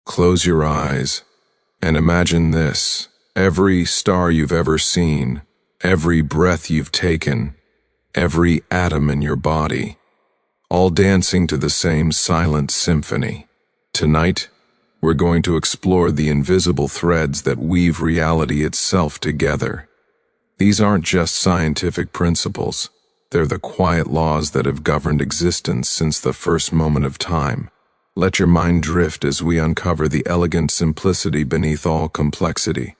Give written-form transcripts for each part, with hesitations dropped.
Close your eyes and imagine this. Every star you've ever seen, every breath you've taken, every atom in your body, all dancing to the same silent symphony. Tonight, we're going to explore the invisible threads that weave reality itself together. These aren't just scientific principles. They're the quiet laws that have governed existence since the first moment of time. Let your mind drift as we uncover the elegant simplicity beneath all complexity.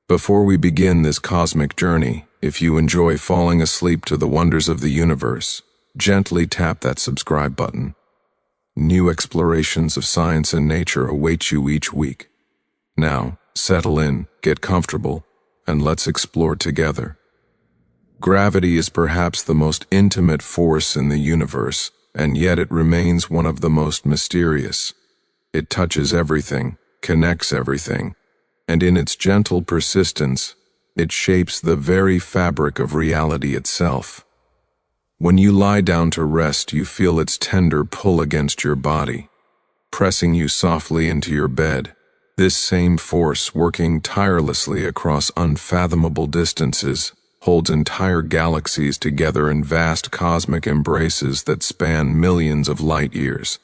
Before we begin this cosmic journey, if you enjoy falling asleep to the wonders of the universe, gently tap that subscribe button. New explorations of science and nature await you each week. Now, settle in, get comfortable, and let's explore together. Gravity is perhaps the most intimate force in the universe, and yet it remains one of the most mysterious. It touches everything, connects everything, and in its gentle persistence, it shapes the very fabric of reality itself. When you lie down to rest, you feel its tender pull against your body, pressing you softly into your bed. This same force, working tirelessly across unfathomable distances, holds entire galaxies together in vast cosmic embraces that span millions of light years.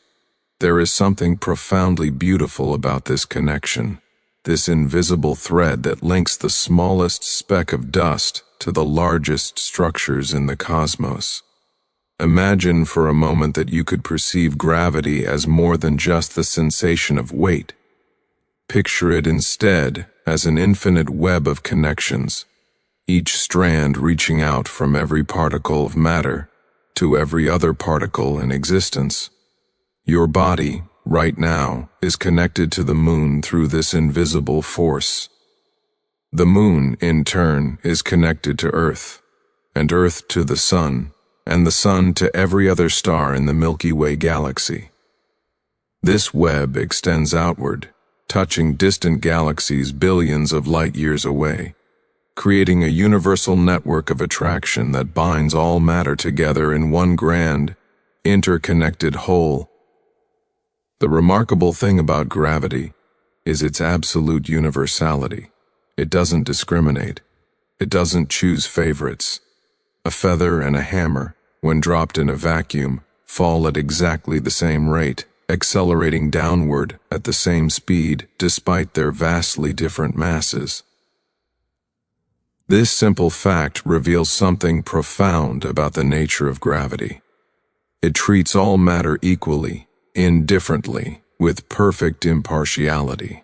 There is something profoundly beautiful about this connection, this invisible thread that links the smallest speck of dust to the largest structures in the cosmos. Imagine for a moment that you could perceive gravity as more than just the sensation of weight. Picture it instead as an infinite web of connections, each strand reaching out from every particle of matter to every other particle in existence. Your body, right now, is connected to the moon through this invisible force. The moon, in turn, is connected to Earth, and Earth to the sun, and the sun to every other star in the Milky Way galaxy. This web extends outward, touching distant galaxies billions of light years away, creating a universal network of attraction that binds all matter together in one grand, interconnected whole. The remarkable thing about gravity is its absolute universality. It doesn't discriminate. It doesn't choose favorites. A feather and a hammer, when dropped in a vacuum, fall at exactly the same rate, accelerating downward at the same speed despite their vastly different masses. This simple fact reveals something profound about the nature of gravity. It treats all matter equally, indifferently, with perfect impartiality.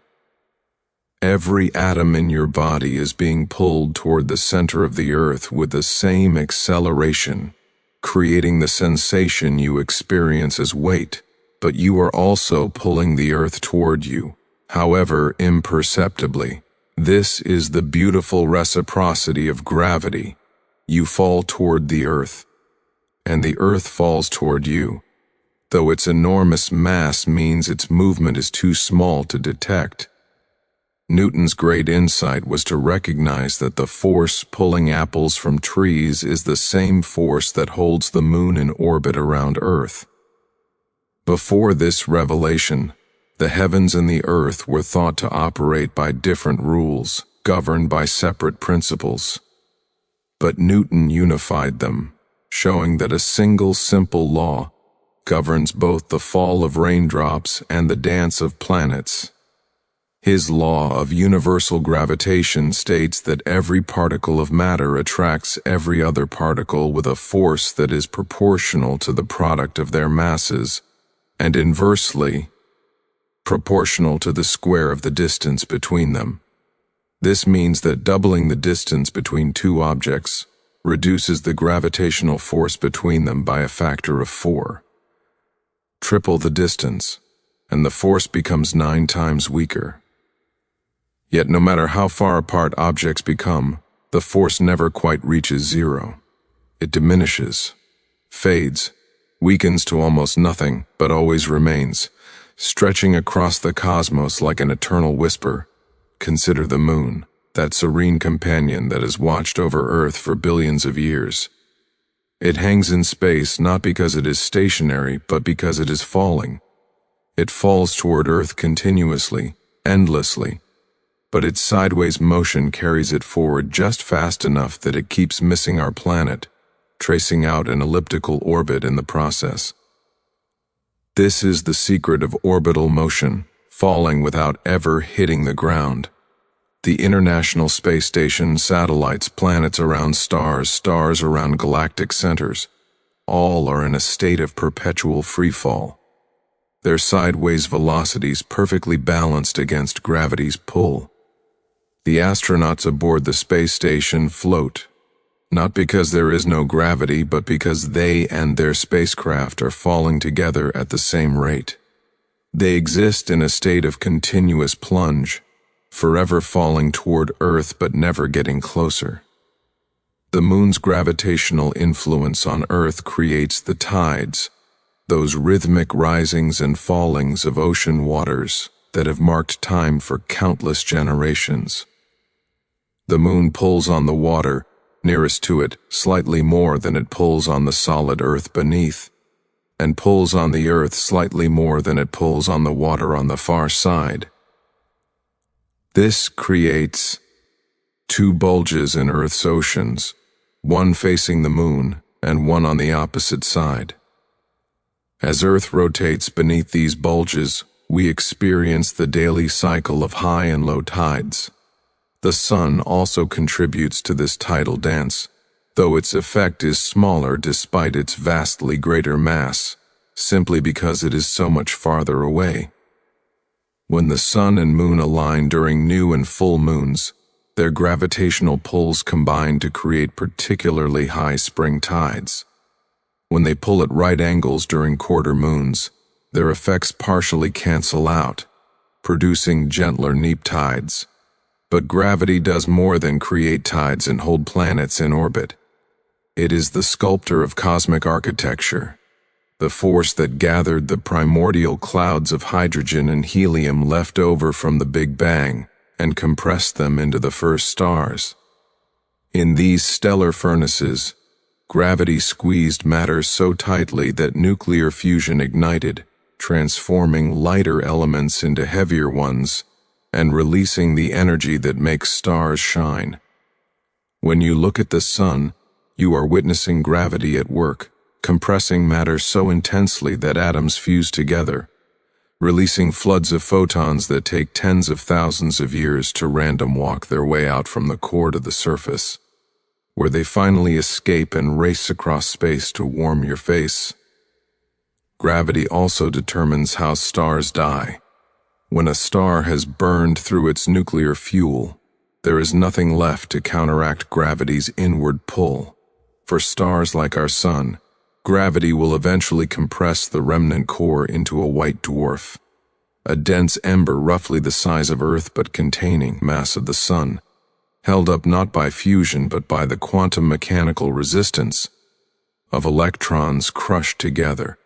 Every atom in your body is being pulled toward the center of the earth with the same acceleration, creating the sensation you experience as weight, but you are also pulling the earth toward you, however imperceptibly. This is the beautiful reciprocity of gravity. You fall toward the earth, and the earth falls toward you, though its enormous mass means its movement is too small to detect. Newton's great insight was to recognize that the force pulling apples from trees is the same force that holds the moon in orbit around Earth. Before this revelation, the heavens and the earth were thought to operate by different rules, governed by separate principles. But Newton unified them, showing that a single simple law governs both the fall of raindrops and the dance of planets. His law of universal gravitation states that every particle of matter attracts every other particle with a force that is proportional to the product of their masses, and inversely, proportional to the square of the distance between them. This means that doubling the distance between two objects reduces the gravitational force between them by a factor of 4. Triple the distance, and the force becomes 9 times weaker. Yet no matter how far apart objects become, the force never quite reaches 0. It diminishes, fades, weakens to almost nothing, but always remains, stretching across the cosmos like an eternal whisper. Consider the moon, that serene companion that has watched over Earth for billions of years. It hangs in space not because it is stationary, but because it is falling. It falls toward Earth continuously, endlessly, but its sideways motion carries it forward just fast enough that it keeps missing our planet, tracing out an elliptical orbit in the process. This is the secret of orbital motion, falling without ever hitting the ground. The International Space Station, satellites, planets around stars, stars around galactic centers, all are in a state of perpetual freefall. Their sideways velocities perfectly balanced against gravity's pull. The astronauts aboard the space station float, not because there is no gravity, but because they and their spacecraft are falling together at the same rate. They exist in a state of continuous plunge, forever falling toward Earth but never getting closer. The moon's gravitational influence on Earth creates the tides, those rhythmic risings and fallings of ocean waters that have marked time for countless generations. The moon pulls on the water nearest to it slightly more than it pulls on the solid Earth beneath, and pulls on the Earth slightly more than it pulls on the water on the far side. This creates two bulges in Earth's oceans, one facing the moon and one on the opposite side. As Earth rotates beneath these bulges, we experience the daily cycle of high and low tides. The sun also contributes to this tidal dance, though its effect is smaller despite its vastly greater mass, simply because it is so much farther away. When the sun and moon align during new and full moons, their gravitational pulls combine to create particularly high spring tides. When they pull at right angles during quarter moons, their effects partially cancel out, producing gentler neap tides. But gravity does more than create tides and hold planets in orbit. It is the sculptor of cosmic architecture, the force that gathered the primordial clouds of hydrogen and helium left over from the Big Bang and compressed them into the first stars. In these stellar furnaces, gravity squeezed matter so tightly that nuclear fusion ignited, transforming lighter elements into heavier ones and releasing the energy that makes stars shine. When you look at the sun, you are witnessing gravity at work, compressing matter so intensely that atoms fuse together, releasing floods of photons that take tens of thousands of years to random walk their way out from the core to the surface, where they finally escape and race across space to warm your face. Gravity also determines how stars die. When a star has burned through its nuclear fuel, there is nothing left to counteract gravity's inward pull. For stars like our sun, gravity will eventually compress the remnant core into a white dwarf, a dense ember roughly the size of Earth but containing mass of the sun, held up not by fusion but by the quantum mechanical resistance of electrons crushed together.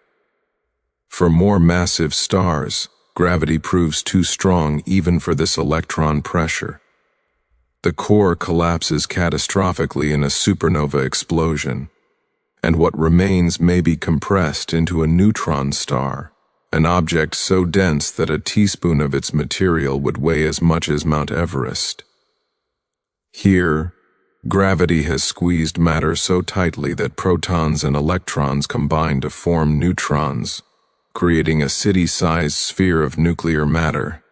For more massive stars, gravity proves too strong even for this electron pressure. The core collapses catastrophically in a supernova explosion, and what remains may be compressed into a neutron star, an object so dense that a teaspoon of its material would weigh as much as Mount Everest. Here, gravity has squeezed matter so tightly that protons and electrons combine to form neutrons, creating a city-sized sphere of nuclear matter.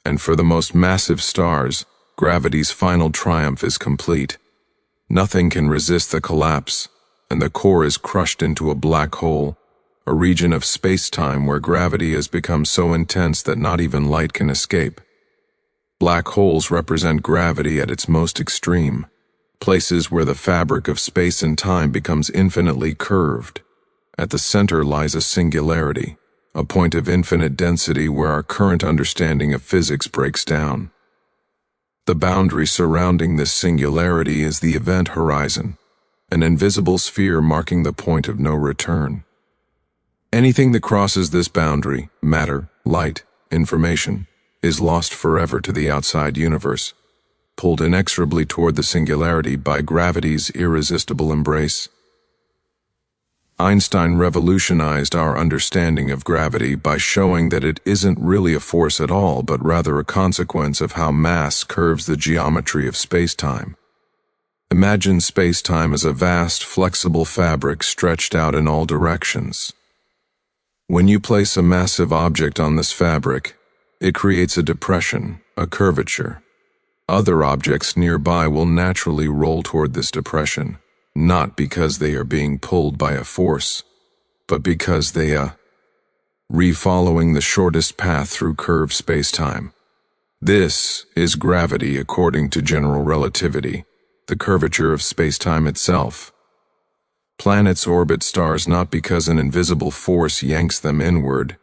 And for the most massive stars, gravity's final triumph is complete. Nothing can resist the collapse, and the core is crushed into a black hole, a region of space-time where gravity has become so intense that not even light can escape. Black holes represent gravity at its most extreme, places where the fabric of space and time becomes infinitely curved. At the center lies a singularity, a point of infinite density where our current understanding of physics breaks down. The boundary surrounding this singularity is the event horizon, an invisible sphere marking the point of no return. Anything that crosses this boundary, matter, light, information, is lost forever to the outside universe, pulled inexorably toward the singularity by gravity's irresistible embrace. Einstein revolutionized our understanding of gravity by showing that it isn't really a force at all, but rather a consequence of how mass curves the geometry of space-time. Imagine space-time as a vast, flexible fabric stretched out in all directions. When you place a massive object on this fabric, it creates a depression, a curvature. Other objects nearby will naturally roll toward this depression, not because they are being pulled by a force, but because they are following the shortest path through curved space-time. This is gravity according to general relativity, the curvature of space-time itself. Planets orbit stars not because an invisible force yanks them inward,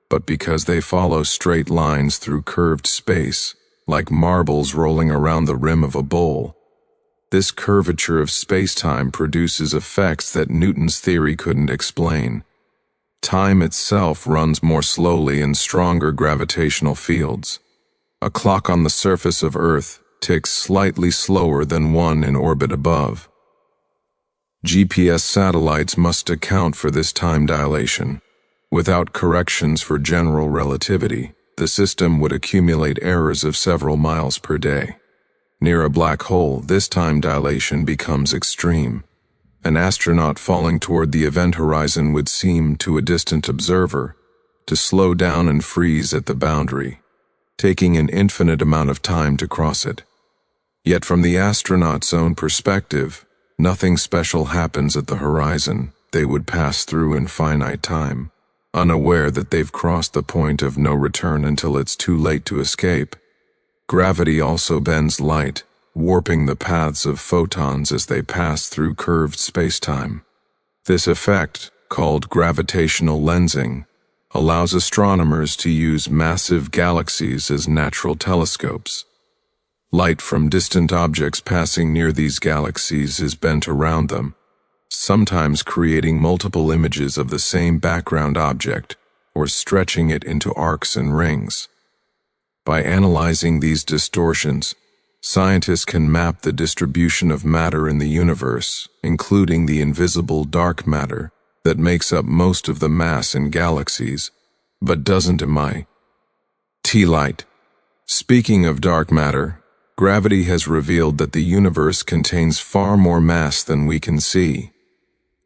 but because they follow straight lines through curved space, like marbles rolling around the rim of a bowl. This curvature of space-time produces effects that Newton's theory couldn't explain. Time itself runs more slowly in stronger gravitational fields. A clock on the surface of Earth ticks slightly slower than one in orbit above. GPS satellites must account for this time dilation. Without corrections for general relativity, the system would accumulate errors of several miles per day. Near a black hole, this time dilation becomes extreme. An astronaut falling toward the event horizon would seem, to a distant observer, to slow down and freeze at the boundary, taking an infinite amount of time to cross it. Yet from the astronaut's own perspective, nothing special happens at the horizon. They would pass through in finite time, unaware that they've crossed the point of no return until it's too late to escape. Gravity also bends light, warping the paths of photons as they pass through curved space-time. This effect, called gravitational lensing, allows astronomers to use massive galaxies as natural telescopes. Light from distant objects passing near these galaxies is bent around them, sometimes creating multiple images of the same background object, or stretching it into arcs and rings. By analyzing these distortions, scientists can map the distribution of matter in the universe, including the invisible dark matter that makes up most of the mass in galaxies, but doesn't emit light. Speaking of dark matter, gravity has revealed that the universe contains far more mass than we can see.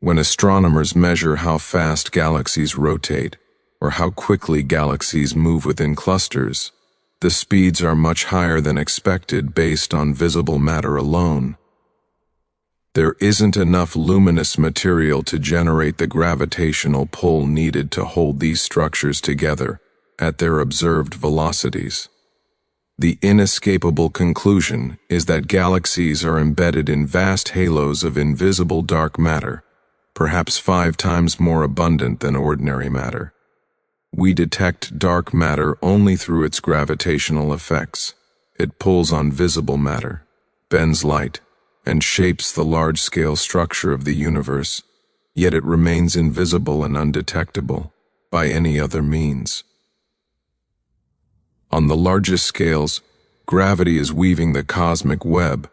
When astronomers measure how fast galaxies rotate, or how quickly galaxies move within clusters, the speeds are much higher than expected based on visible matter alone. There isn't enough luminous material to generate the gravitational pull needed to hold these structures together at their observed velocities. The inescapable conclusion is that galaxies are embedded in vast halos of invisible dark matter, perhaps 5 times more abundant than ordinary matter. We detect dark matter only through its gravitational effects. It pulls on visible matter, bends light, and shapes the large-scale structure of the universe, yet it remains invisible and undetectable by any other means. On the largest scales, gravity is weaving the cosmic web,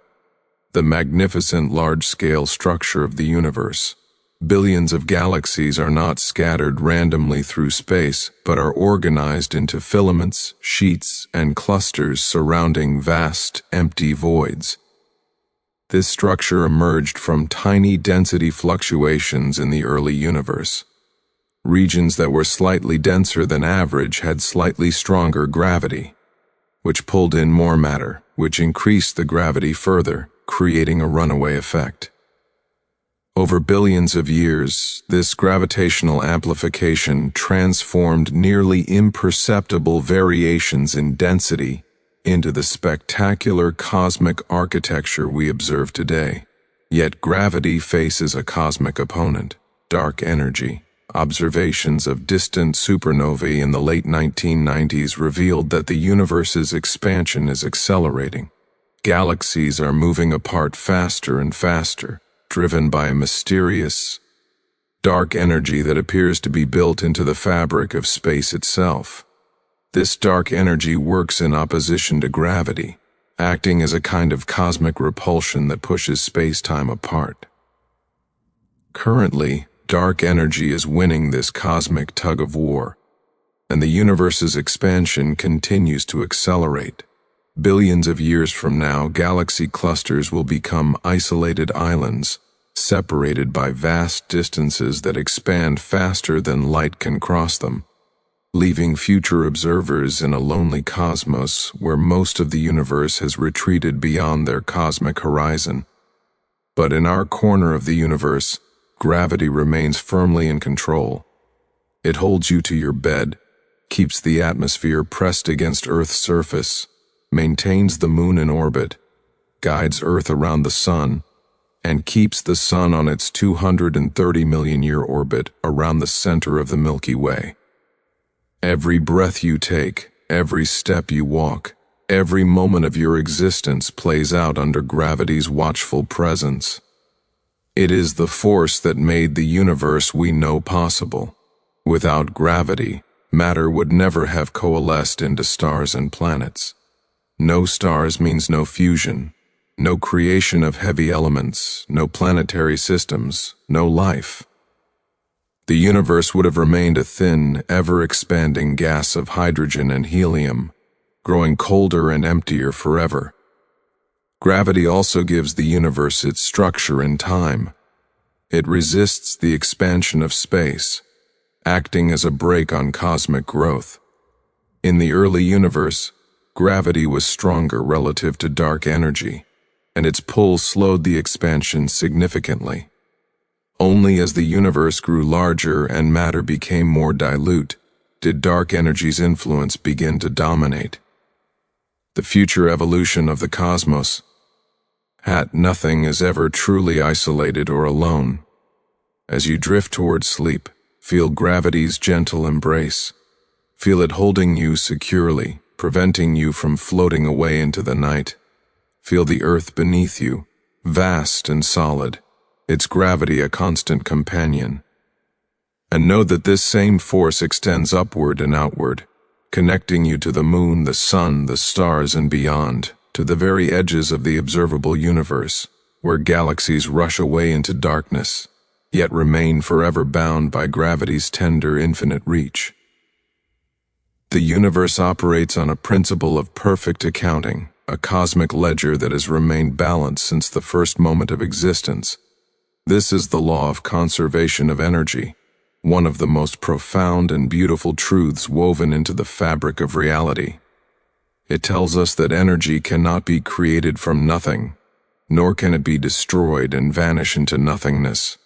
the magnificent large-scale structure of the universe. Billions of galaxies are not scattered randomly through space, but are organized into filaments, sheets, and clusters surrounding vast, empty voids. This structure emerged from tiny density fluctuations in the early universe. Regions that were slightly denser than average had slightly stronger gravity, which pulled in more matter, which increased the gravity further, creating a runaway effect. Over billions of years, this gravitational amplification transformed nearly imperceptible variations in density into the spectacular cosmic architecture we observe today. Yet gravity faces a cosmic opponent, dark energy. Observations of distant supernovae in the late 1990s revealed that the universe's expansion is accelerating. Galaxies are moving apart faster and faster, driven by a mysterious, dark energy that appears to be built into the fabric of space itself. This dark energy works in opposition to gravity, acting as a kind of cosmic repulsion that pushes space-time apart. Currently, dark energy is winning this cosmic tug of war, and the universe's expansion continues to accelerate. Billions of years from now, galaxy clusters will become isolated islands, separated by vast distances that expand faster than light can cross them, leaving future observers in a lonely cosmos where most of the universe has retreated beyond their cosmic horizon. But in our corner of the universe, gravity remains firmly in control. It holds you to your bed, keeps the atmosphere pressed against Earth's surface, maintains the moon in orbit, guides Earth around the sun, and keeps the sun on its 230 million year orbit around the center of the Milky Way. Every breath you take, every step you walk, every moment of your existence plays out under gravity's watchful presence. It is the force that made the universe we know possible. Without gravity, matter would never have coalesced into stars and planets. No stars means no fusion, no creation of heavy elements, no planetary systems, no life. The universe would have remained a thin, ever-expanding gas of hydrogen and helium, growing colder and emptier forever. Gravity also gives the universe its structure and time. It resists the expansion of space, acting as a brake on cosmic growth. In the early universe, gravity was stronger relative to dark energy, and its pull slowed the expansion significantly. Only as the universe grew larger and matter became more dilute, did dark energy's influence begin to dominate. The future evolution of the cosmos. Nothing is ever truly isolated or alone. As you drift toward sleep, feel gravity's gentle embrace. Feel it holding you securely, preventing you from floating away into the night. Feel the earth beneath you, vast and solid, its gravity a constant companion. And know that this same force extends upward and outward, connecting you to the moon, the sun, the stars, and beyond, to the very edges of the observable universe, where galaxies rush away into darkness, yet remain forever bound by gravity's tender, infinite reach. The universe operates on a principle of perfect accounting, a cosmic ledger that has remained balanced since the first moment of existence. This is the law of conservation of energy, one of the most profound and beautiful truths woven into the fabric of reality. It tells us that energy cannot be created from nothing, nor can it be destroyed and vanish into nothingness.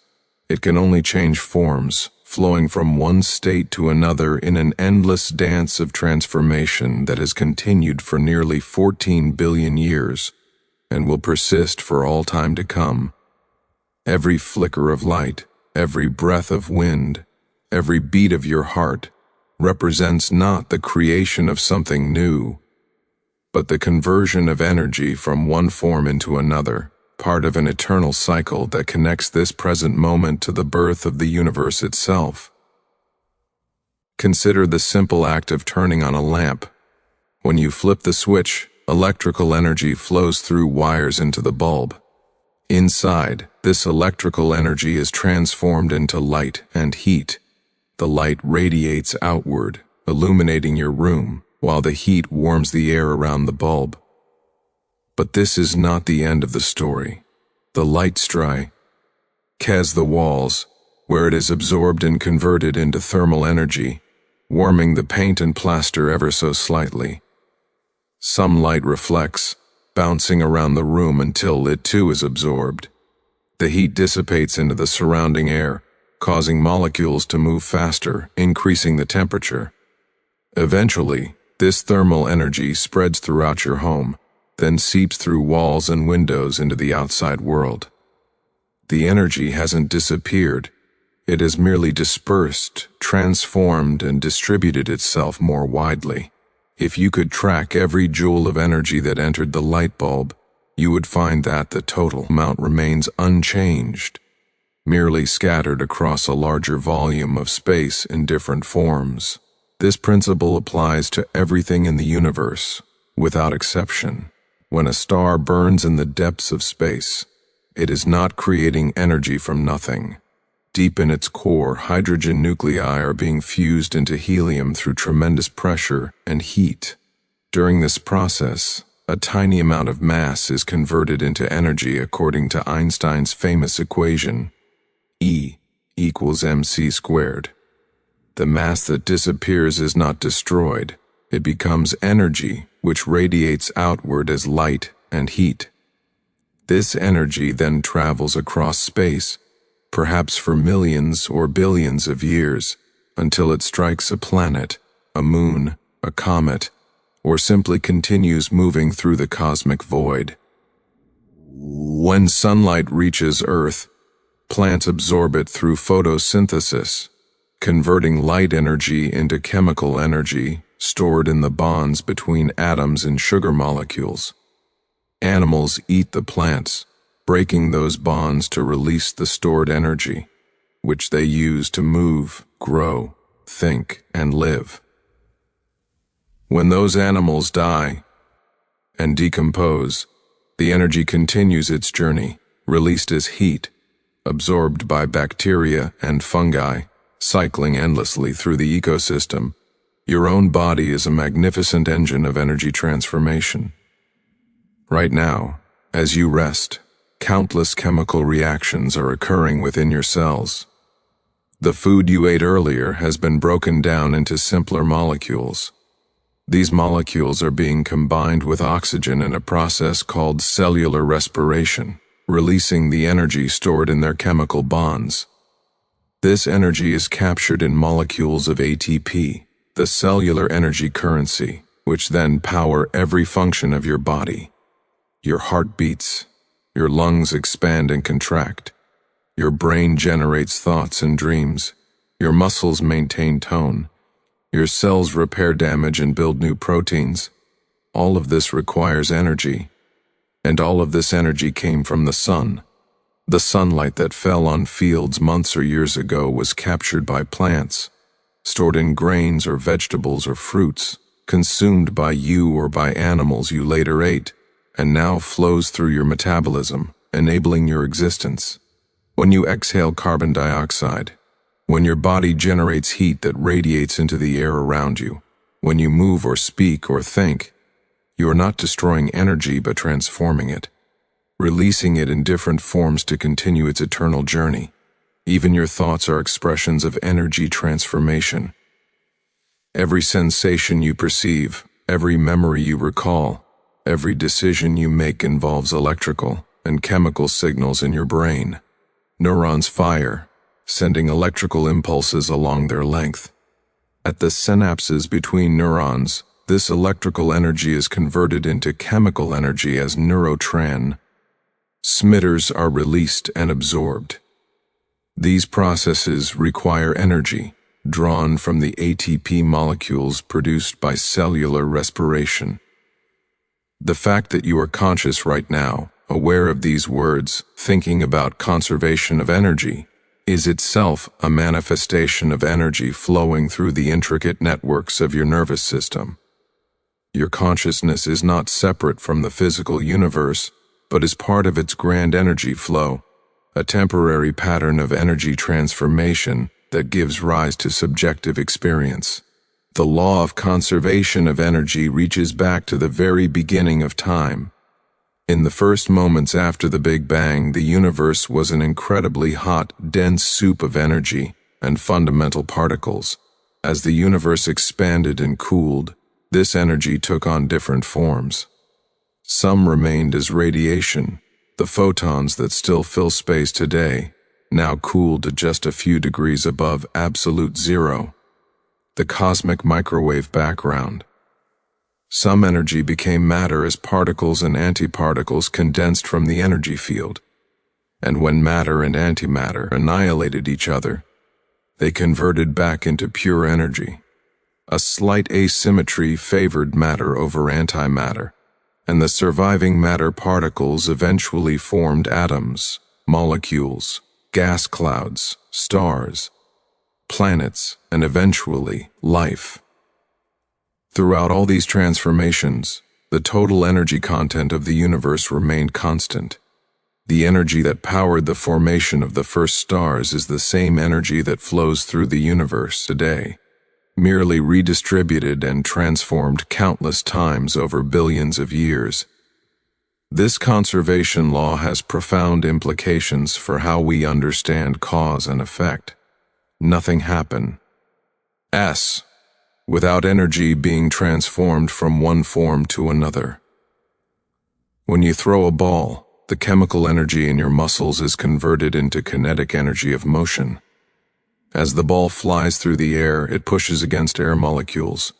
It can only change forms, flowing from one state to another in an endless dance of transformation that has continued for nearly 14 billion years and will persist for all time to come. Every flicker of light, every breath of wind, every beat of your heart represents not the creation of something new, but the conversion of energy from one form into another, part of an eternal cycle that connects this present moment to the birth of the universe itself. Consider the simple act of turning on a lamp. When you flip the switch, electrical energy flows through wires into the bulb. Inside, this electrical energy is transformed into light and heat. The light radiates outward, illuminating your room, while the heat warms the air around the bulb. But this is not the end of the story. The light strikes the walls, where it is absorbed and converted into thermal energy, warming the paint and plaster ever so slightly. Some light reflects, bouncing around the room until it too is absorbed. The heat dissipates into the surrounding air, causing molecules to move faster, increasing the temperature. Eventually, this thermal energy spreads throughout your home, then seeps through walls and windows into the outside world. The energy hasn't disappeared. It has merely dispersed, transformed, and distributed itself more widely. If you could track every joule of energy that entered the light bulb, you would find that the total amount remains unchanged, merely scattered across a larger volume of space in different forms. This principle applies to everything in the universe, without exception. When a star burns in the depths of space, it is not creating energy from nothing. Deep in its core, hydrogen nuclei are being fused into helium through tremendous pressure and heat. During this process, a tiny amount of mass is converted into energy according to Einstein's famous equation, E equals mc squared. The mass that disappears is not destroyed. It becomes energy, which radiates outward as light and heat. This energy then travels across space, perhaps for millions or billions of years, until it strikes a planet, a moon, a comet, or simply continues moving through the cosmic void. When sunlight reaches Earth, plants absorb it through photosynthesis, converting light energy into chemical energy stored in the bonds between atoms and sugar molecules. Animals eat the plants, breaking those bonds to release the stored energy, which they use to move, grow, think, and live. When those animals die and decompose, the energy continues its journey, released as heat, absorbed by bacteria and fungi, cycling endlessly through the ecosystem. Your own body is a magnificent engine of energy transformation. Right now, as you rest, countless chemical reactions are occurring within your cells. The food you ate earlier has been broken down into simpler molecules. These molecules are being combined with oxygen in a process called cellular respiration, releasing the energy stored in their chemical bonds. This energy is captured in molecules of ATP, the cellular energy currency, which then power every function of your body. Your heart beats, your lungs expand and contract, your brain generates thoughts and dreams, your muscles maintain tone, your cells repair damage and build new proteins. All of this requires energy, and all of this energy came from the sun. The sunlight that fell on fields months or years ago was captured by plants, stored in grains or vegetables or fruits, consumed by you or by animals you later ate, and now flows through your metabolism, enabling your existence. When you exhale carbon dioxide, when your body generates heat that radiates into the air around you, when you move or speak or think, you are not destroying energy but transforming it, releasing it in different forms to continue its eternal journey. Even your thoughts are expressions of energy transformation. Every sensation you perceive, every memory you recall, every decision you make involves electrical and chemical signals in your brain. Neurons fire, sending electrical impulses along their length. At the synapses between neurons, this electrical energy is converted into chemical energy as neurotransmitters are released and absorbed. These processes require energy, drawn from the ATP molecules produced by cellular respiration. The fact that you are conscious right now, aware of these words, thinking about conservation of energy, is itself a manifestation of energy flowing through the intricate networks of your nervous system. Your consciousness is not separate from the physical universe, but is part of its grand energy flow, a temporary pattern of energy transformation that gives rise to subjective experience. The law of conservation of energy reaches back to the very beginning of time. In the first moments after the Big Bang, the universe was an incredibly hot, dense soup of energy and fundamental particles. As the universe expanded and cooled, this energy took on different forms. Some remained as radiation, the photons that still fill space today, now cooled to just a few degrees above absolute zero. The cosmic microwave background. Some energy became matter as particles and antiparticles condensed from the energy field. And when matter and antimatter annihilated each other, they converted back into pure energy. A slight asymmetry favored matter over antimatter, and the surviving matter particles eventually formed atoms, molecules, gas clouds, stars, planets, and eventually life. Throughout all these transformations, the total energy content of the universe remained constant. The energy that powered the formation of the first stars is the same energy that flows through the universe today, merely redistributed and transformed countless times over billions of years. This conservation law has profound implications for how we understand cause and effect. Nothing happens without energy being transformed from one form to another. When you throw a ball, the chemical energy in your muscles is converted into kinetic energy of motion. As the ball flies through the air, it pushes against air molecules,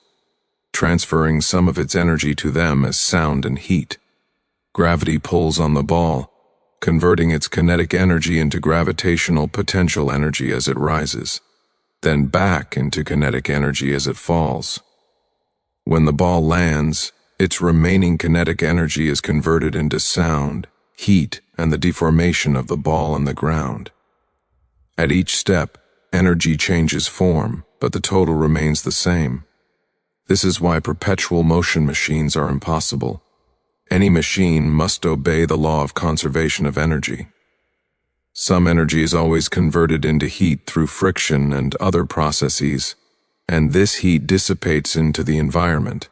transferring some of its energy to them as sound and heat. Gravity pulls on the ball, converting its kinetic energy into gravitational potential energy as it rises, then back into kinetic energy as it falls. When the ball lands, its remaining kinetic energy is converted into sound, heat, and the deformation of the ball on the ground. At each step, energy changes form, but the total remains the same. This is why perpetual motion machines are impossible. Any machine must obey the law of conservation of energy. Some energy is always converted into heat through friction and other processes, and this heat dissipates into the environment.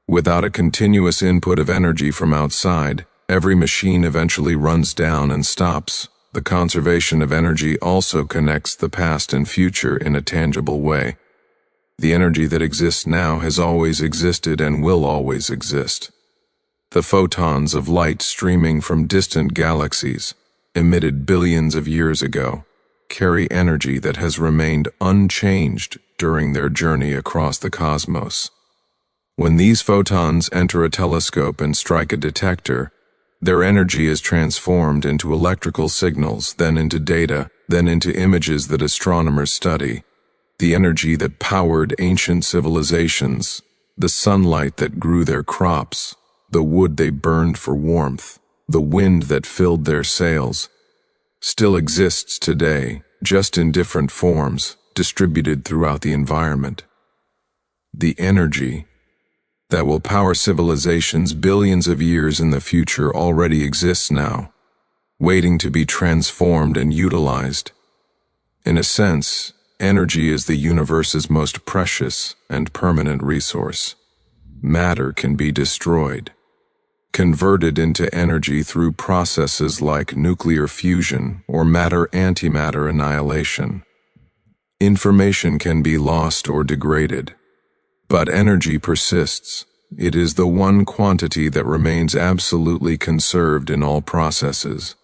Without a continuous input of energy from outside, every machine eventually runs down and stops. The conservation of energy also connects the past and future in a tangible way. The energy that exists now has always existed and will always exist. The photons of light streaming from distant galaxies, emitted billions of years ago, carry energy that has remained unchanged during their journey across the cosmos. When these photons enter a telescope and strike a detector, their energy is transformed into electrical signals, then into data, then into images that astronomers study. The energy that powered ancient civilizations, the sunlight that grew their crops, the wood they burned for warmth, the wind that filled their sails, still exists today, just in different forms, distributed throughout the environment. The energy that will power civilizations billions of years in the future already exists now, waiting to be transformed and utilized. In a sense, energy is the universe's most precious and permanent resource. Matter can be destroyed, converted into energy through processes like nuclear fusion or matter-antimatter annihilation. Information can be lost or degraded, but energy persists. It is the one quantity that remains absolutely conserved in all processes.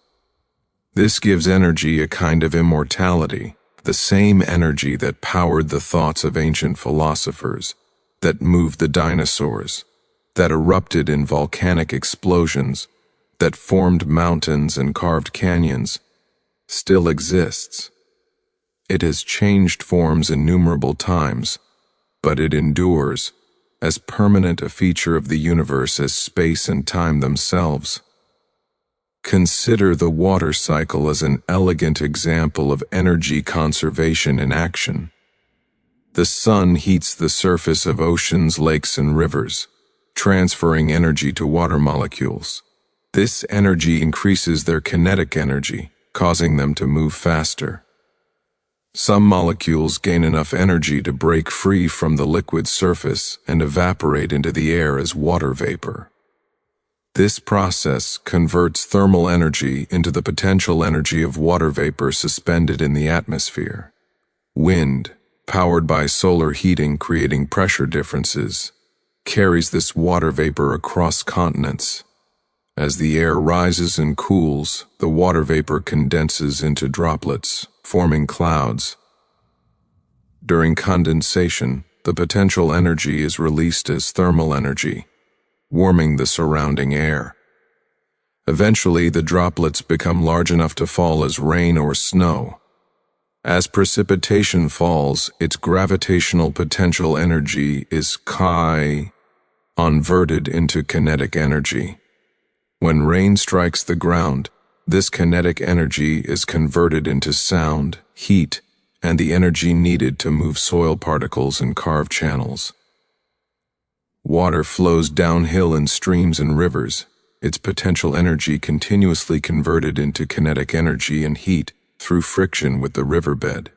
This gives energy a kind of immortality, the same energy that powered the thoughts of ancient philosophers, that moved the dinosaurs, that erupted in volcanic explosions, that formed mountains and carved canyons, still exists. It has changed forms innumerable times, but it endures, as permanent a feature of the universe as space and time themselves. Consider the water cycle as an elegant example of energy conservation in action. The sun heats the surface of oceans, lakes, and rivers, transferring energy to water molecules. This energy increases their kinetic energy, causing them to move faster. Some molecules gain enough energy to break free from the liquid surface and evaporate into the air as water vapor. This process converts thermal energy into the potential energy of water vapor suspended in the atmosphere. Wind, powered by solar heating creating pressure differences, carries this water vapor across continents. As the air rises and cools, the water vapor condenses into droplets, forming clouds. During condensation, the potential energy is released as thermal energy, warming the surrounding air. Eventually, the droplets become large enough to fall as rain or snow. As precipitation falls, its gravitational potential energy is converted into kinetic energy. When rain strikes the ground, this kinetic energy is converted into sound, heat, and the energy needed to move soil particles and carve channels. Water flows downhill in streams and rivers, its potential energy continuously converted into kinetic energy and heat through friction with the riverbed.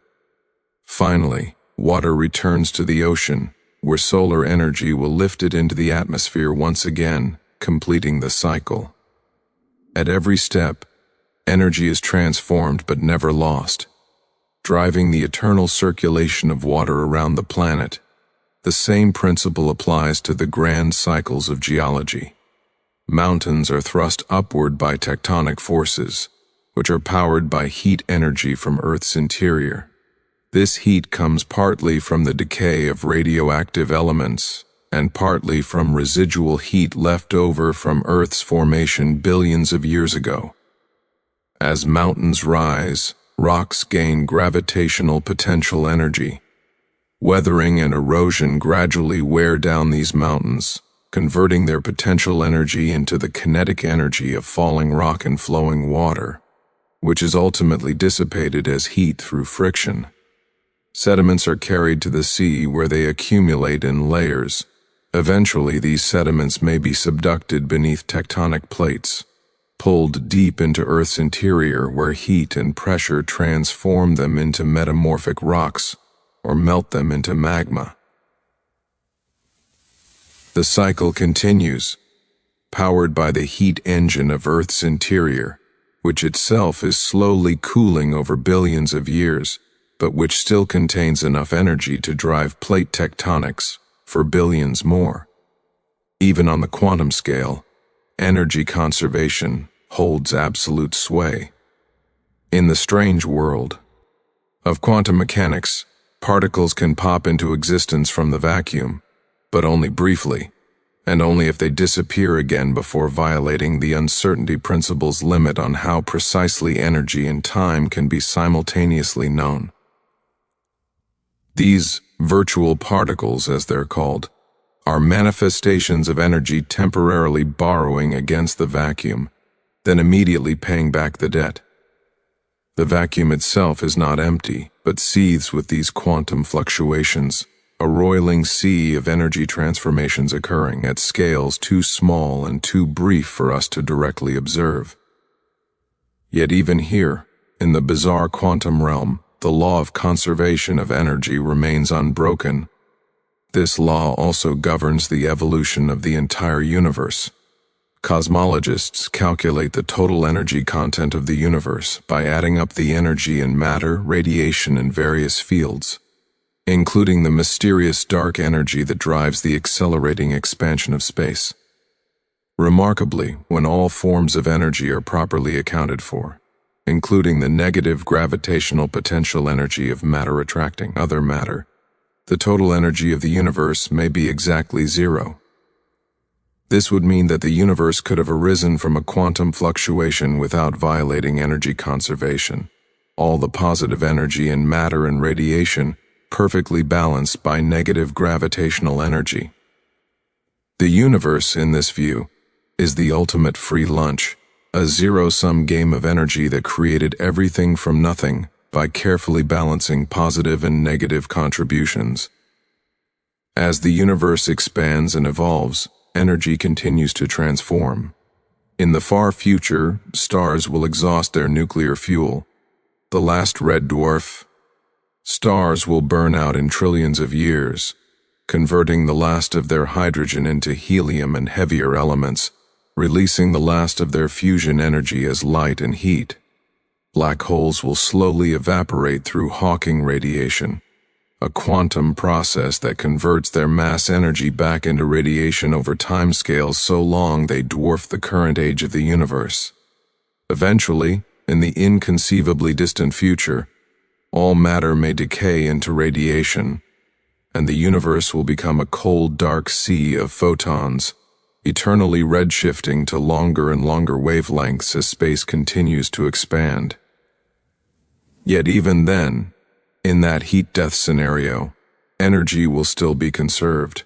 Finally, water returns to the ocean, where solar energy will lift it into the atmosphere once again, completing the cycle. At every step, energy is transformed but never lost, driving the eternal circulation of water around the planet. The same principle applies to the grand cycles of geology. Mountains are thrust upward by tectonic forces, which are powered by heat energy from Earth's interior. This heat comes partly from the decay of radioactive elements and partly from residual heat left over from Earth's formation billions of years ago. As mountains rise, rocks gain gravitational potential energy. Weathering and erosion gradually wear down these mountains, converting their potential energy into the kinetic energy of falling rock and flowing water, which is ultimately dissipated as heat through friction. Sediments are carried to the sea where they accumulate in layers. Eventually, these sediments may be subducted beneath tectonic plates, pulled deep into Earth's interior where heat and pressure transform them into metamorphic rocks or melt them into magma. The cycle continues, powered by the heat engine of Earth's interior, which itself is slowly cooling over billions of years, but which still contains enough energy to drive plate tectonics for billions more. Even on the quantum scale, energy conservation holds absolute sway. In the strange world of quantum mechanics, particles can pop into existence from the vacuum, but only briefly, and only if they disappear again before violating the uncertainty principle's limit on how precisely energy and time can be simultaneously known. These virtual particles, as they're called, are manifestations of energy temporarily borrowing against the vacuum, then immediately paying back the debt. The vacuum itself is not empty, but seethes with these quantum fluctuations, a roiling sea of energy transformations occurring at scales too small and too brief for us to directly observe. Yet even here, in the bizarre quantum realm, the law of conservation of energy remains unbroken. This law also governs the evolution of the entire universe. Cosmologists calculate the total energy content of the universe by adding up the energy in matter, radiation, and various fields, including the mysterious dark energy that drives the accelerating expansion of space. Remarkably, when all forms of energy are properly accounted for, including the negative gravitational potential energy of matter attracting other matter, the total energy of the universe may be exactly zero. This would mean that the universe could have arisen from a quantum fluctuation without violating energy conservation, all the positive energy in matter and radiation perfectly balanced by negative gravitational energy. The universe, in this view, is the ultimate free lunch, a zero-sum game of energy that created everything from nothing by carefully balancing positive and negative contributions. As the universe expands and evolves, energy continues to transform. In the far future, stars will exhaust their nuclear fuel. The last red dwarf stars will burn out in trillions of years, converting the last of their hydrogen into helium and heavier elements, releasing the last of their fusion energy as light and heat. Black holes will slowly evaporate through Hawking radiation, a quantum process that converts their mass energy back into radiation over timescales so long they dwarf the current age of the universe. Eventually, in the inconceivably distant future, all matter may decay into radiation, and the universe will become a cold, dark sea of photons, eternally redshifting to longer and longer wavelengths as space continues to expand. Yet even then, in that heat death scenario, energy will still be conserved.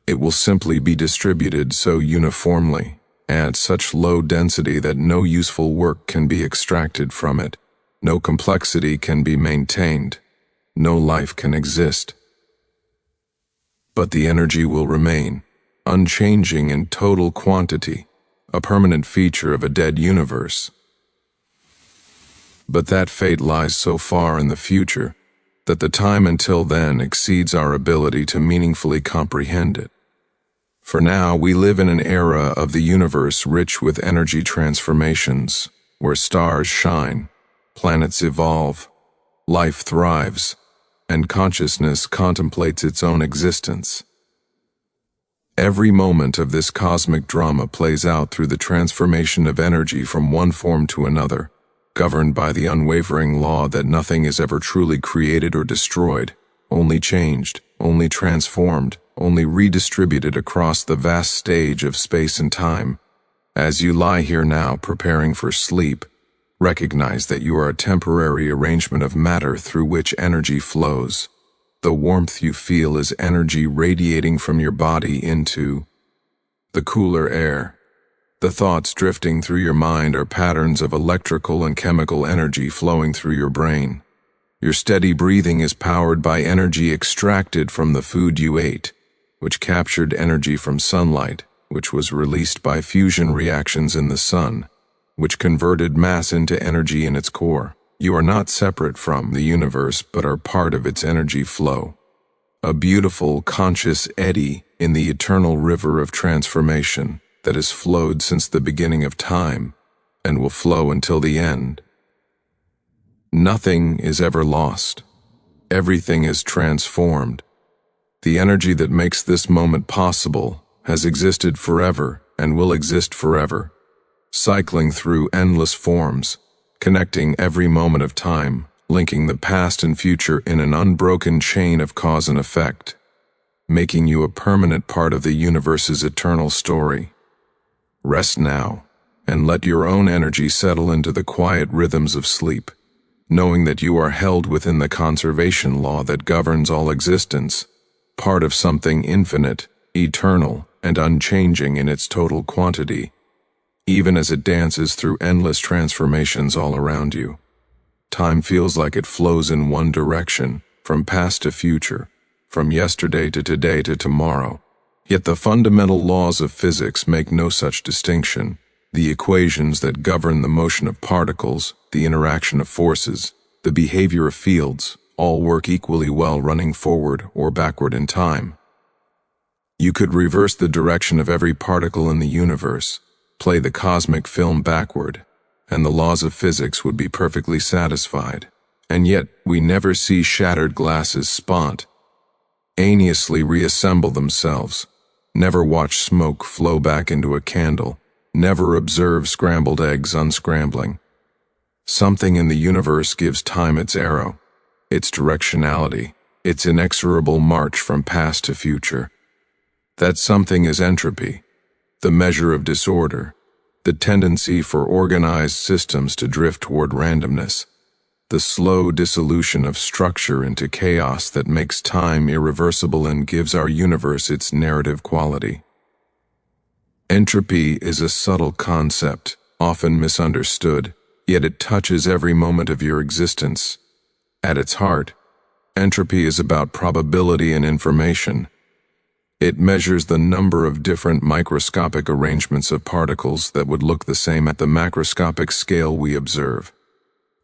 It will simply be distributed so uniformly, at such low density that no useful work can be extracted from it, no complexity can be maintained, no life can exist. But the energy will remain, unchanging in total quantity, a permanent feature of a dead universe. But that fate lies so far in the future that the time until then exceeds our ability to meaningfully comprehend it. For now, we live in an era of the universe rich with energy transformations, where stars shine, planets evolve, life thrives, and consciousness contemplates its own existence. Every moment of this cosmic drama plays out through the transformation of energy from one form to another, governed by the unwavering law that nothing is ever truly created or destroyed, only changed, only transformed, only redistributed across the vast stage of space and time. As you lie here now preparing for sleep, recognize that you are a temporary arrangement of matter through which energy flows. The warmth you feel is energy radiating from your body into the cooler air. The thoughts drifting through your mind are patterns of electrical and chemical energy flowing through your brain. Your steady breathing is powered by energy extracted from the food you ate, which captured energy from sunlight, which was released by fusion reactions in the sun, which converted mass into energy in its core. You are not separate from the universe, but are part of its energy flow. A beautiful, conscious eddy in the eternal river of transformation that has flowed since the beginning of time and will flow until the end. Nothing is ever lost. Everything is transformed. The energy that makes this moment possible has existed forever and will exist forever, cycling through endless forms, connecting every moment of time, linking the past and future in an unbroken chain of cause and effect, making you a permanent part of the universe's eternal story. Rest now, and let your own energy settle into the quiet rhythms of sleep, knowing that you are held within the conservation law that governs all existence, part of something infinite, eternal, and unchanging in its total quantity, even as it dances through endless transformations all around you. Time feels like it flows in one direction, from past to future, from yesterday to today to tomorrow. Yet the fundamental laws of physics make no such distinction. The equations that govern the motion of particles, the interaction of forces, the behavior of fields, all work equally well running forward or backward in time. You could reverse the direction of every particle in the universe, play the cosmic film backward, and the laws of physics would be perfectly satisfied. And yet, we never see shattered glasses spontaneously reassemble themselves, never watch smoke flow back into a candle, never observe scrambled eggs unscrambling. Something in the universe gives time its arrow, its directionality, its inexorable march from past to future. That something is entropy, the measure of disorder, the tendency for organized systems to drift toward randomness, the slow dissolution of structure into chaos that makes time irreversible and gives our universe its narrative quality. Entropy is a subtle concept, often misunderstood, yet it touches every moment of your existence. At its heart, entropy is about probability and information. It measures the number of different microscopic arrangements of particles that would look the same at the macroscopic scale we observe.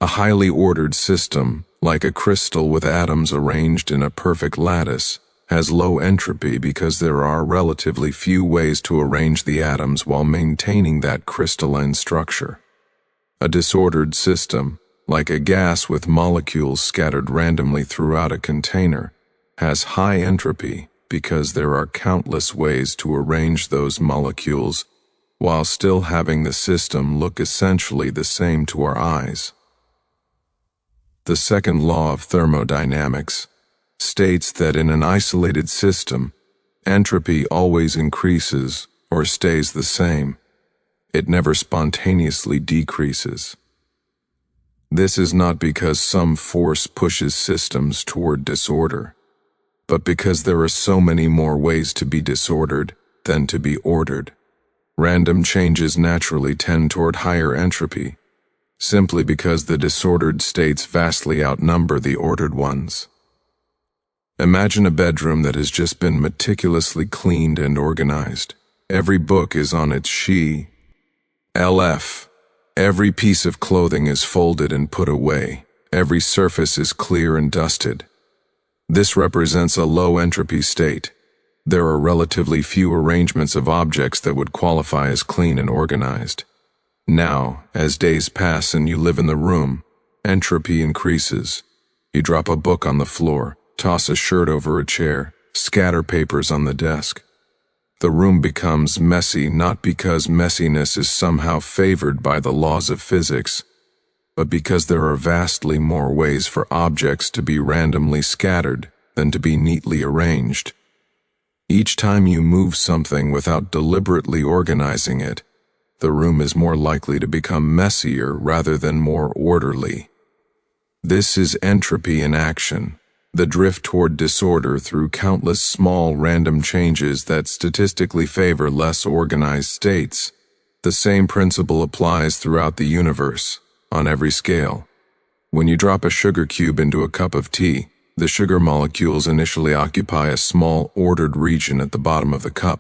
A highly ordered system, like a crystal with atoms arranged in a perfect lattice, has low entropy because there are relatively few ways to arrange the atoms while maintaining that crystalline structure. A disordered system, like a gas with molecules scattered randomly throughout a container, has high entropy because there are countless ways to arrange those molecules while still having the system look essentially the same to our eyes. The second law of thermodynamics states that in an isolated system, entropy always increases or stays the same. It never spontaneously decreases. This is not because some force pushes systems toward disorder, but because there are so many more ways to be disordered than to be ordered. Random changes naturally tend toward higher entropy, simply because the disordered states vastly outnumber the ordered ones. Imagine a bedroom that has just been meticulously cleaned and organized. Every book is on its LF. Every piece of clothing is folded and put away. Every surface is clear and dusted. This represents a low entropy state. There are relatively few arrangements of objects that would qualify as clean and organized. Now, as days pass and you live in the room, entropy increases. You drop a book on the floor, toss a shirt over a chair, scatter papers on the desk. The room becomes messy not because messiness is somehow favored by the laws of physics, but because there are vastly more ways for objects to be randomly scattered than to be neatly arranged. Each time you move something without deliberately organizing it, the room is more likely to become messier rather than more orderly. This is entropy in action, the drift toward disorder through countless small random changes that statistically favor less organized states. The same principle applies throughout the universe, on every scale. When you drop a sugar cube into a cup of tea, the sugar molecules initially occupy a small, ordered region at the bottom of the cup,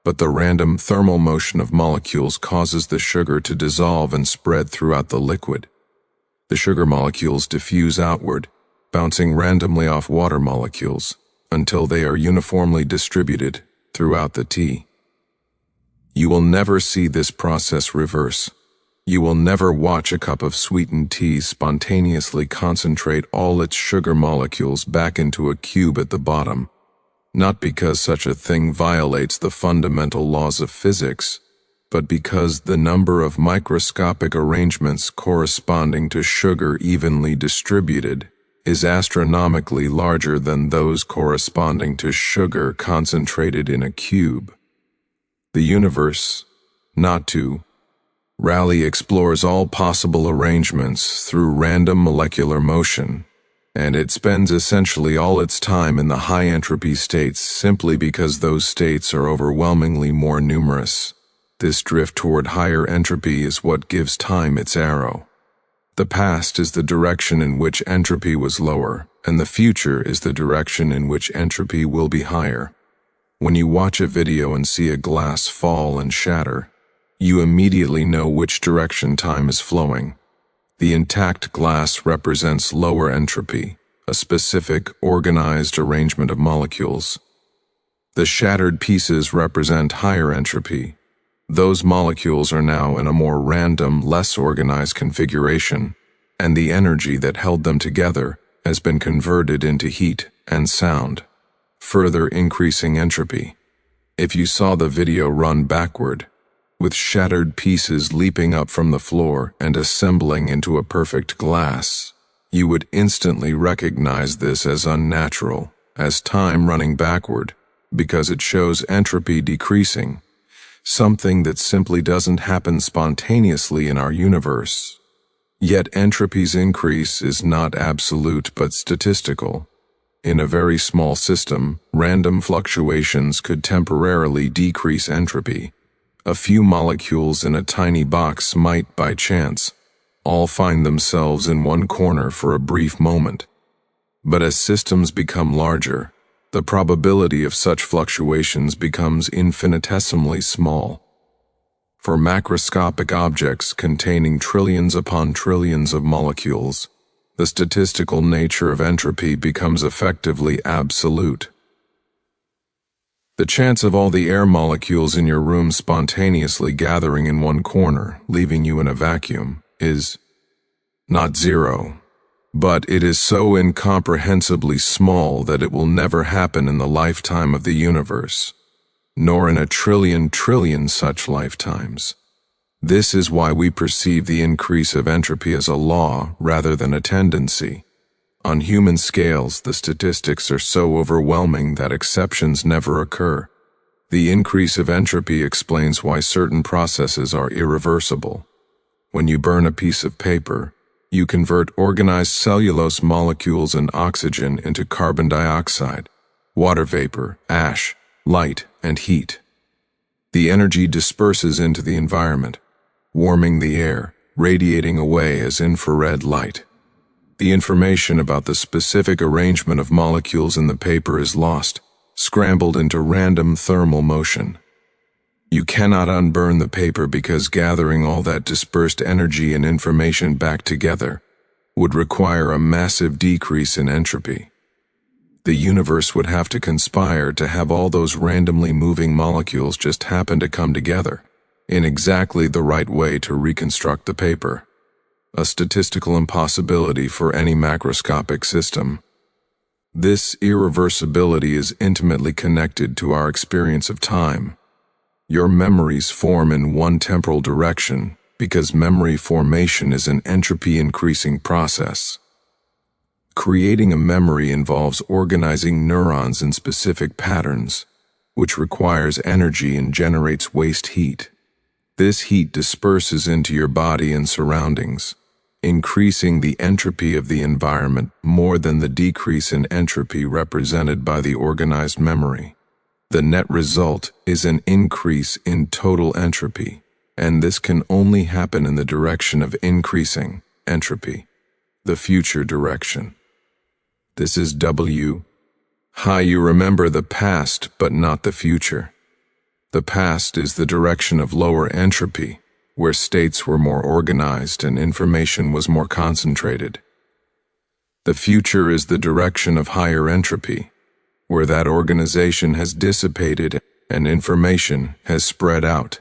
but the random thermal motion of molecules causes the sugar to dissolve and spread throughout the liquid. The sugar molecules diffuse outward, bouncing randomly off water molecules, until they are uniformly distributed throughout the tea. You will never see this process reverse. You will never watch a cup of sweetened tea spontaneously concentrate all its sugar molecules back into a cube at the bottom, not because such a thing violates the fundamental laws of physics, but because the number of microscopic arrangements corresponding to sugar evenly distributed is astronomically larger than those corresponding to sugar concentrated in a cube. The universe, not to Rally explores all possible arrangements through random molecular motion, and it spends essentially all its time in the high entropy states simply because those states are overwhelmingly more numerous. This drift toward higher entropy is what gives time its arrow. The past is the direction in which entropy was lower, and the future is the direction in which entropy will be higher. When you watch a video and see a glass fall and shatter, you immediately know which direction time is flowing. The intact glass represents lower entropy, a specific, organized arrangement of molecules. The shattered pieces represent higher entropy. Those molecules are now in a more random, less organized configuration, and the energy that held them together has been converted into heat and sound, further increasing entropy. If you saw the video run backward, with shattered pieces leaping up from the floor and assembling into a perfect glass, you would instantly recognize this as unnatural, as time running backward, because it shows entropy decreasing, something that simply doesn't happen spontaneously in our universe. Yet entropy's increase is not absolute but statistical. In a very small system, random fluctuations could temporarily decrease entropy. A few molecules in a tiny box might, by chance, all find themselves in one corner for a brief moment. But as systems become larger, the probability of such fluctuations becomes infinitesimally small. For macroscopic objects containing trillions upon trillions of molecules, the statistical nature of entropy becomes effectively absolute. The chance of all the air molecules in your room spontaneously gathering in one corner, leaving you in a vacuum, is not zero, but it is so incomprehensibly small that it will never happen in the lifetime of the universe, nor in a trillion such lifetimes. This is why we perceive the increase of entropy as a law rather than a tendency. On human scales, the statistics are so overwhelming that exceptions never occur. The increase of entropy explains why certain processes are irreversible. When you burn a piece of paper, you convert organized cellulose molecules and oxygen into carbon dioxide, water vapor, ash, light, and heat. The energy disperses into the environment, warming the air, radiating away as infrared light. The information about the specific arrangement of molecules in the paper is lost, scrambled into random thermal motion. You cannot unburn the paper because gathering all that dispersed energy and information back together would require a massive decrease in entropy. The universe would have to conspire to have all those randomly moving molecules just happen to come together in exactly the right way to reconstruct the paper. A statistical impossibility for any macroscopic system. This irreversibility is intimately connected to our experience of time. Your memories form in one temporal direction because memory formation is an entropy-increasing process. Creating a memory involves organizing neurons in specific patterns, which requires energy and generates waste heat. This heat disperses into your body and surroundings, increasing the entropy of the environment more than the decrease in entropy represented by the organized memory. The net result is an increase in total entropy, and this can only happen in the direction of increasing entropy, the future direction. This is how you remember the past but not the future. The past is the direction of lower entropy, where states were more organized and information was more concentrated. The future is the direction of higher entropy, where that organization has dissipated and information has spread out.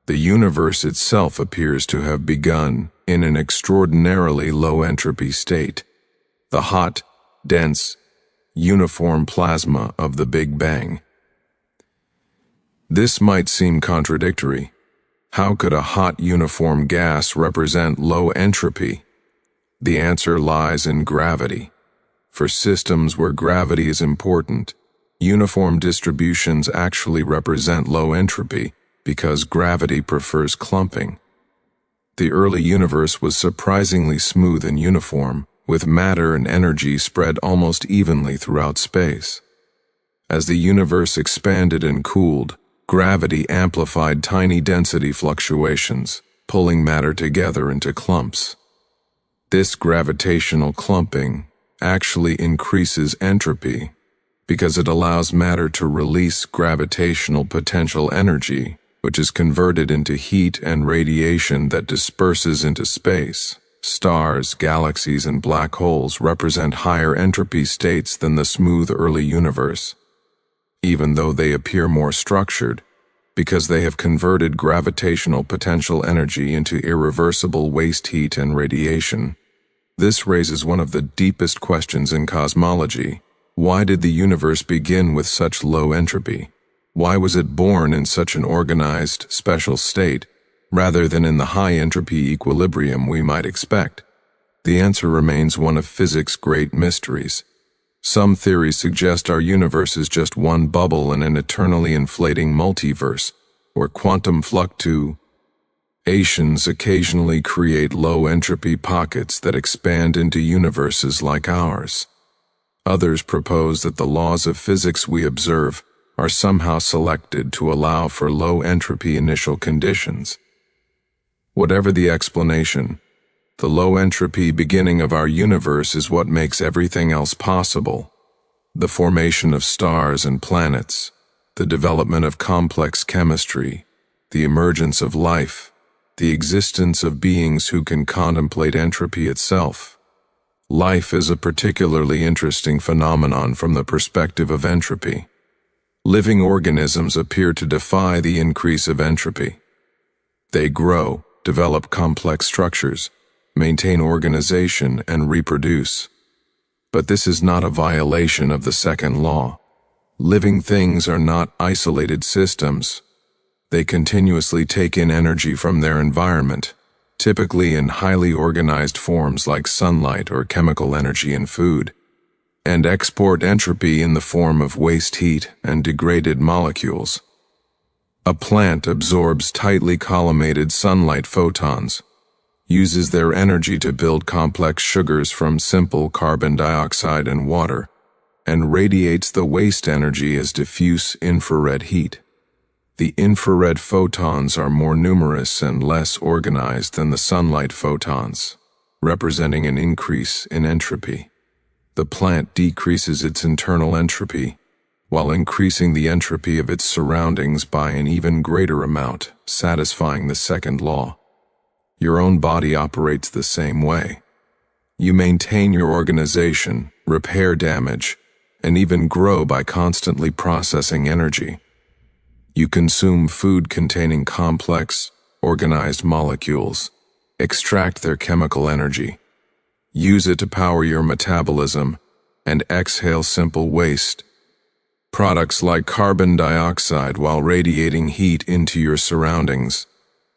The universe itself appears to have begun in an extraordinarily low entropy state, the hot, dense, uniform plasma of the Big Bang. This might seem contradictory. How could a hot, uniform gas represent low entropy? The answer lies in gravity. For systems where gravity is important, uniform distributions actually represent low entropy because gravity prefers clumping. The early universe was surprisingly smooth and uniform, with matter and energy spread almost evenly throughout space. As the universe expanded and cooled, gravity amplified tiny density fluctuations, pulling matter together into clumps. This gravitational clumping actually increases entropy because it allows matter to release gravitational potential energy, which is converted into heat and radiation that disperses into space. Stars, galaxies, and black holes represent higher entropy states than the smooth early universe, even though they appear more structured, because they have converted gravitational potential energy into irreversible waste heat and radiation. This raises one of the deepest questions in cosmology. Why did the universe begin with such low entropy? Why was it born in such an organized, special state, rather than in the high entropy equilibrium we might expect? The answer remains one of physics' great mysteries. Some theories suggest our universe is just one bubble in an eternally inflating multiverse, where quantum fluctuations occasionally create low-entropy pockets that expand into universes like ours. Others propose that the laws of physics we observe are somehow selected to allow for low-entropy initial conditions. Whatever the explanation, the low-entropy beginning of our universe is what makes everything else possible. The formation of stars and planets, the development of complex chemistry, the emergence of life, the existence of beings who can contemplate entropy itself. Life is a particularly interesting phenomenon from the perspective of entropy. Living organisms appear to defy the increase of entropy. They grow, develop complex structures, maintain organization, and reproduce. But this is not a violation of the second law. Living things are not isolated systems. They continuously take in energy from their environment, typically in highly organized forms like sunlight or chemical energy in food, and export entropy in the form of waste heat and degraded molecules. A plant absorbs tightly collimated sunlight photons, uses their energy to build complex sugars from simple carbon dioxide and water, and radiates the waste energy as diffuse infrared heat. The infrared photons are more numerous and less organized than the sunlight photons, representing an increase in entropy. The plant decreases its internal entropy, while increasing the entropy of its surroundings by an even greater amount, satisfying the second law. Your own body operates the same way. You maintain your organization, repair damage, and even grow by constantly processing energy. You consume food containing complex, organized molecules, extract their chemical energy, use it to power your metabolism, and exhale simple waste products like carbon dioxide while radiating heat into your surroundings.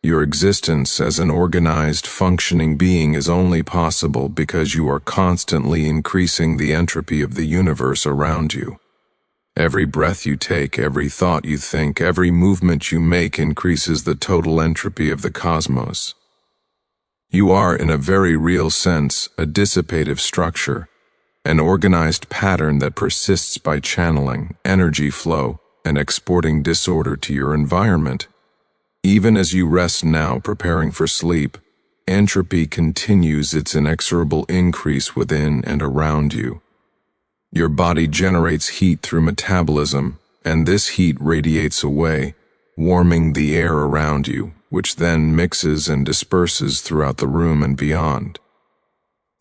Your existence as an organized, functioning being is only possible because you are constantly increasing the entropy of the universe around you. Every breath you take, every thought you think, every movement you make increases the total entropy of the cosmos. You are, in a very real sense, a dissipative structure, an organized pattern that persists by channeling energy flow and exporting disorder to your environment. Even as you rest now, preparing for sleep, entropy continues its inexorable increase within and around you. Your body generates heat through metabolism, and this heat radiates away, warming the air around you, which then mixes and disperses throughout the room and beyond.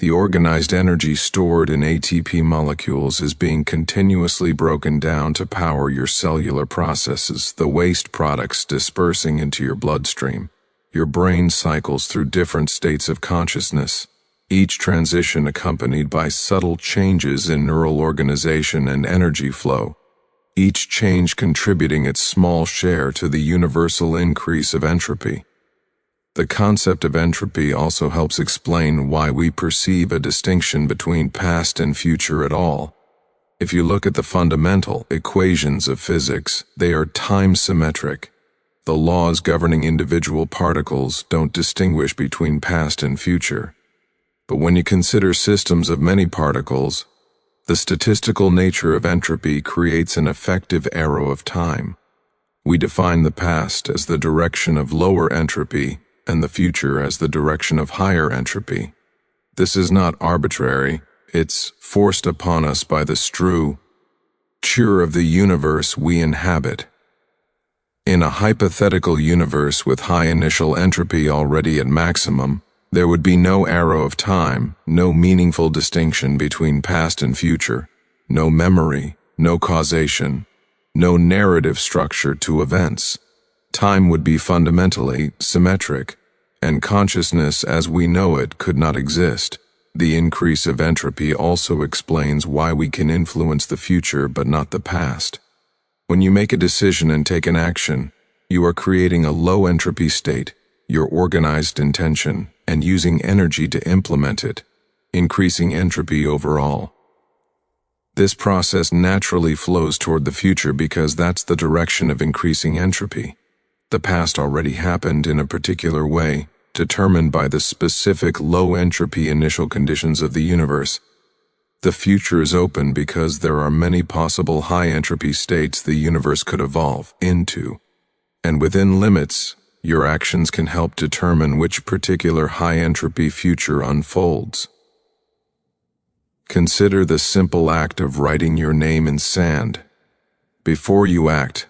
The organized energy stored in ATP molecules is being continuously broken down to power your cellular processes, the waste products dispersing into your bloodstream. Your brain cycles through different states of consciousness, each transition accompanied by subtle changes in neural organization and energy flow, each change contributing its small share to the universal increase of entropy. The concept of entropy also helps explain why we perceive a distinction between past and future at all. If you look at the fundamental equations of physics, they are time-symmetric. The laws governing individual particles don't distinguish between past and future. But when you consider systems of many particles, the statistical nature of entropy creates an effective arrow of time. We define the past as the direction of lower entropy and the future as the direction of higher entropy. This is not arbitrary, it's forced upon us by the structure of the universe we inhabit. In a hypothetical universe with high initial entropy already at maximum, there would be no arrow of time, no meaningful distinction between past and future, no memory, no causation, no narrative structure to events. Time would be fundamentally symmetric, and consciousness as we know it could not exist. The increase of entropy also explains why we can influence the future but not the past. When you make a decision and take an action, you are creating a low entropy state, your organized intention, and using energy to implement it, increasing entropy overall. This process naturally flows toward the future because that's the direction of increasing entropy. The past already happened in a particular way, determined by the specific low-entropy initial conditions of the universe. The future is open because there are many possible high-entropy states the universe could evolve into, and within limits, your actions can help determine which particular high-entropy future unfolds. Consider the simple act of writing your name in sand. Before you act,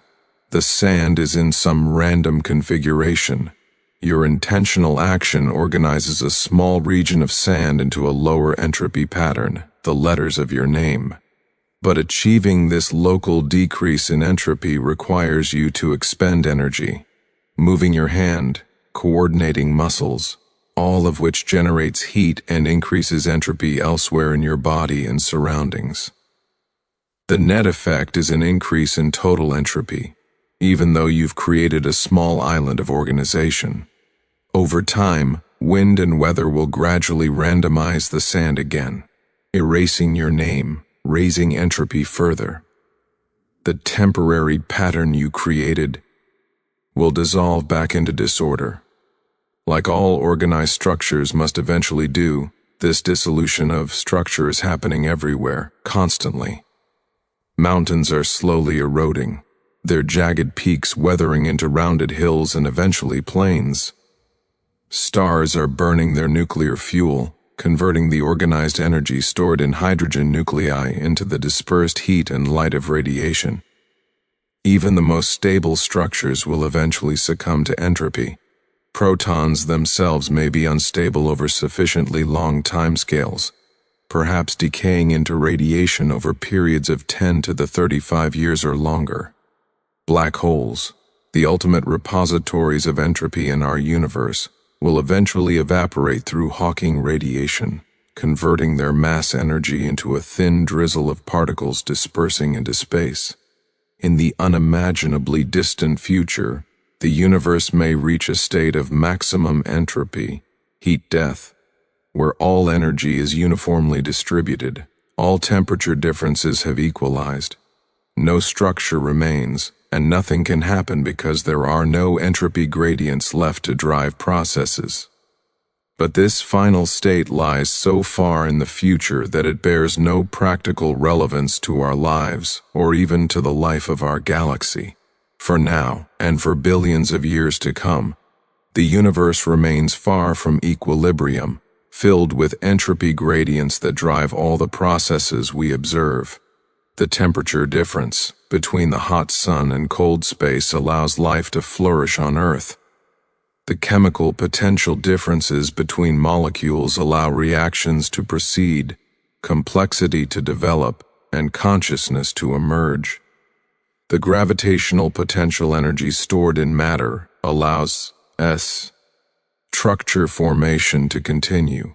the sand is in some random configuration. Your intentional action organizes a small region of sand into a lower entropy pattern, the letters of your name. But achieving this local decrease in entropy requires you to expend energy, moving your hand, coordinating muscles, all of which generates heat and increases entropy elsewhere in your body and surroundings. The net effect is an increase in total entropy, even though you've created a small island of organization. Over time, wind and weather will gradually randomize the sand again, erasing your name, raising entropy further. The temporary pattern you created will dissolve back into disorder. Like all organized structures must eventually do, this dissolution of structure is happening everywhere, constantly. Mountains are slowly eroding, their jagged peaks weathering into rounded hills and eventually plains. Stars are burning their nuclear fuel, converting the organized energy stored in hydrogen nuclei into the dispersed heat and light of radiation. Even the most stable structures will eventually succumb to entropy. Protons themselves may be unstable over sufficiently long timescales, perhaps decaying into radiation over periods of 10 to the 35 years or longer. Black holes, the ultimate repositories of entropy in our universe, will eventually evaporate through Hawking radiation, converting their mass energy into a thin drizzle of particles dispersing into space. In the unimaginably distant future, the universe may reach a state of maximum entropy, heat death, where all energy is uniformly distributed, all temperature differences have equalized, no structure remains, and nothing can happen because there are no entropy gradients left to drive processes. But this final state lies so far in the future that it bears no practical relevance to our lives or even to the life of our galaxy. For now, and for billions of years to come, the universe remains far from equilibrium, filled with entropy gradients that drive all the processes we observe. The temperature difference between the hot sun and cold space allows life to flourish on Earth. The chemical potential differences between molecules allow reactions to proceed, complexity to develop, and consciousness to emerge. The gravitational potential energy stored in matter allows structure formation to continue.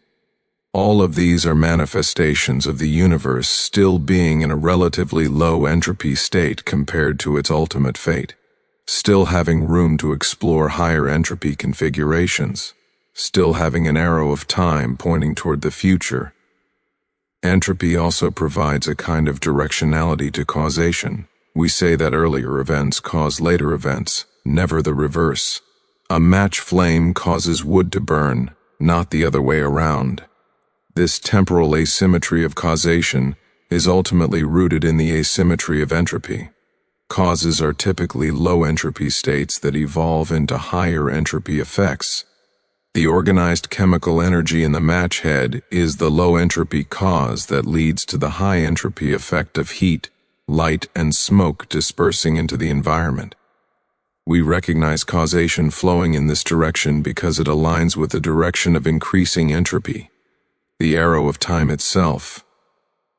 All of these are manifestations of the universe still being in a relatively low entropy state compared to its ultimate fate, still having room to explore higher entropy configurations, still having an arrow of time pointing toward the future. Entropy also provides a kind of directionality to causation. We say that earlier events cause later events, never the reverse. A match flame causes wood to burn, not the other way around. This temporal asymmetry of causation is ultimately rooted in the asymmetry of entropy. Causes are typically low entropy states that evolve into higher entropy effects. The organized chemical energy in the match head is the low entropy cause that leads to the high entropy effect of heat, light, and smoke dispersing into the environment. We recognize causation flowing in this direction because it aligns with the direction of increasing entropy, the arrow of time itself.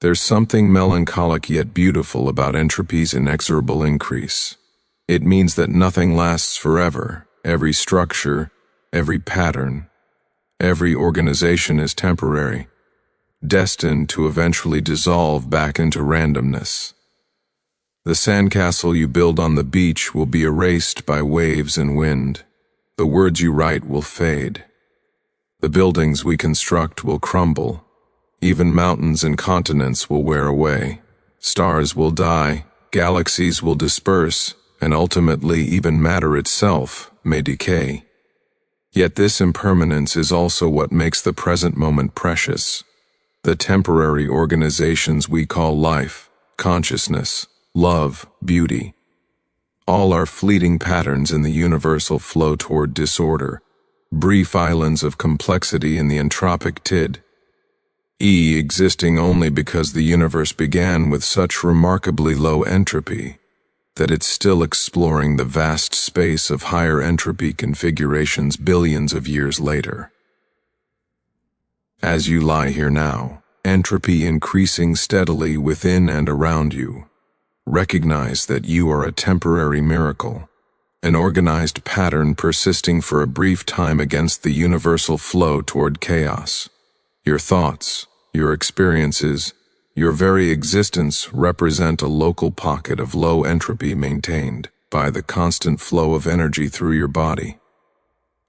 There's something melancholic yet beautiful about entropy's inexorable increase. It means that nothing lasts forever. Every structure, every pattern, every organization is temporary, destined to eventually dissolve back into randomness. The sandcastle you build on the beach will be erased by waves and wind. The words you write will fade. The buildings we construct will crumble. Even mountains and continents will wear away. Stars will die, galaxies will disperse, and ultimately even matter itself may decay. Yet this impermanence is also what makes the present moment precious. The temporary organizations we call life, consciousness, love, beauty, all are fleeting patterns in the universal flow toward disorder, brief islands of complexity in the entropic tid, existing only because the universe began with such remarkably low entropy that it's still exploring the vast space of higher entropy configurations billions of years later. As you lie here now, entropy increasing steadily within and around you, recognize that you are a temporary miracle, an organized pattern persisting for a brief time against the universal flow toward chaos. Your thoughts, your experiences, your very existence represent a local pocket of low entropy maintained by the constant flow of energy through your body.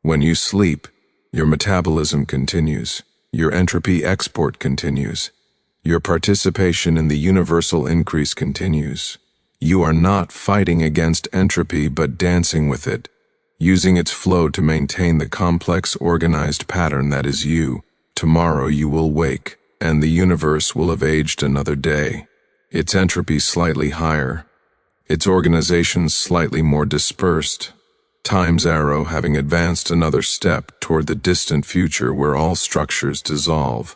When you sleep, your metabolism continues, your entropy export continues, your participation in the universal increase continues. You are not fighting against entropy but dancing with it, using its flow to maintain the complex organized pattern that is you. Tomorrow you will wake, and the universe will have aged another day. Its entropy slightly higher, its organizations slightly more dispersed, time's arrow having advanced another step toward the distant future where all structures dissolve.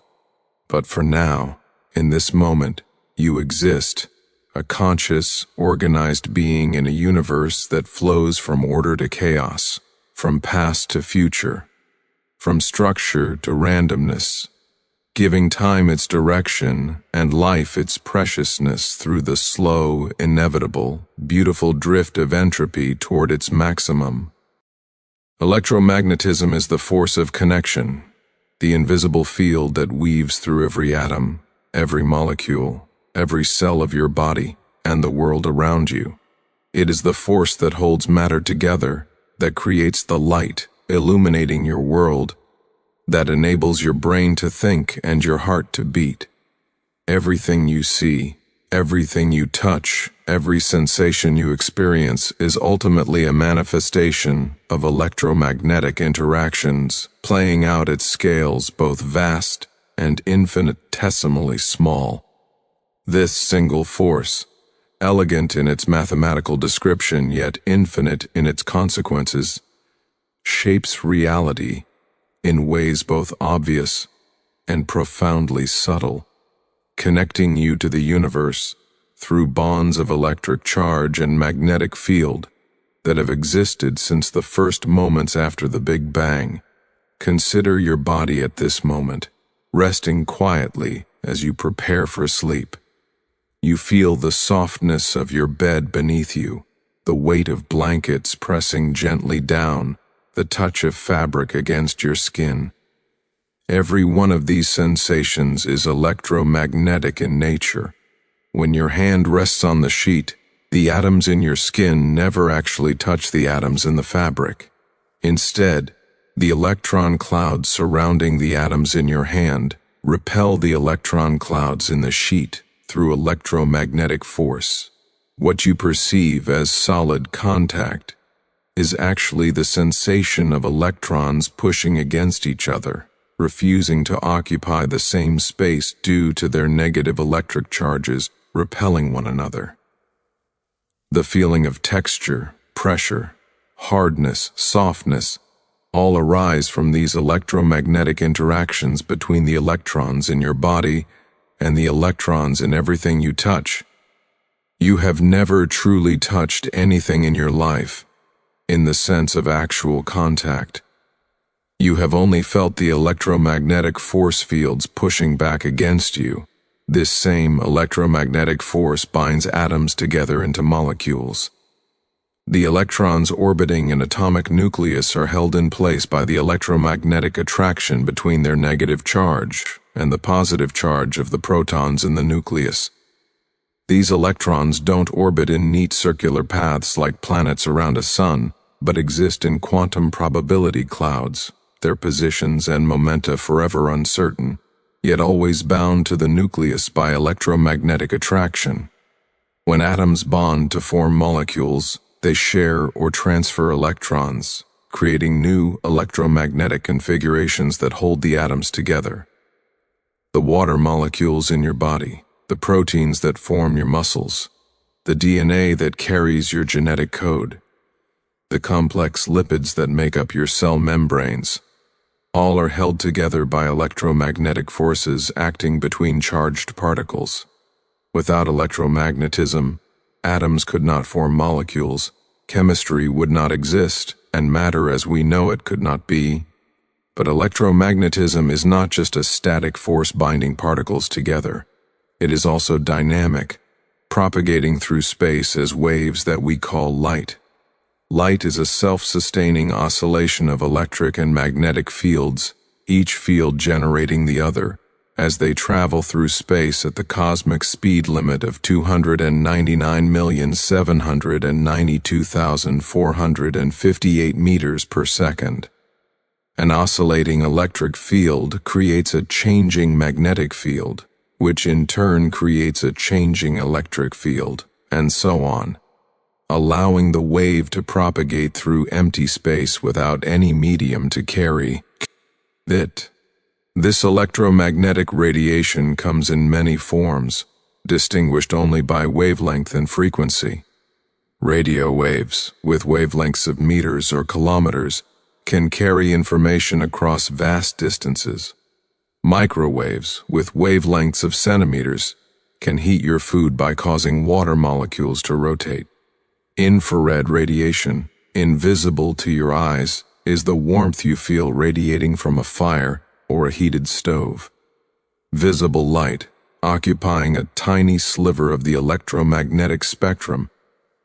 But for now, in this moment, you exist, a conscious, organized being in a universe that flows from order to chaos, from past to future, from structure to randomness, giving time its direction and life its preciousness through the slow, inevitable, beautiful drift of entropy toward its maximum. Electromagnetism is the force of connection, the invisible field that weaves through every atom, every molecule, every cell of your body, and the world around you. It is the force that holds matter together, that creates the light, illuminating your world, that enables your brain to think and your heart to beat. Everything you see, everything you touch, every sensation you experience is ultimately a manifestation of electromagnetic interactions, playing out at scales both vast and infinitesimally small. This single force, elegant in its mathematical description yet infinite in its consequences, shapes reality in ways both obvious and profoundly subtle, connecting you to the universe through bonds of electric charge and magnetic field that have existed since the first moments after the Big Bang. Consider your body at this moment, resting quietly as you prepare for sleep. You feel the softness of your bed beneath you, the weight of blankets pressing gently down, the touch of fabric against your skin. Every one of these sensations is electromagnetic in nature. When your hand rests on the sheet, the atoms in your skin never actually touch the atoms in the fabric. Instead, the electron clouds surrounding the atoms in your hand repel the electron clouds in the sheet through electromagnetic force. What you perceive as solid contact is actually the sensation of electrons pushing against each other, refusing to occupy the same space due to their negative electric charges repelling one another. The feeling of texture, pressure, hardness, softness, all arise from these electromagnetic interactions between the electrons in your body and the electrons in everything you touch. You have never truly touched anything in your life, in the sense of actual contact. You have only felt the electromagnetic force fields pushing back against you. This same electromagnetic force binds atoms together into molecules. The electrons orbiting an atomic nucleus are held in place by the electromagnetic attraction between their negative charge and the positive charge of the protons in the nucleus. These electrons don't orbit in neat circular paths like planets around a sun, but exist in quantum probability clouds, their positions and momenta forever uncertain, yet always bound to the nucleus by electromagnetic attraction. When atoms bond to form molecules, they share or transfer electrons, creating new electromagnetic configurations that hold the atoms together. The water molecules in your body, the proteins that form your muscles, the DNA that carries your genetic code, the complex lipids that make up your cell membranes, all are held together by electromagnetic forces acting between charged particles. Without electromagnetism, atoms could not form molecules, chemistry would not exist, and matter as we know it could not be. But electromagnetism is not just a static force binding particles together. It is also dynamic, propagating through space as waves that we call light. Light is a self-sustaining oscillation of electric and magnetic fields, each field generating the other, as they travel through space at the cosmic speed limit of 299,792,458 meters per second. An oscillating electric field creates a changing magnetic field, which in turn creates a changing electric field, and so on, allowing the wave to propagate through empty space without any medium to carry it. This electromagnetic radiation comes in many forms, distinguished only by wavelength and frequency. Radio waves, with wavelengths of meters or kilometers, can carry information across vast distances. Microwaves, with wavelengths of centimeters, can heat your food by causing water molecules to rotate. Infrared radiation, invisible to your eyes, is the warmth you feel radiating from a fire or a heated stove. Visible light, occupying a tiny sliver of the electromagnetic spectrum,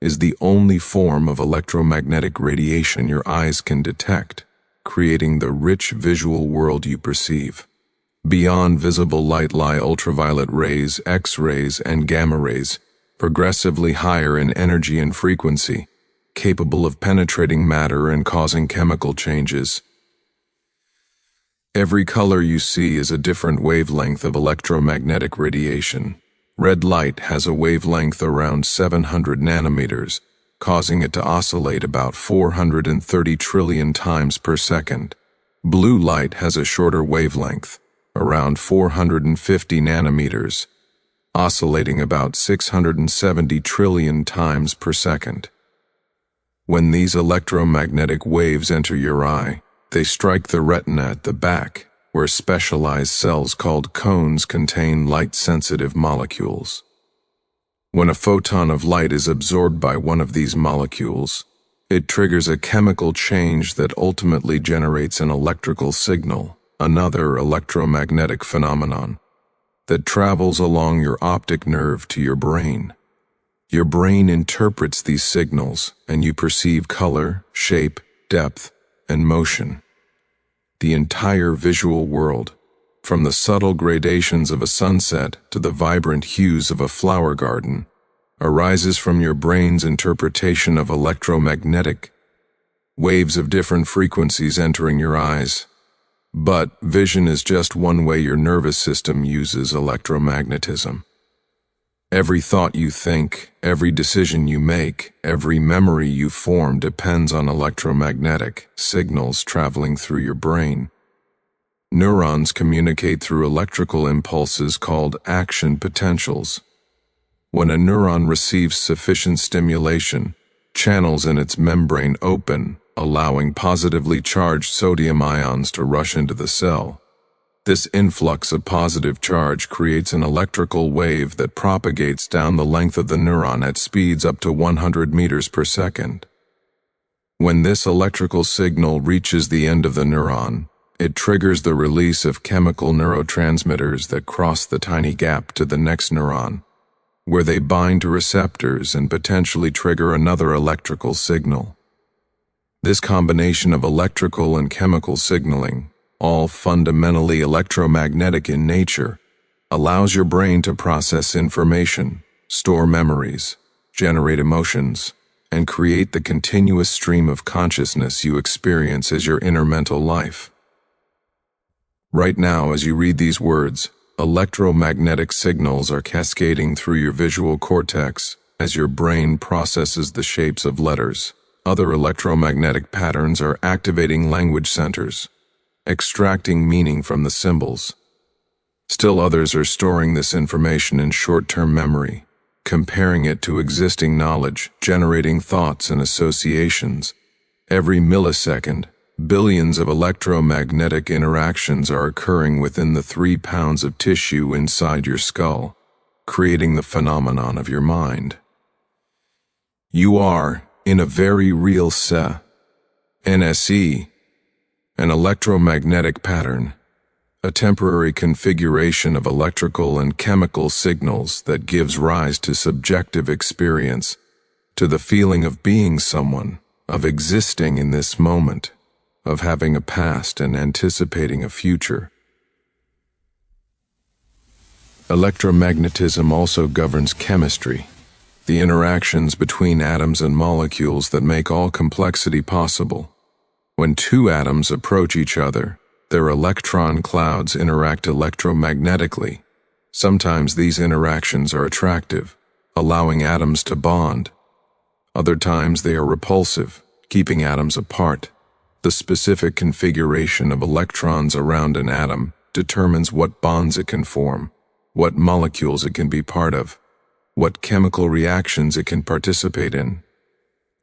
is the only form of electromagnetic radiation your eyes can detect, creating the rich visual world you perceive. Beyond visible light lie ultraviolet rays, X-rays, and gamma rays, progressively higher in energy and frequency, capable of penetrating matter and causing chemical changes. Every color you see is a different wavelength of electromagnetic radiation. Red light has a wavelength around 700 nanometers, causing it to oscillate about 430 trillion times per second. Blue light has a shorter wavelength, around 450 nanometers, oscillating about 670 trillion times per second. When these electromagnetic waves enter your eye, they strike the retina at the back, where specialized cells called cones contain light-sensitive molecules. When a photon of light is absorbed by one of these molecules, it triggers a chemical change that ultimately generates an electrical signal, another electromagnetic phenomenon, that travels along your optic nerve to your brain. Your brain interprets these signals, and you perceive color, shape, depth, and motion. The entire visual world, from the subtle gradations of a sunset to the vibrant hues of a flower garden, arises from your brain's interpretation of electromagnetic waves of different frequencies entering your eyes. But vision is just one way your nervous system uses electromagnetism. Every thought you think, every decision you make, every memory you form depends on electromagnetic signals traveling through your brain. Neurons communicate through electrical impulses called action potentials. When a neuron receives sufficient stimulation, channels in its membrane open, allowing positively charged sodium ions to rush into the cell. This influx of positive charge creates an electrical wave that propagates down the length of the neuron at speeds up to 100 meters per second. When this electrical signal reaches the end of the neuron, it triggers the release of chemical neurotransmitters that cross the tiny gap to the next neuron, where they bind to receptors and potentially trigger another electrical signal. This combination of electrical and chemical signaling, all fundamentally electromagnetic in nature, allows your brain to process information, store memories, generate emotions, and create the continuous stream of consciousness you experience as your inner mental life. Right now, as you read these words, electromagnetic signals are cascading through your visual cortex as your brain processes the shapes of letters. Other electromagnetic patterns are activating language centers, extracting meaning from the symbols. Still others are storing this information in short-term memory, comparing it to existing knowledge, generating thoughts and associations. Every millisecond, billions of electromagnetic interactions are occurring within the 3 pounds of tissue inside your skull, creating the phenomenon of your mind. You are, in a very real NSE, an electromagnetic pattern, a temporary configuration of electrical and chemical signals that gives rise to subjective experience, to the feeling of being someone, of existing in this moment, of having a past and anticipating a future. Electromagnetism also governs chemistry, the interactions between atoms and molecules that make all complexity possible. When two atoms approach each other, their electron clouds interact electromagnetically. Sometimes these interactions are attractive, allowing atoms to bond. Other times they are repulsive, keeping atoms apart. The specific configuration of electrons around an atom determines what bonds it can form, what molecules it can be part of, what chemical reactions it can participate in.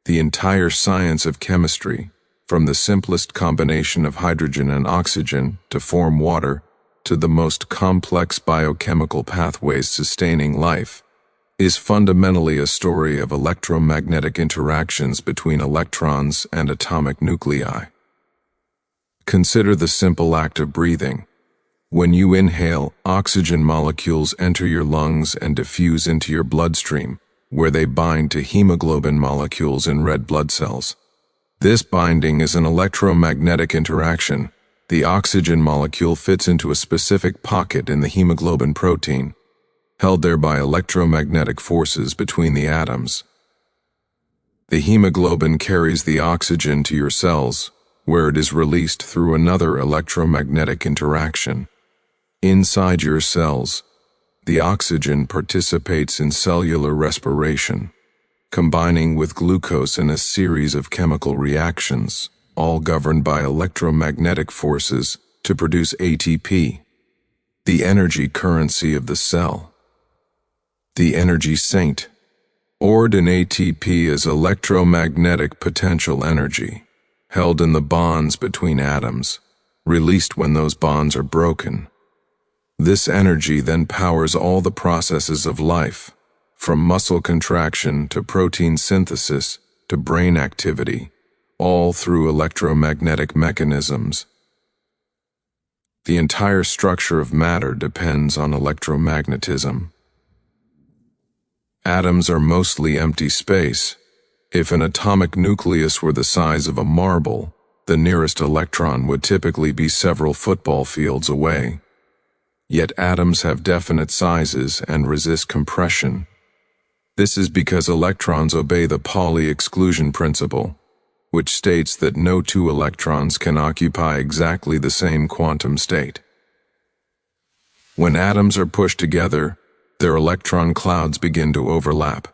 The entire science of chemistry, from the simplest combination of hydrogen and oxygen to form water, to the most complex biochemical pathways sustaining life, is fundamentally a story of electromagnetic interactions between electrons and atomic nuclei. Consider the simple act of breathing. When you inhale, oxygen molecules enter your lungs and diffuse into your bloodstream, where they bind to hemoglobin molecules in red blood cells. This binding is an electromagnetic interaction. The oxygen molecule fits into a specific pocket in the hemoglobin protein, held there by electromagnetic forces between the atoms. The hemoglobin carries the oxygen to your cells, where it is released through another electromagnetic interaction. Inside your cells, the oxygen participates in cellular respiration, combining with glucose in a series of chemical reactions, all governed by electromagnetic forces to produce ATP, the energy currency of the cell. The energy saint, stored in ATP, is electromagnetic potential energy, held in the bonds between atoms, released when those bonds are broken. This energy then powers all the processes of life, from muscle contraction to protein synthesis to brain activity, all through electromagnetic mechanisms. The entire structure of matter depends on electromagnetism. Atoms are mostly empty space. If an atomic nucleus were the size of a marble, the nearest electron would typically be several football fields away. Yet atoms have definite sizes and resist compression. This is because electrons obey the Pauli exclusion principle, which states that no two electrons can occupy exactly the same quantum state. When atoms are pushed together, their electron clouds begin to overlap,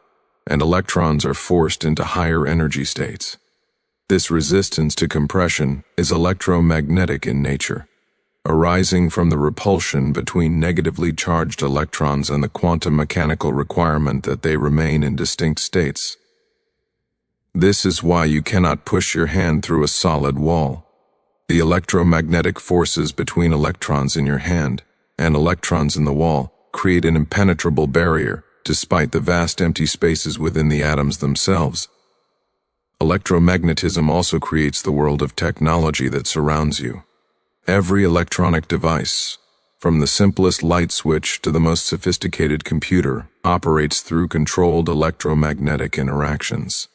and electrons are forced into higher energy states. This resistance to compression is electromagnetic in nature, arising from the repulsion between negatively charged electrons and the quantum mechanical requirement that they remain in distinct states. This is why you cannot push your hand through a solid wall. The electromagnetic forces between electrons in your hand and electrons in the wall create an impenetrable barrier, despite the vast empty spaces within the atoms themselves. Electromagnetism also creates the world of technology that surrounds you. Every electronic device, from the simplest light switch to the most sophisticated computer, operates through controlled electromagnetic interactions.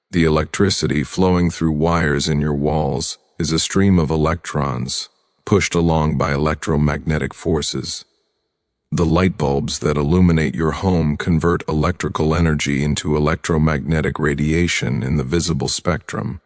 The electricity flowing through wires in your walls is a stream of electrons, pushed along by electromagnetic forces. The light bulbs that illuminate your home convert electrical energy into electromagnetic radiation in the visible spectrum.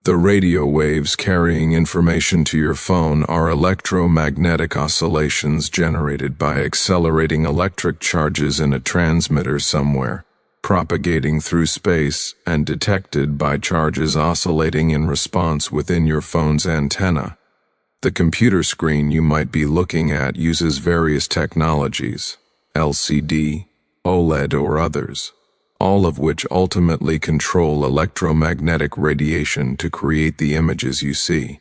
The radio waves carrying information to your phone are electromagnetic oscillations generated by accelerating electric charges in a transmitter somewhere, propagating through space and detected by charges oscillating in response within your phone's antenna. The computer screen you might be looking at uses various technologies, LCD, OLED, or others, all of which ultimately control electromagnetic radiation to create the images you see.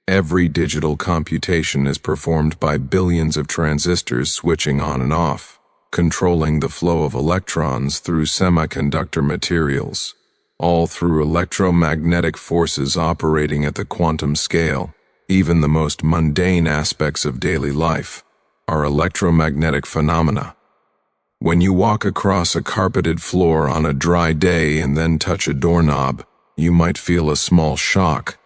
Every digital computation is performed by billions of transistors switching on and off, controlling the flow of electrons through semiconductor materials, all through electromagnetic forces operating at the quantum scale. Even the most mundane aspects of daily life are electromagnetic phenomena. When you walk across a carpeted floor on a dry day and then touch a doorknob, you might feel a small shock.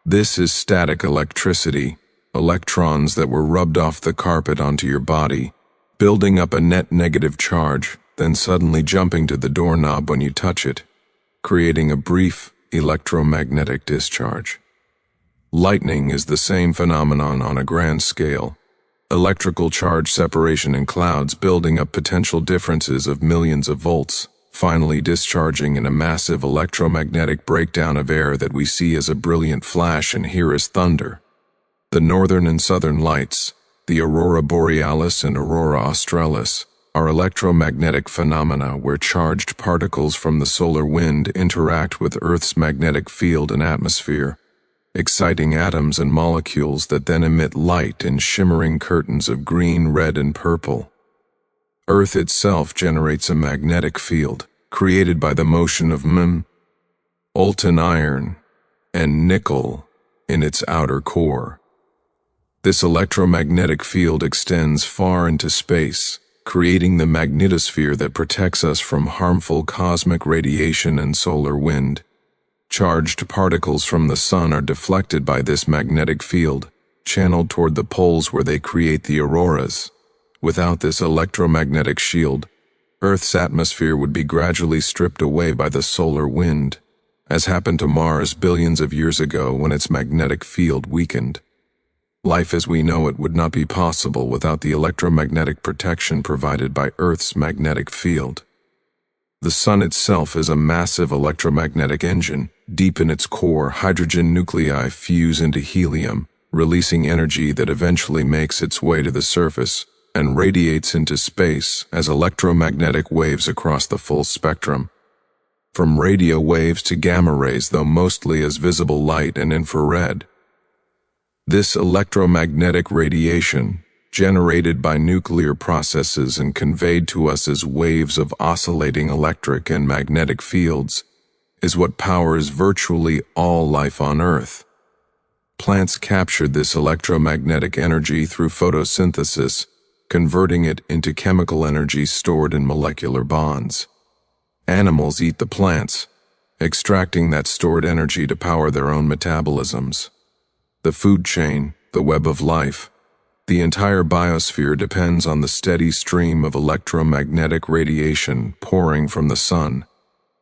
This is static electricity, electrons that were rubbed off the carpet onto your body, building up a net negative charge, then suddenly jumping to the doorknob when you touch it, creating a brief electromagnetic discharge. Lightning is the same phenomenon on a grand scale. Electrical charge separation in clouds building up potential differences of millions of volts, finally discharging in a massive electromagnetic breakdown of air that we see as a brilliant flash and hear as thunder. The northern and southern lights, the aurora borealis and aurora australis, are electromagnetic phenomena where charged particles from the solar wind interact with Earth's magnetic field and atmosphere, exciting atoms and molecules that then emit light in shimmering curtains of green, red, and purple. Earth itself generates a magnetic field created by the motion of molten iron and nickel in its outer core. This electromagnetic field extends far into space, creating the magnetosphere that protects us from harmful cosmic radiation and solar wind. Charged particles from the sun are deflected by this magnetic field, channeled toward the poles where they create the auroras. Without this electromagnetic shield, Earth's atmosphere would be gradually stripped away by the solar wind, as happened to Mars billions of years ago when its magnetic field weakened. Life as we know it would not be possible without the electromagnetic protection provided by Earth's magnetic field. The sun itself is a massive electromagnetic engine. Deep in its core, hydrogen nuclei fuse into helium, releasing energy that eventually makes its way to the surface and radiates into space as electromagnetic waves across the full spectrum. From radio waves to gamma rays, though mostly as visible light and infrared. This electromagnetic radiation, generated by nuclear processes and conveyed to us as waves of oscillating electric and magnetic fields, is what powers virtually all life on Earth. Plants captured this electromagnetic energy through photosynthesis, converting it into chemical energy stored in molecular bonds. Animals eat the plants, extracting that stored energy to power their own metabolisms. The food chain, the web of life, the entire biosphere depends on the steady stream of electromagnetic radiation pouring from the sun,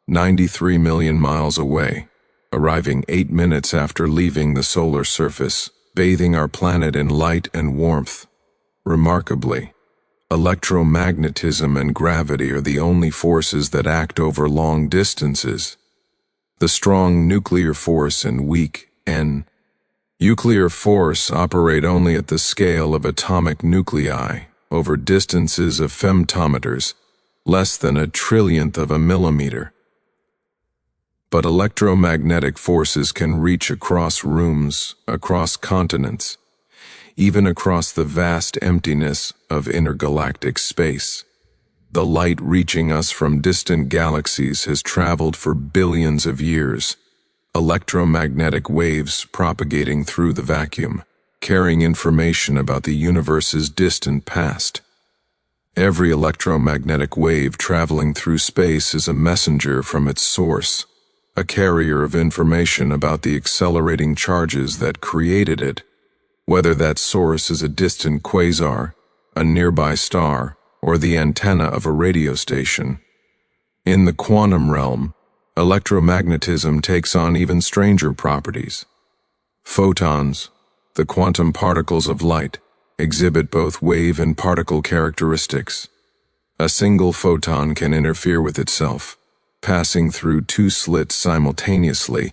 93 million miles away, arriving 8 minutes after leaving the solar surface, bathing our planet in light and warmth. Remarkably, electromagnetism and gravity are the only forces that act over long distances. The strong nuclear force and weak nuclear force operate only at the scale of atomic nuclei over distances of femtometers, less than a trillionth of a millimeter. But electromagnetic forces can reach across rooms, across continents, even across the vast emptiness of intergalactic space. The light reaching us from distant galaxies has traveled for billions of years, electromagnetic waves propagating through the vacuum, carrying information about the universe's distant past. Every electromagnetic wave traveling through space is a messenger from its source, a carrier of information about the accelerating charges that created it, whether that source is a distant quasar, a nearby star, or the antenna of a radio station. In the quantum realm, electromagnetism takes on even stranger properties. Photons, the quantum particles of light, exhibit both wave and particle characteristics. A single photon can interfere with itself, passing through two slits simultaneously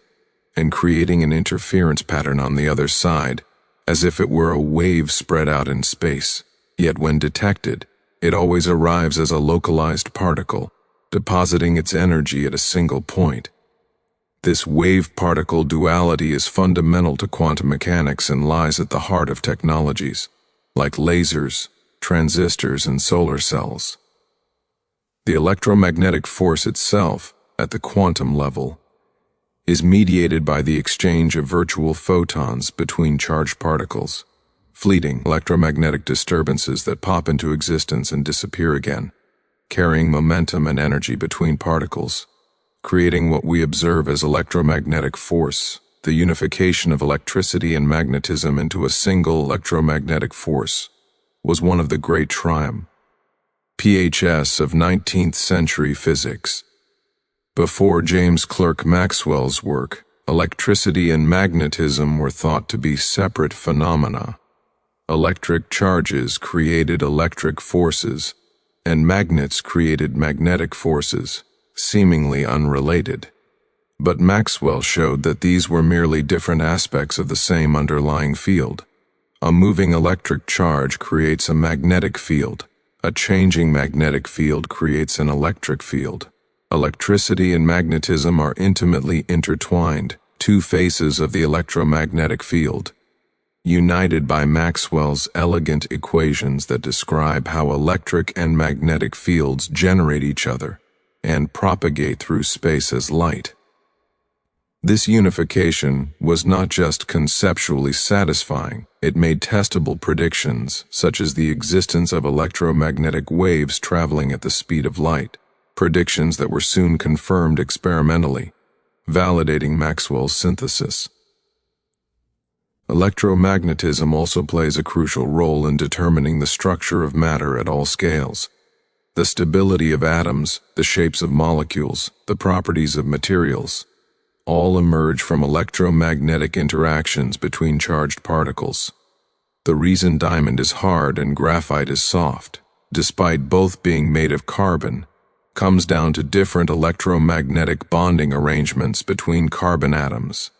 and creating an interference pattern on the other side, as if it were a wave spread out in space. Yet when detected, it always arrives as a localized particle, depositing its energy at a single point. This wave-particle duality is fundamental to quantum mechanics and lies at the heart of technologies, like lasers, transistors, and solar cells. The electromagnetic force itself, at the quantum level, is mediated by the exchange of virtual photons between charged particles, fleeting electromagnetic disturbances that pop into existence and disappear again, carrying momentum and energy between particles, creating what we observe as electromagnetic force. The unification of electricity and magnetism into a single electromagnetic force was one of the great PHS of 19th century physics. Before James Clerk Maxwell's work, electricity and magnetism were thought to be separate phenomena. Electric charges created electric forces, and magnets created magnetic forces, seemingly unrelated. But Maxwell showed that these were merely different aspects of the same underlying field. A moving electric charge creates a magnetic field. A changing magnetic field creates an electric field. Electricity and magnetism are intimately intertwined, two faces of the electromagnetic field, united by Maxwell's elegant equations that describe how electric and magnetic fields generate each other and propagate through space as light. This unification was not just conceptually satisfying, it made testable predictions, such as the existence of electromagnetic waves traveling at the speed of light, predictions that were soon confirmed experimentally, validating Maxwell's synthesis. Electromagnetism also plays a crucial role in determining the structure of matter at all scales. The stability of atoms, the shapes of molecules, the properties of materials, all emerge from electromagnetic interactions between charged particles. The reason diamond is hard and graphite is soft, despite both being made of carbon, comes down to different electromagnetic bonding arrangements between carbon atoms.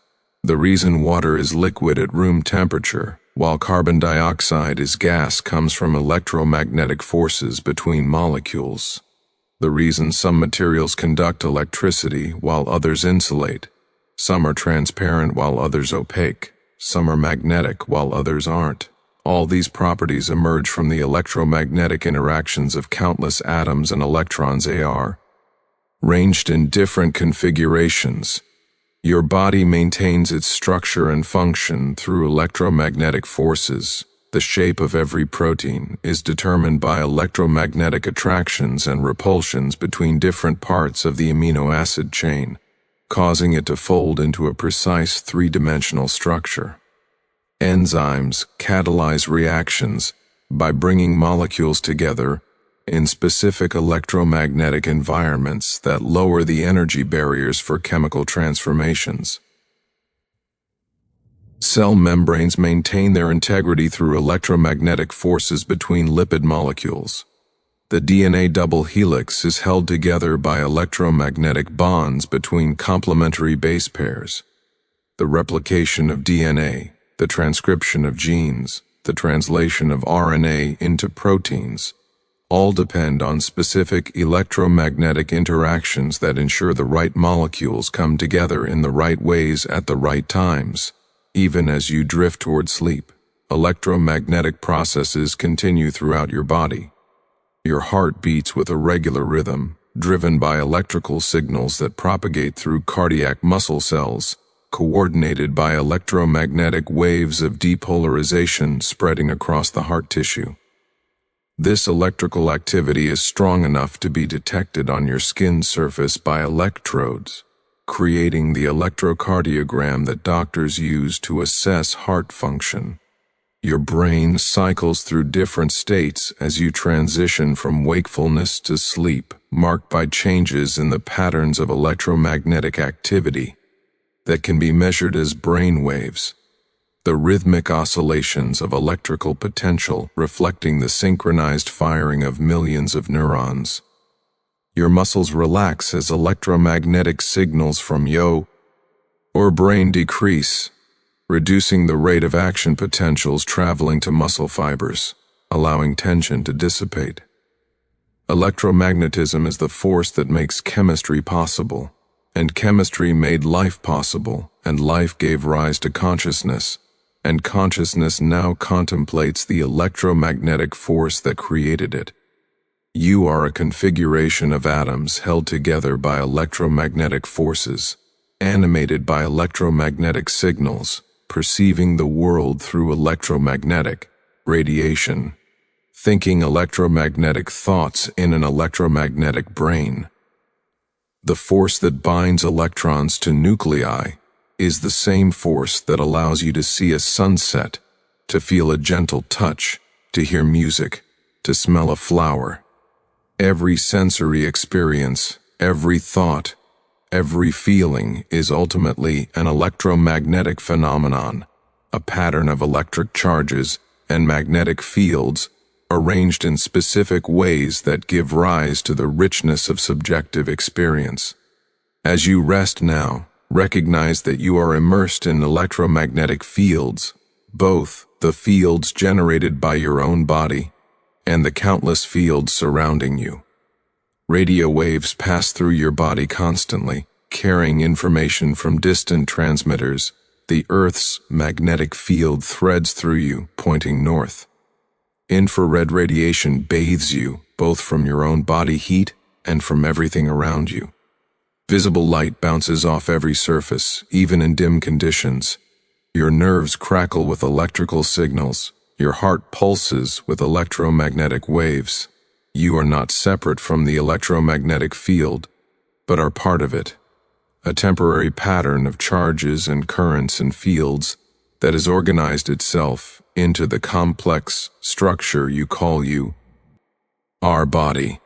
The reason water is liquid at room temperature, while carbon dioxide is gas, comes from electromagnetic forces between molecules. The reason some materials conduct electricity while others insulate, some are transparent while others opaque, some are magnetic while others aren't. All these properties emerge from the electromagnetic interactions of countless atoms and electrons ranged in different configurations. Your body maintains its structure and function through electromagnetic forces. The shape of every protein is determined by electromagnetic attractions and repulsions between different parts of the amino acid chain, causing it to fold into a precise three-dimensional structure. Enzymes catalyze reactions by bringing molecules together in specific electromagnetic environments that lower the energy barriers for chemical transformations. Cell membranes maintain their integrity through electromagnetic forces between lipid molecules. The DNA double helix is held together by electromagnetic bonds between complementary base pairs. The replication of DNA, the transcription of genes, the translation of RNA into proteins, all depend on specific electromagnetic interactions that ensure the right molecules come together in the right ways at the right times. Even as you drift toward sleep, electromagnetic processes continue throughout your body. Your heart beats with a regular rhythm, driven by electrical signals that propagate through cardiac muscle cells, coordinated by electromagnetic waves of depolarization spreading across the heart tissue. This electrical activity is strong enough to be detected on your skin surface by electrodes, creating the electrocardiogram that doctors use to assess heart function. Your brain cycles through different states as you transition from wakefulness to sleep, marked by changes in the patterns of electromagnetic activity that can be measured as brain waves, the rhythmic oscillations of electrical potential reflecting the synchronized firing of millions of neurons. Your muscles relax as electromagnetic signals from your brain decrease, reducing the rate of action potentials traveling to muscle fibers, allowing tension to dissipate. Electromagnetism is the force that makes chemistry possible, and chemistry made life possible, and life gave rise to consciousness, and consciousness now contemplates the electromagnetic force that created it. You are a configuration of atoms held together by electromagnetic forces, animated by electromagnetic signals, perceiving the world through electromagnetic radiation, thinking electromagnetic thoughts in an electromagnetic brain. The force that binds electrons to nuclei is the same force that allows you to see a sunset, to feel a gentle touch, to hear music, to smell a flower. Every sensory experience, every thought, every feeling is ultimately an electromagnetic phenomenon, a pattern of electric charges and magnetic fields arranged in specific ways that give rise to the richness of subjective experience. As you rest now, recognize that you are immersed in electromagnetic fields, both the fields generated by your own body and the countless fields surrounding you. Radio waves pass through your body constantly, carrying information from distant transmitters. The Earth's magnetic field threads through you, pointing north. Infrared radiation bathes you, both from your own body heat and from everything around you. Visible light bounces off every surface, even in dim conditions. Your nerves crackle with electrical signals. Your heart pulses with electromagnetic waves. You are not separate from the electromagnetic field, but are part of it. A temporary pattern of charges and currents and fields that has organized itself into the complex structure you call our body,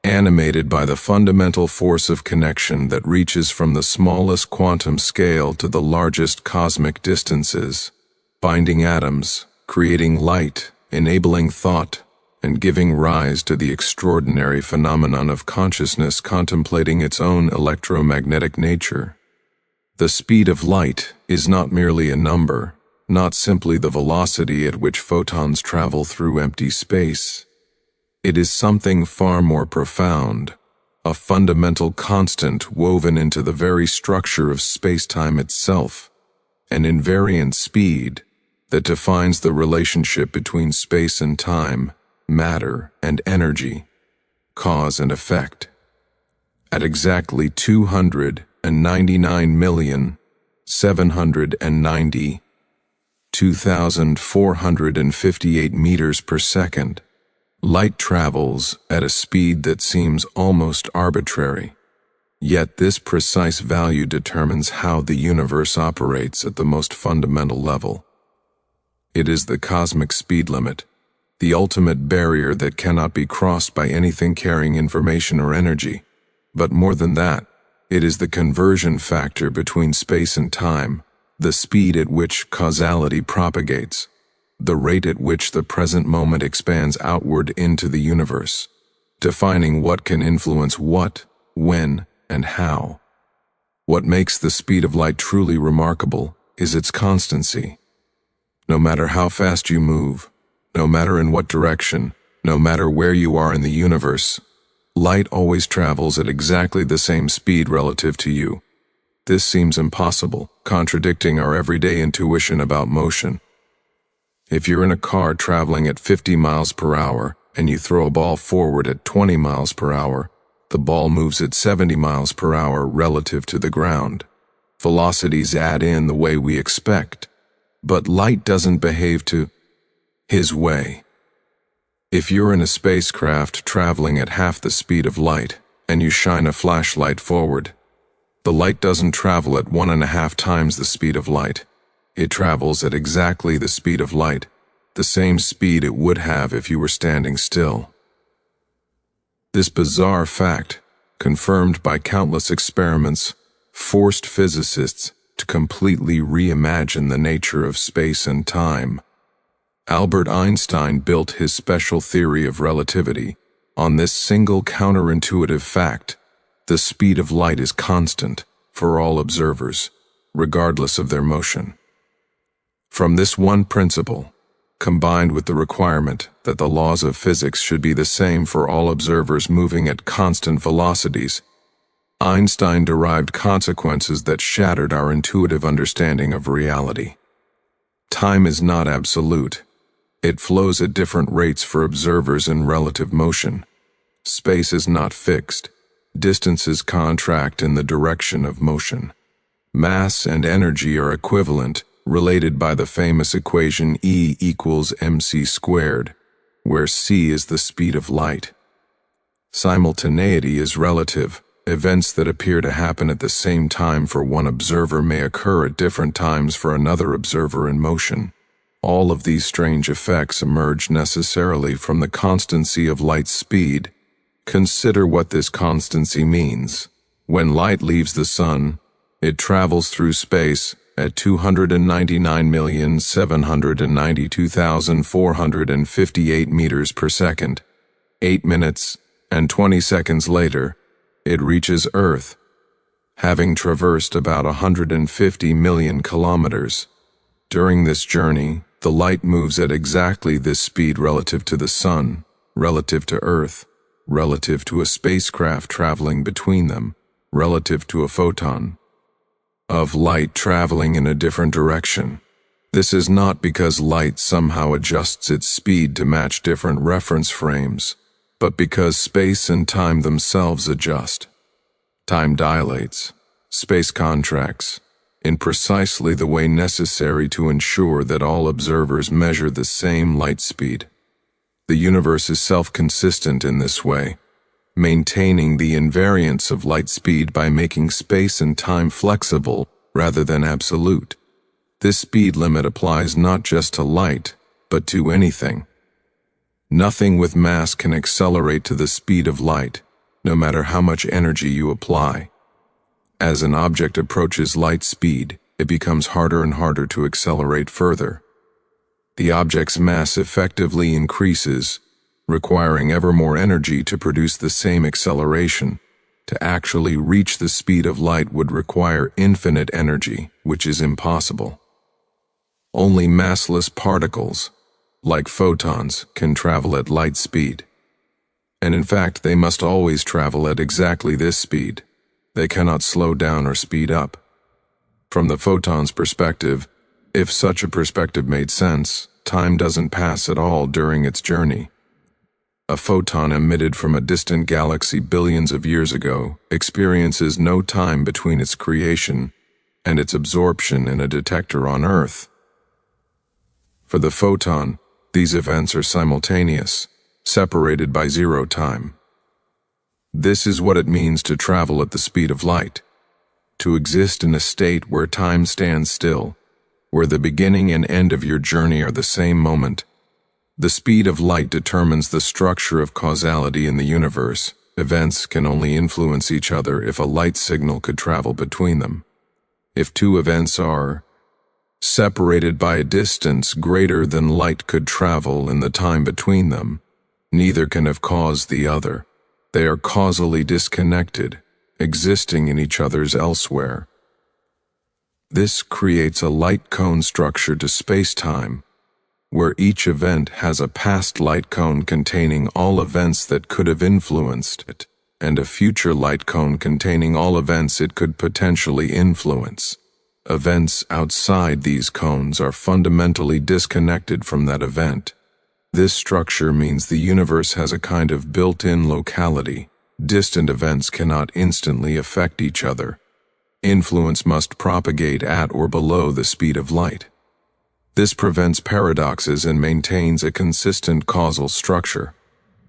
animated by the fundamental force of connection that reaches from the smallest quantum scale to the largest cosmic distances, binding atoms, creating light, enabling thought, and giving rise to the extraordinary phenomenon of consciousness contemplating its own electromagnetic nature. The speed of light is not merely a number, not simply the velocity at which photons travel through empty space. It is something far more profound, a fundamental constant woven into the very structure of space-time itself, an invariant speed that defines the relationship between space and time, matter and energy, cause and effect. At exactly 299,790,2,458 meters per second, light travels at a speed that seems almost arbitrary. Yet this precise value determines how the universe operates at the most fundamental level. It is the cosmic speed limit, the ultimate barrier that cannot be crossed by anything carrying information or energy. But more than that, it is the conversion factor between space and time, the speed at which causality propagates, the rate at which the present moment expands outward into the universe, defining what can influence what, when, and how. What makes the speed of light truly remarkable is its constancy. No matter how fast you move, no matter in what direction, no matter where you are in the universe, light always travels at exactly the same speed relative to you. This seems impossible, contradicting our everyday intuition about motion. If you're in a car traveling at 50 miles per hour and you throw a ball forward at 20 miles per hour, the ball moves at 70 miles per hour relative to the ground. Velocities add in the way we expect, but light doesn't behave to his way. If you're in a spacecraft traveling at half the speed of light and you shine a flashlight forward, the light doesn't travel at 1.5 times the speed of light. It travels at exactly the speed of light, the same speed it would have if you were standing still. This bizarre fact, confirmed by countless experiments, forced physicists to completely reimagine the nature of space and time. Albert Einstein built his special theory of relativity on this single counterintuitive fact: the speed of light is constant for all observers, regardless of their motion. From this one principle, combined with the requirement that the laws of physics should be the same for all observers moving at constant velocities, Einstein derived consequences that shattered our intuitive understanding of reality. Time is not absolute. It flows at different rates for observers in relative motion. Space is not fixed. Distances contract in the direction of motion. Mass and energy are equivalent, related by the famous equation E equals mc squared, where c is the speed of light. Simultaneity is relative. Events that appear to happen at the same time for one observer may occur at different times for another observer in motion. All of these strange effects emerge necessarily from the constancy of light's speed. Consider what this constancy means. When light leaves the sun, it travels through space at 299,792,458 meters per second. 8 minutes and 20 seconds later, it reaches Earth, having traversed about 150 million kilometers. During this journey, the light moves at exactly this speed relative to the sun, relative to Earth, relative to a spacecraft traveling between them, relative to a photon of light traveling in a different direction. This is not because light somehow adjusts its speed to match different reference frames, but because space and time themselves adjust. Time dilates, space contracts, in precisely the way necessary to ensure that all observers measure the same light speed. The universe is self-consistent in this way, maintaining the invariance of light speed by making space and time flexible rather than absolute. This speed limit applies not just to light, but to anything. Nothing with mass can accelerate to the speed of light, no matter how much energy you apply. As an object approaches light speed, it becomes harder and harder to accelerate further. The object's mass effectively increases, requiring ever more energy to produce the same acceleration. To actually reach the speed of light would require infinite energy, which is impossible. Only massless particles, like photons, can travel at light speed. And in fact, they must always travel at exactly this speed. They cannot slow down or speed up. From the photon's perspective, if such a perspective made sense, time doesn't pass at all during its journey. A photon emitted from a distant galaxy billions of years ago experiences no time between its creation and its absorption in a detector on Earth. For the photon, these events are simultaneous, separated by zero time. This is what it means to travel at the speed of light, to exist in a state where time stands still, where the beginning and end of your journey are the same moment. The speed of light determines the structure of causality in the universe. Events can only influence each other if a light signal could travel between them. If two events are separated by a distance greater than light could travel in the time between them, neither can have caused the other. They are causally disconnected, existing in each other's elsewhere. This creates a light cone structure to space-time, where each event has a past light cone containing all events that could have influenced it, and a future light cone containing all events it could potentially influence. Events outside these cones are fundamentally disconnected from that event. This structure means the universe has a kind of built-in locality. Distant events cannot instantly affect each other. Influence must propagate at or below the speed of light. This prevents paradoxes and maintains a consistent causal structure.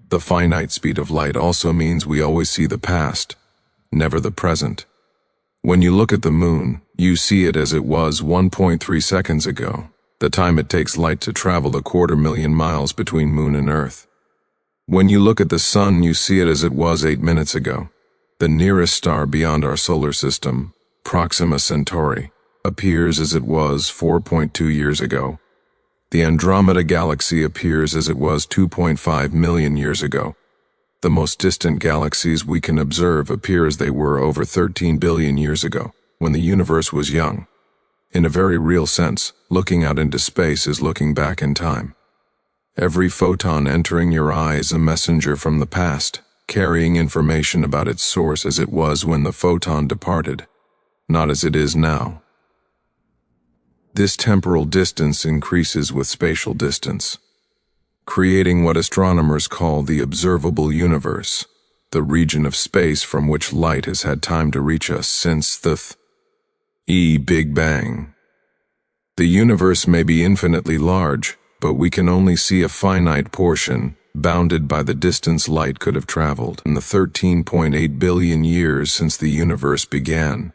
The finite speed of light also means we always see the past, never the present. When you look at the moon, you see it as it was 1.3 seconds ago, the time it takes light to travel 250,000 miles between moon and Earth. When you look at the sun, you see it as it was 8 minutes ago. The nearest star beyond our solar system, Proxima Centauri, appears as it was 4.2 years ago. The Andromeda Galaxy appears as it was 2.5 million years ago. The most distant galaxies we can observe appear as they were over 13 billion years ago, when the universe was young. In a very real sense, looking out into space is looking back in time. Every photon entering your eye is a messenger from the past, carrying information about its source as it was when the photon departed, not as it is now. This temporal distance increases with spatial distance, creating what astronomers call the observable universe, the region of space from which light has had time to reach us since the Big Bang. The universe may be infinitely large, but we can only see a finite portion, bounded by the distance light could have traveled in the 13.8 billion years since the universe began.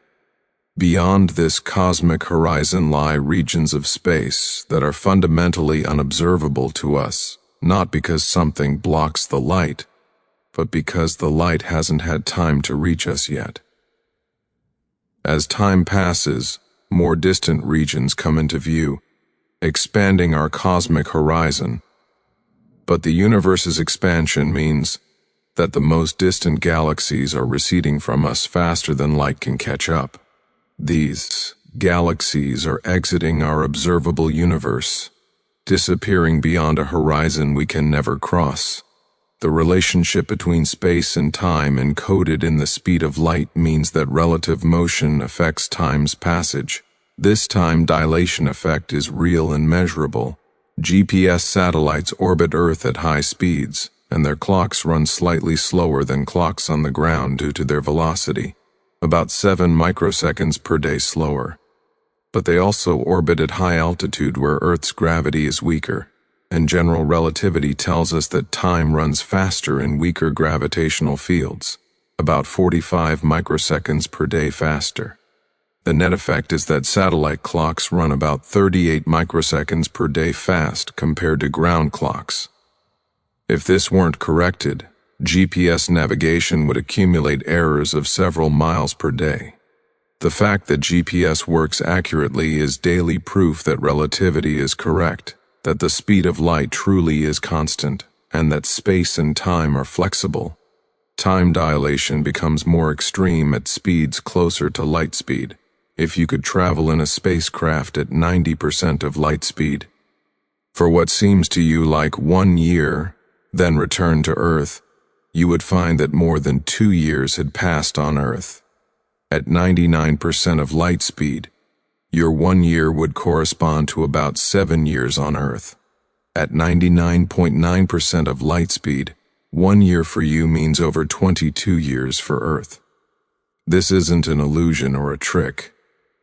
Beyond this cosmic horizon lie regions of space that are fundamentally unobservable to us, not because something blocks the light, but because the light hasn't had time to reach us yet. As time passes, more distant regions come into view, expanding our cosmic horizon. But the universe's expansion means that the most distant galaxies are receding from us faster than light can catch up. These galaxies are exiting our observable universe, disappearing beyond a horizon we can never cross. The relationship between space and time encoded in the speed of light means that relative motion affects time's passage. This time dilation effect is real and measurable. GPS satellites orbit Earth at high speeds, and their clocks run slightly slower than clocks on the ground due to their velocity, about 7 microseconds per day slower. But they also orbit at high altitude where Earth's gravity is weaker, and general relativity tells us that time runs faster in weaker gravitational fields, about 45 microseconds per day faster. The net effect is that satellite clocks run about 38 microseconds per day fast compared to ground clocks. If this weren't corrected, GPS navigation would accumulate errors of several miles per day. The fact that GPS works accurately is daily proof that relativity is correct, that the speed of light truly is constant, and that space and time are flexible. Time dilation becomes more extreme at speeds closer to light speed. If you could travel in a spacecraft at 90% of light speed, for what seems to you like 1 year, then return to Earth, you would find that more than 2 years had passed on Earth. At 99% of light speed, your 1 year would correspond to about 7 years on Earth. At 99.9% of light speed, 1 year for you means over 22 years for Earth. This isn't an illusion or a trick.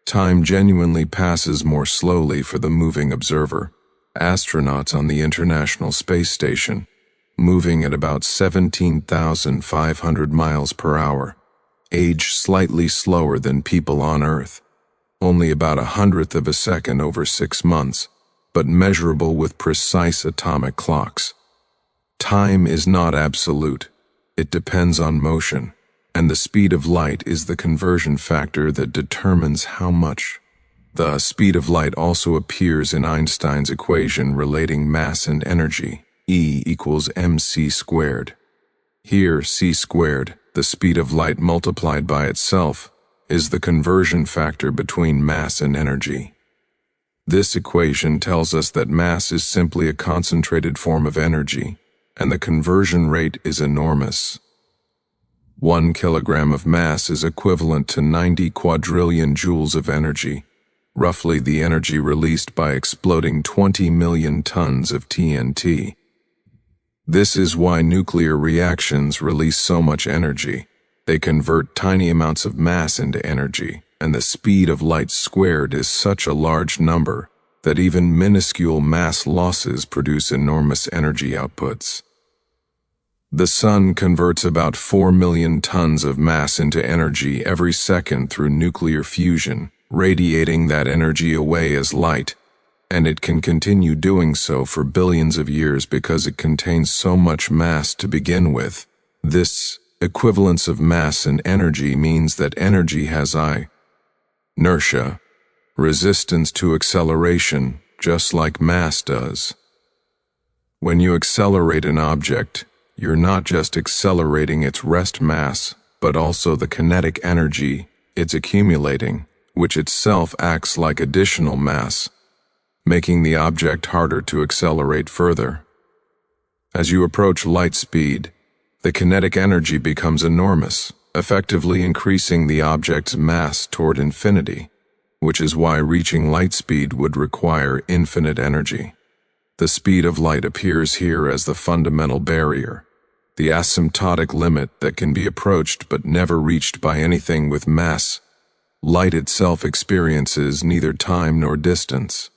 Time genuinely passes more slowly for the moving observer. Astronauts on the International Space Station, moving at about 17,500 miles per hour, age slightly slower than people on Earth, only about 1/100th of a second over 6 months, but measurable with precise atomic clocks. Time is not absolute. It depends on motion, and the speed of light is the conversion factor that determines how much. The speed of light also appears in Einstein's equation relating mass and energy, E equals mc squared. Here, c squared, the speed of light multiplied by itself, is the conversion factor between mass and energy. This equation tells us that mass is simply a concentrated form of energy, and the conversion rate is enormous. 1 kilogram of mass is equivalent to 90 quadrillion joules of energy, roughly the energy released by exploding 20 million tons of TNT. This is why nuclear reactions release so much energy. They convert tiny amounts of mass into energy, and the speed of light squared is such a large number that even minuscule mass losses produce enormous energy outputs. The Sun converts about 4 million tons of mass into energy every second through nuclear fusion, radiating that energy away as light, and it can continue doing so for billions of years because it contains so much mass to begin with. This equivalence of mass and energy means that energy has inertia, resistance to acceleration, just like mass does. When you accelerate an object, you're not just accelerating its rest mass, but also the kinetic energy it's accumulating, which itself acts like additional mass, making the object harder to accelerate further. As you approach light speed, the kinetic energy becomes enormous, effectively increasing the object's mass toward infinity, which is why reaching light speed would require infinite energy. The speed of light appears here as the fundamental barrier, the asymptotic limit that can be approached but never reached by anything with mass. Light itself experiences neither time nor distance.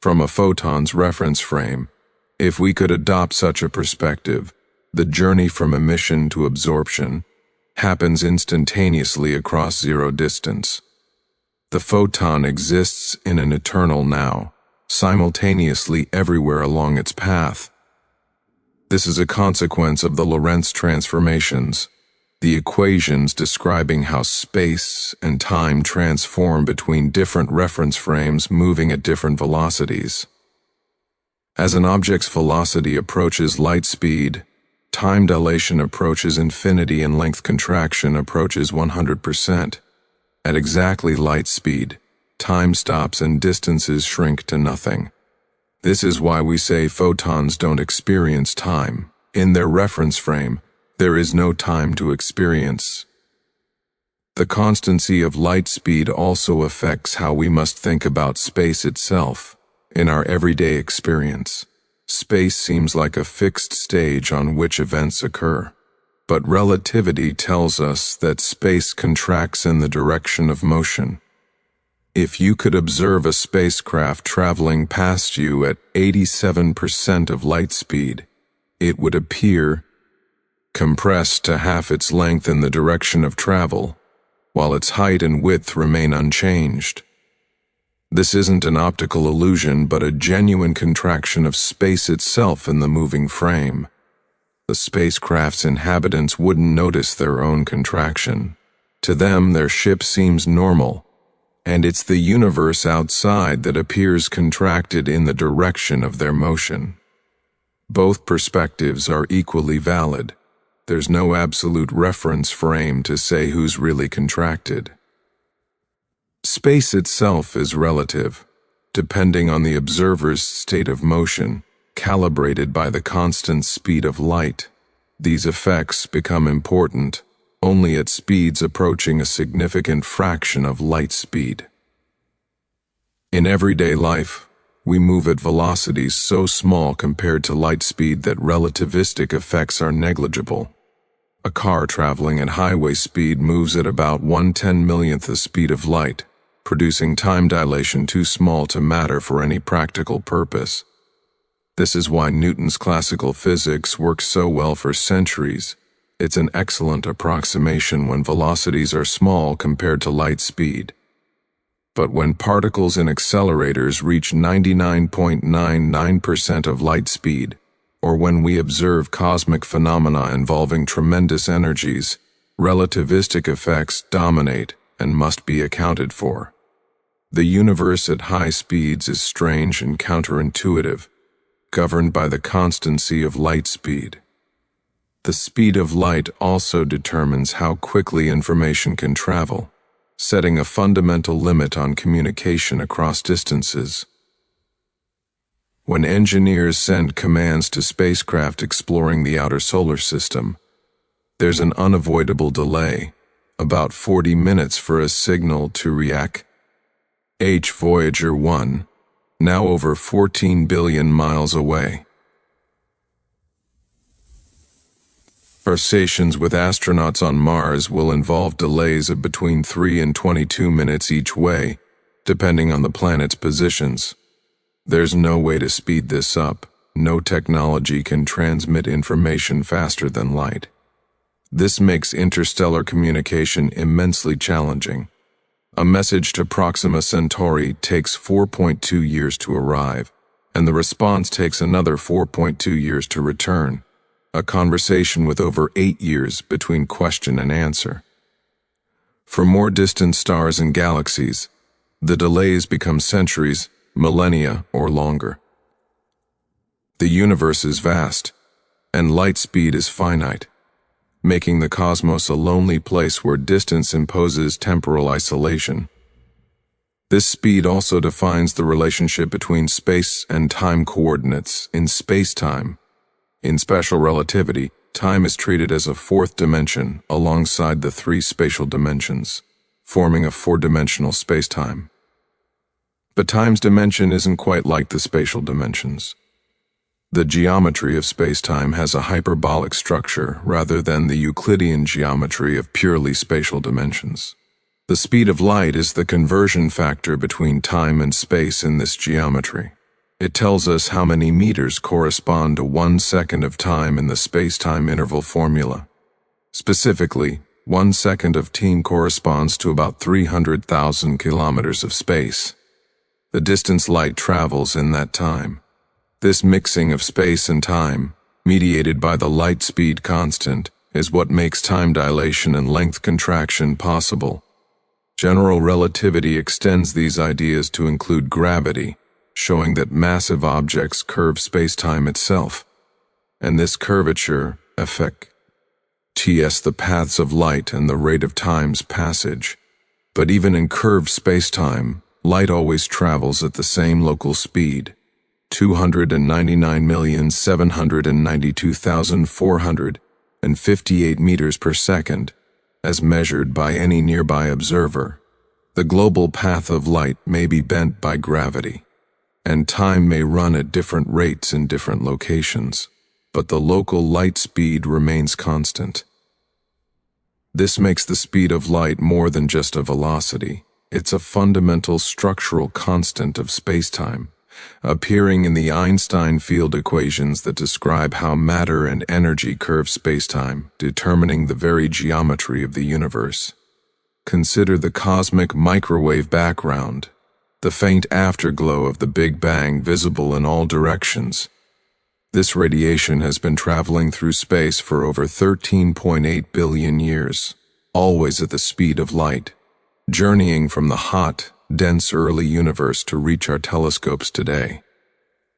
From a photon's reference frame, if we could adopt such a perspective, the journey from emission to absorption happens instantaneously across zero distance. The photon exists in an eternal now, simultaneously everywhere along its path. This is a consequence of the Lorentz transformations, the equations describing how space and time transform between different reference frames moving at different velocities. As an object's velocity approaches light speed, time dilation approaches infinity and length contraction approaches 100%. At exactly light speed, time stops and distances shrink to nothing. This is why we say photons don't experience time. In their reference frame, there is no time to experience. The constancy of light speed also affects how we must think about space itself. In our everyday experience, space seems like a fixed stage on which events occur. But relativity tells us that space contracts in the direction of motion. If you could observe a spacecraft traveling past you at 87% of light speed, it would appear compressed to half its length in the direction of travel, while its height and width remain unchanged. This isn't an optical illusion, but a genuine contraction of space itself in the moving frame. The spacecraft's inhabitants wouldn't notice their own contraction. To them, their ship seems normal, and it's the universe outside that appears contracted in the direction of their motion. Both perspectives are equally valid. There's no absolute reference frame to say who's really contracted. Space itself is relative, depending on the observer's state of motion, calibrated by the constant speed of light. These effects become important only at speeds approaching a significant fraction of light speed. In everyday life, we move at velocities so small compared to light speed that relativistic effects are negligible. A car traveling at highway speed moves at about 1/10,000,000th the speed of light, producing time dilation too small to matter for any practical purpose. This is why Newton's classical physics works so well for centuries. It's an excellent approximation when velocities are small compared to light speed. But when particles in accelerators reach 99.99% of light speed, or when we observe cosmic phenomena involving tremendous energies, relativistic effects dominate and must be accounted for. The universe at high speeds is strange and counterintuitive, governed by the constancy of light speed. The speed of light also determines how quickly information can travel, setting a fundamental limit on communication across distances. When engineers send commands to spacecraft exploring the outer solar system, there's an unavoidable delay, about 40 minutes for a signal to react. Voyager 1, now over 14 billion miles away. Conversations with astronauts on Mars will involve delays of between 3 and 22 minutes each way, depending on the planet's positions. There's no way to speed this up. No technology can transmit information faster than light. This makes interstellar communication immensely challenging. A message to Proxima Centauri takes 4.2 years to arrive, and the response takes another 4.2 years to return. A conversation with over 8 years between question and answer. For more distant stars and galaxies, the delays become centuries, millennia, or longer. The universe is vast, and light speed is finite, making the cosmos a lonely place where distance imposes temporal isolation. This speed also defines the relationship between space and time coordinates in space-time. In special relativity, time is treated as a fourth dimension alongside the three spatial dimensions, forming a four-dimensional spacetime. But time's dimension isn't quite like the spatial dimensions. The geometry of spacetime has a hyperbolic structure rather than the Euclidean geometry of purely spatial dimensions. The speed of light is the conversion factor between time and space in this geometry. It tells us how many meters correspond to 1 second of time in the space-time interval formula. Specifically, 1 second of time corresponds to about 300,000 kilometers of space. The distance light travels in that time. This mixing of space and time, mediated by the light speed constant, is what makes time dilation and length contraction possible. General relativity extends these ideas to include gravity, showing that massive objects curve spacetime itself, and this curvature affects the paths of light and the rate of time's passage. But even in curved spacetime, light always travels at the same local speed. 299,792,458 meters per second, as measured by any nearby observer. The global path of light may be bent by gravity, and time may run at different rates in different locations, but the local light speed remains constant. This makes the speed of light more than just a velocity. It's a fundamental structural constant of spacetime, appearing in the Einstein field equations that describe how matter and energy curve spacetime, determining the very geometry of the universe. Consider the cosmic microwave background, the faint afterglow of the Big Bang visible in all directions. This radiation has been traveling through space for over 13.8 billion years, always at the speed of light, journeying from the hot, dense early universe to reach our telescopes today.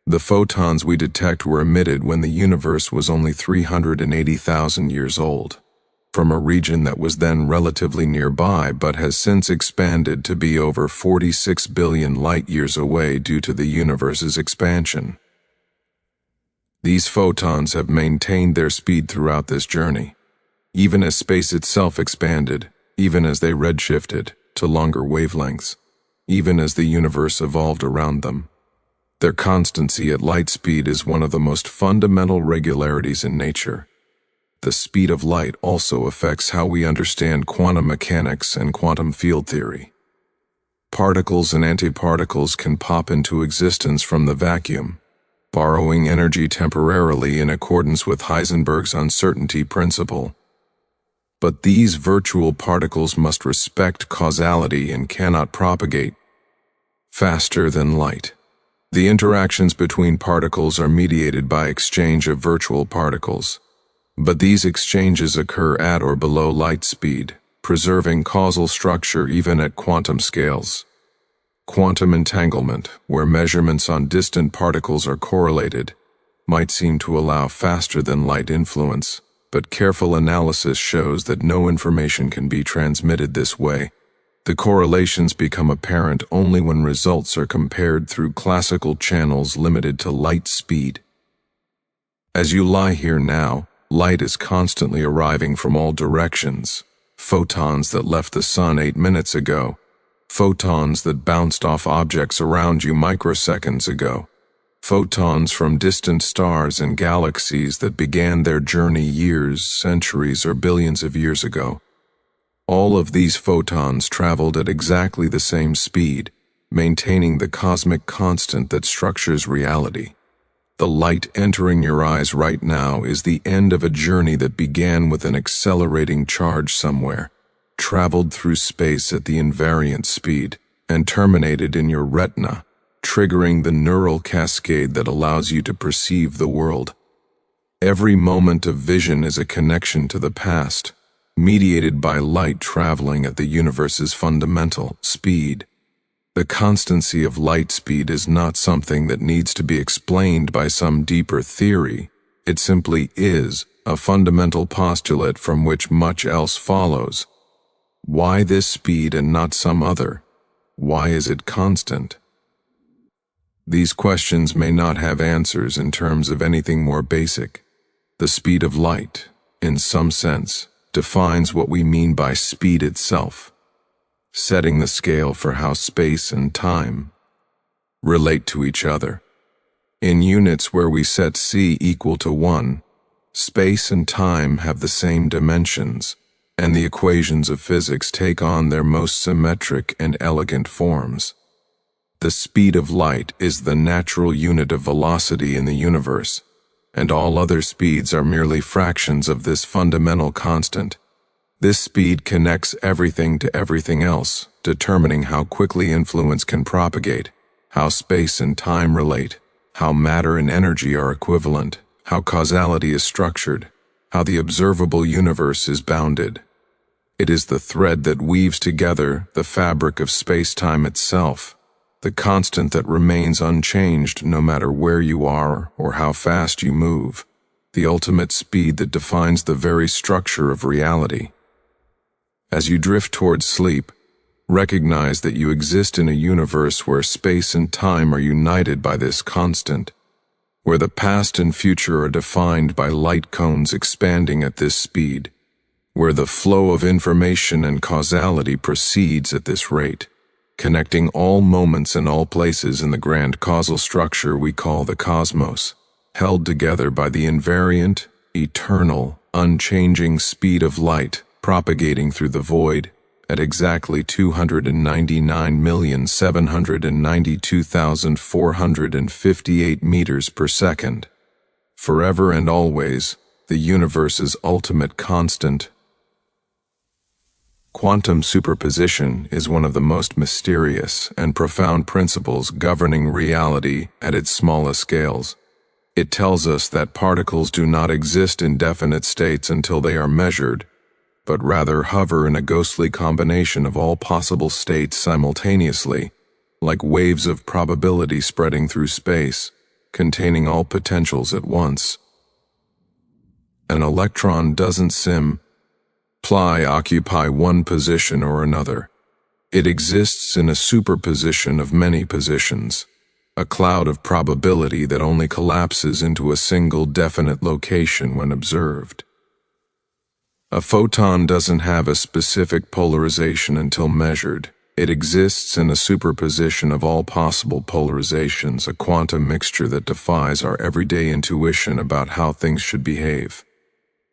The photons we detect were emitted when the universe was only 380,000 years old, from a region that was then relatively nearby but has since expanded to be over 46 billion light-years away due to the universe's expansion. These photons have maintained their speed throughout this journey, even as space itself expanded, even as they redshifted to longer wavelengths, even as the universe evolved around them. Their constancy at light speed is one of the most fundamental regularities in nature. The speed of light also affects how we understand quantum mechanics and quantum field theory. Particles and antiparticles can pop into existence from the vacuum, borrowing energy temporarily in accordance with Heisenberg's uncertainty principle. But these virtual particles must respect causality and cannot propagate faster than light. The interactions between particles are mediated by exchange of virtual particles, but these exchanges occur at or below light speed, preserving causal structure even at quantum scales. Quantum entanglement, where measurements on distant particles are correlated, might seem to allow faster than light influence, but careful analysis shows that no information can be transmitted this way. The correlations become apparent only when results are compared through classical channels limited to light speed. As you lie here now, light is constantly arriving from all directions. Photons that left the sun 8 minutes ago, photons that bounced off objects around you microseconds ago, photons from distant stars and galaxies that began their journey years, centuries, or billions of years ago. All of these photons traveled at exactly the same speed, maintaining the cosmic constant that structures reality. The light entering your eyes right now is the end of a journey that began with an accelerating charge somewhere, traveled through space at the invariant speed, and terminated in your retina, triggering the neural cascade that allows you to perceive the world. Every moment of vision is a connection to the past, mediated by light traveling at the universe's fundamental speed. The constancy of light speed is not something that needs to be explained by some deeper theory. It simply is a fundamental postulate from which much else follows. Why this speed and not some other? Why is it constant? These questions may not have answers in terms of anything more basic. The speed of light, in some sense, defines what we mean by speed itself, setting the scale for how space and time relate to each other. In units where we set c equal to 1, space and time have the same dimensions, and the equations of physics take on their most symmetric and elegant forms. The speed of light is the natural unit of velocity in the universe, and all other speeds are merely fractions of this fundamental constant. This speed connects everything to everything else, determining how quickly influence can propagate, how space and time relate, how matter and energy are equivalent, how causality is structured, how the observable universe is bounded. It is the thread that weaves together the fabric of space-time itself, the constant that remains unchanged no matter where you are or how fast you move, the ultimate speed that defines the very structure of reality. As you drift towards sleep, Recognize that you exist in a universe where space and time are united by this constant, where the past and future are defined by light cones expanding at this speed, where the flow of information and causality proceeds at this rate, connecting all moments and all places in the grand causal structure we call the cosmos, held together by the invariant, eternal, unchanging speed of light propagating through the void at exactly 299,792,458 meters per second. Forever and always, the universe's ultimate constant. Quantum superposition is one of the most mysterious and profound principles governing reality at its smallest scales. It tells us that particles do not exist in definite states until they are measured, but rather hover in a ghostly combination of all possible states simultaneously, like waves of probability spreading through space, containing all potentials at once. An electron doesn't occupy one position or another. It exists in a superposition of many positions, a cloud of probability that only collapses into a single definite location when observed. A photon doesn't have a specific polarization until measured. It exists in a superposition of all possible polarizations, a quantum mixture that defies our everyday intuition about how things should behave.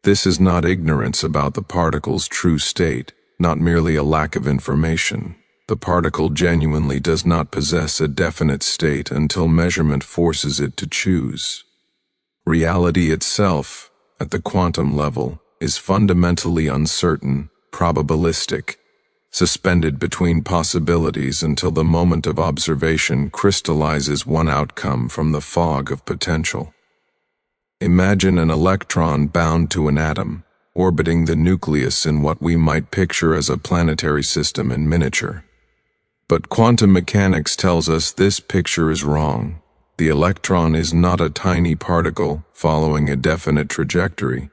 This is not ignorance about the particle's true state, not merely a lack of information. The particle genuinely does not possess a definite state until measurement forces it to choose. Reality itself, at the quantum level, is fundamentally uncertain, probabilistic, suspended between possibilities until the moment of observation crystallizes one outcome from the fog of potential. Imagine an electron bound to an atom, orbiting the nucleus in what we might picture as a planetary system in miniature. But quantum mechanics tells us this picture is wrong. The electron is not a tiny particle following a definite trajectory.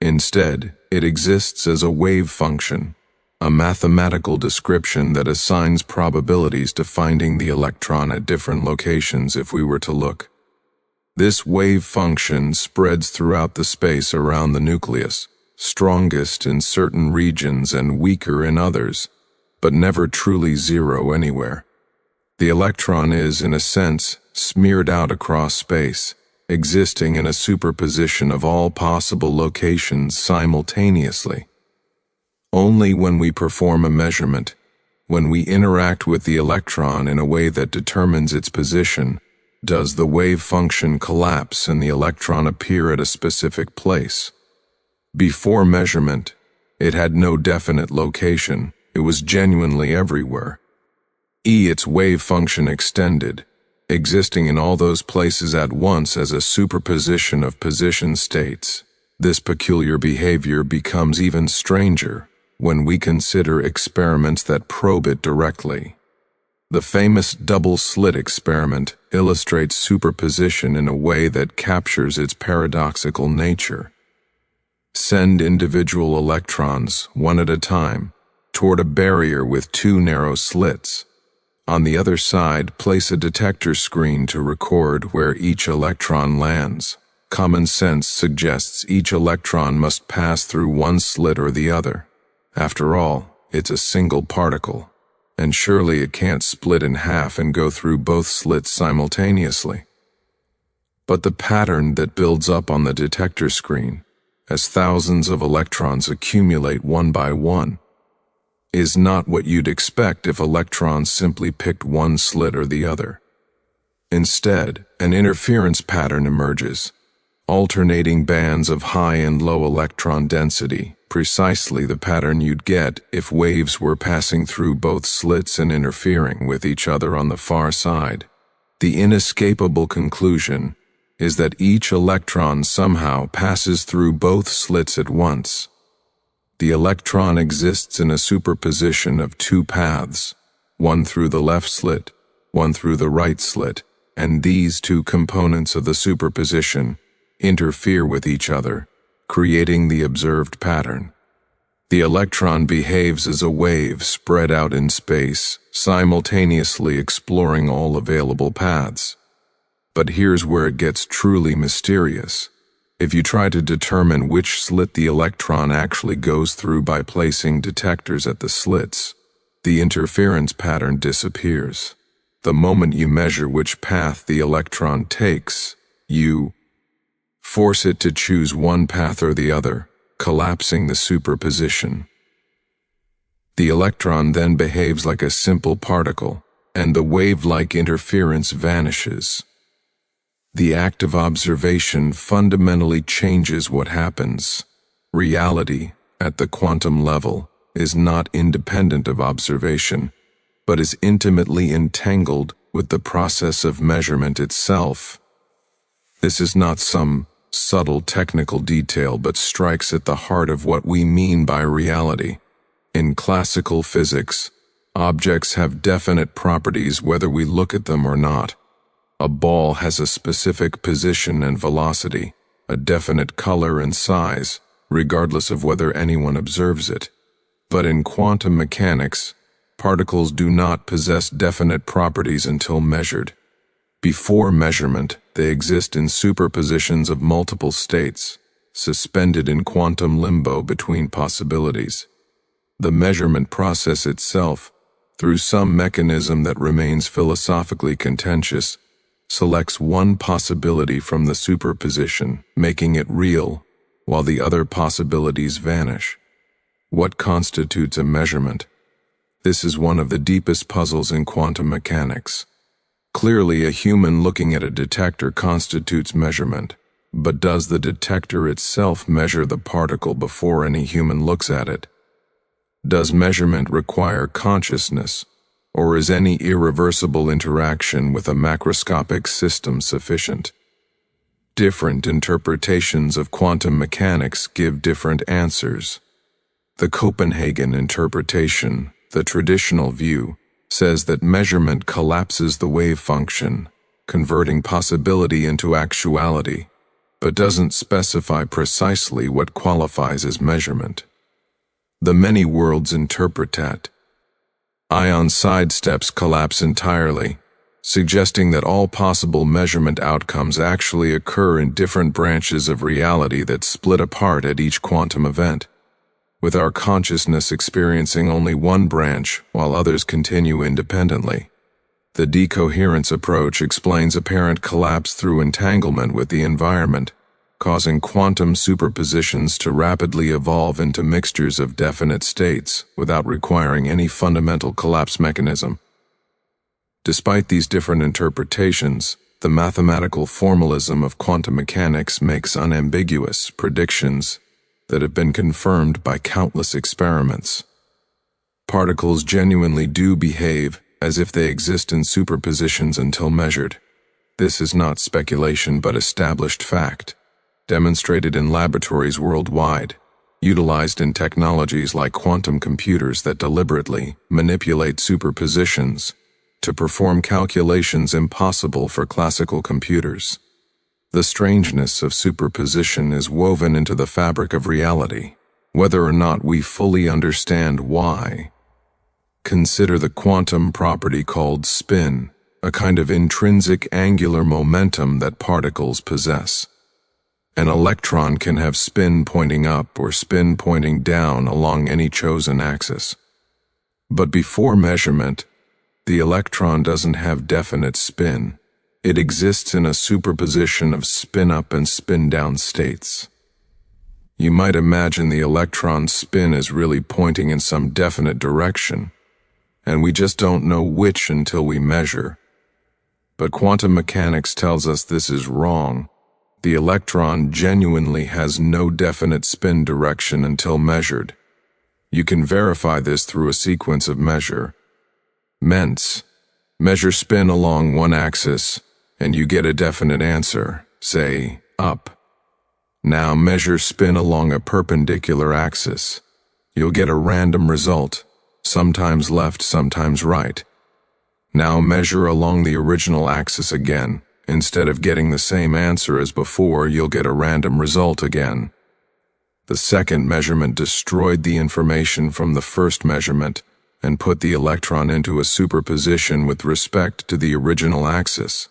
Instead, it exists as a wave function, a mathematical description that assigns probabilities to finding the electron at different locations if we were to look. This wave function spreads throughout the space around the nucleus, strongest in certain regions and weaker in others, but never truly zero anywhere. The electron is, in a sense, smeared out across space, existing in a superposition of all possible locations simultaneously. Only when we perform a measurement, when we interact with the electron in a way that determines its position, does the wave function collapse and the electron appear at a specific place. Before measurement, it had no definite location. It was genuinely everywhere. Its wave function extended, existing in all those places at once as a superposition of position states. This peculiar behavior becomes even stranger when we consider experiments that probe it directly. The famous double-slit experiment illustrates superposition in a way that captures its paradoxical nature. Send individual electrons, one at a time, toward a barrier with two narrow slits. On the other side, place a detector screen to record where each electron lands. Common sense suggests each electron must pass through one slit or the other. After all, it's a single particle, and surely it can't split in half and go through both slits simultaneously. But the pattern that builds up on the detector screen, as thousands of electrons accumulate one by one, is not what you'd expect if electrons simply picked one slit or the other. Instead, an interference pattern emerges, alternating bands of high and low electron density, precisely the pattern you'd get if waves were passing through both slits and interfering with each other on the far side. The inescapable conclusion is that each electron somehow passes through both slits at once. The electron exists in a superposition of two paths, one through the left slit, one through the right slit, and these two components of the superposition interfere with each other, creating the observed pattern. The electron behaves as a wave spread out in space, simultaneously exploring all available paths. But here's where it gets truly mysterious. If you try to determine which slit the electron actually goes through by placing detectors at the slits, the interference pattern disappears. The moment you measure which path the electron takes, you force it to choose one path or the other, collapsing the superposition. The electron then behaves like a simple particle, and the wave-like interference vanishes. The act of observation fundamentally changes what happens. Reality, at the quantum level, is not independent of observation, but is intimately entangled with the process of measurement itself. This is not some subtle technical detail, but strikes at the heart of what we mean by reality. In classical physics, objects have definite properties whether we look at them or not. A ball has a specific position and velocity, a definite color and size, regardless of whether anyone observes it. But in quantum mechanics, particles do not possess definite properties until measured. Before measurement, they exist in superpositions of multiple states, suspended in quantum limbo between possibilities. The measurement process itself, through some mechanism that remains philosophically contentious, selects one possibility from the superposition, making it real, while the other possibilities vanish. What constitutes a measurement? This is one of the deepest puzzles in quantum mechanics. Clearly, a human looking at a detector constitutes measurement, but does the detector itself measure the particle before any human looks at it? Does measurement require consciousness, or is any irreversible interaction with a macroscopic system sufficient? Different interpretations of quantum mechanics give different answers. The Copenhagen interpretation, the traditional view, says that measurement collapses the wave function, converting possibility into actuality, but doesn't specify precisely what qualifies as measurement. The many worlds interpretat. Ion sidesteps collapse entirely, suggesting that all possible measurement outcomes actually occur in different branches of reality that split apart at each quantum event, with our consciousness experiencing only one branch while others continue independently. The decoherence approach explains apparent collapse through entanglement with the environment, causing quantum superpositions to rapidly evolve into mixtures of definite states without requiring any fundamental collapse mechanism. Despite these different interpretations, the mathematical formalism of quantum mechanics makes unambiguous predictions that have been confirmed by countless experiments. Particles genuinely do behave as if they exist in superpositions until measured. This is not speculation but established fact, demonstrated in laboratories worldwide, utilized in technologies like quantum computers that deliberately manipulate superpositions to perform calculations impossible for classical computers. The strangeness of superposition is woven into the fabric of reality, whether or not we fully understand why. Consider the quantum property called spin, a kind of intrinsic angular momentum that particles possess. An electron can have spin pointing up or spin pointing down along any chosen axis. But before measurement, the electron doesn't have definite spin. It exists in a superposition of spin-up and spin-down states. You might imagine the electron's spin is really pointing in some definite direction, and we just don't know which until we measure. But quantum mechanics tells us this is wrong. The electron genuinely has no definite spin direction until measured. You can verify this through a sequence of measure. Measure spin along one axis, and you get a definite answer, say, up. Now measure spin along a perpendicular axis. You'll get a random result, sometimes left, sometimes right. Now measure along the original axis again. Instead of getting the same answer as before, you'll get a random result again. The second measurement destroyed the information from the first measurement and put the electron into a superposition with respect to the original axis.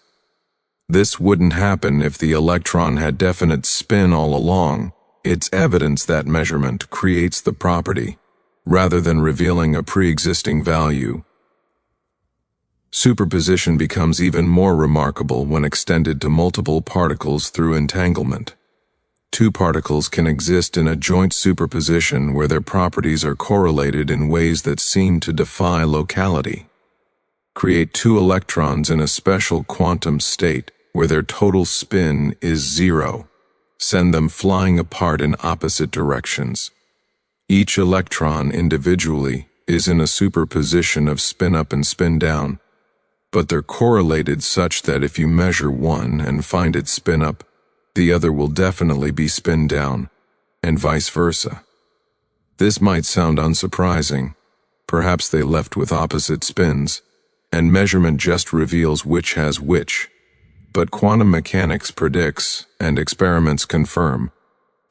This wouldn't happen if the electron had definite spin all along. It's evidence that measurement creates the property, rather than revealing a pre-existing value. Superposition becomes even more remarkable when extended to multiple particles through entanglement. Two particles can exist in a joint superposition where their properties are correlated in ways that seem to defy locality. Create two electrons in a special quantum state where their total spin is zero. Send them flying apart in opposite directions. Each electron individually is in a superposition of spin up and spin down, but they're correlated such that if you measure one and find it spin up, the other will definitely be spin down, and vice versa. This might sound unsurprising. Perhaps they left with opposite spins, and measurement just reveals which has which. But quantum mechanics predicts, and experiments confirm,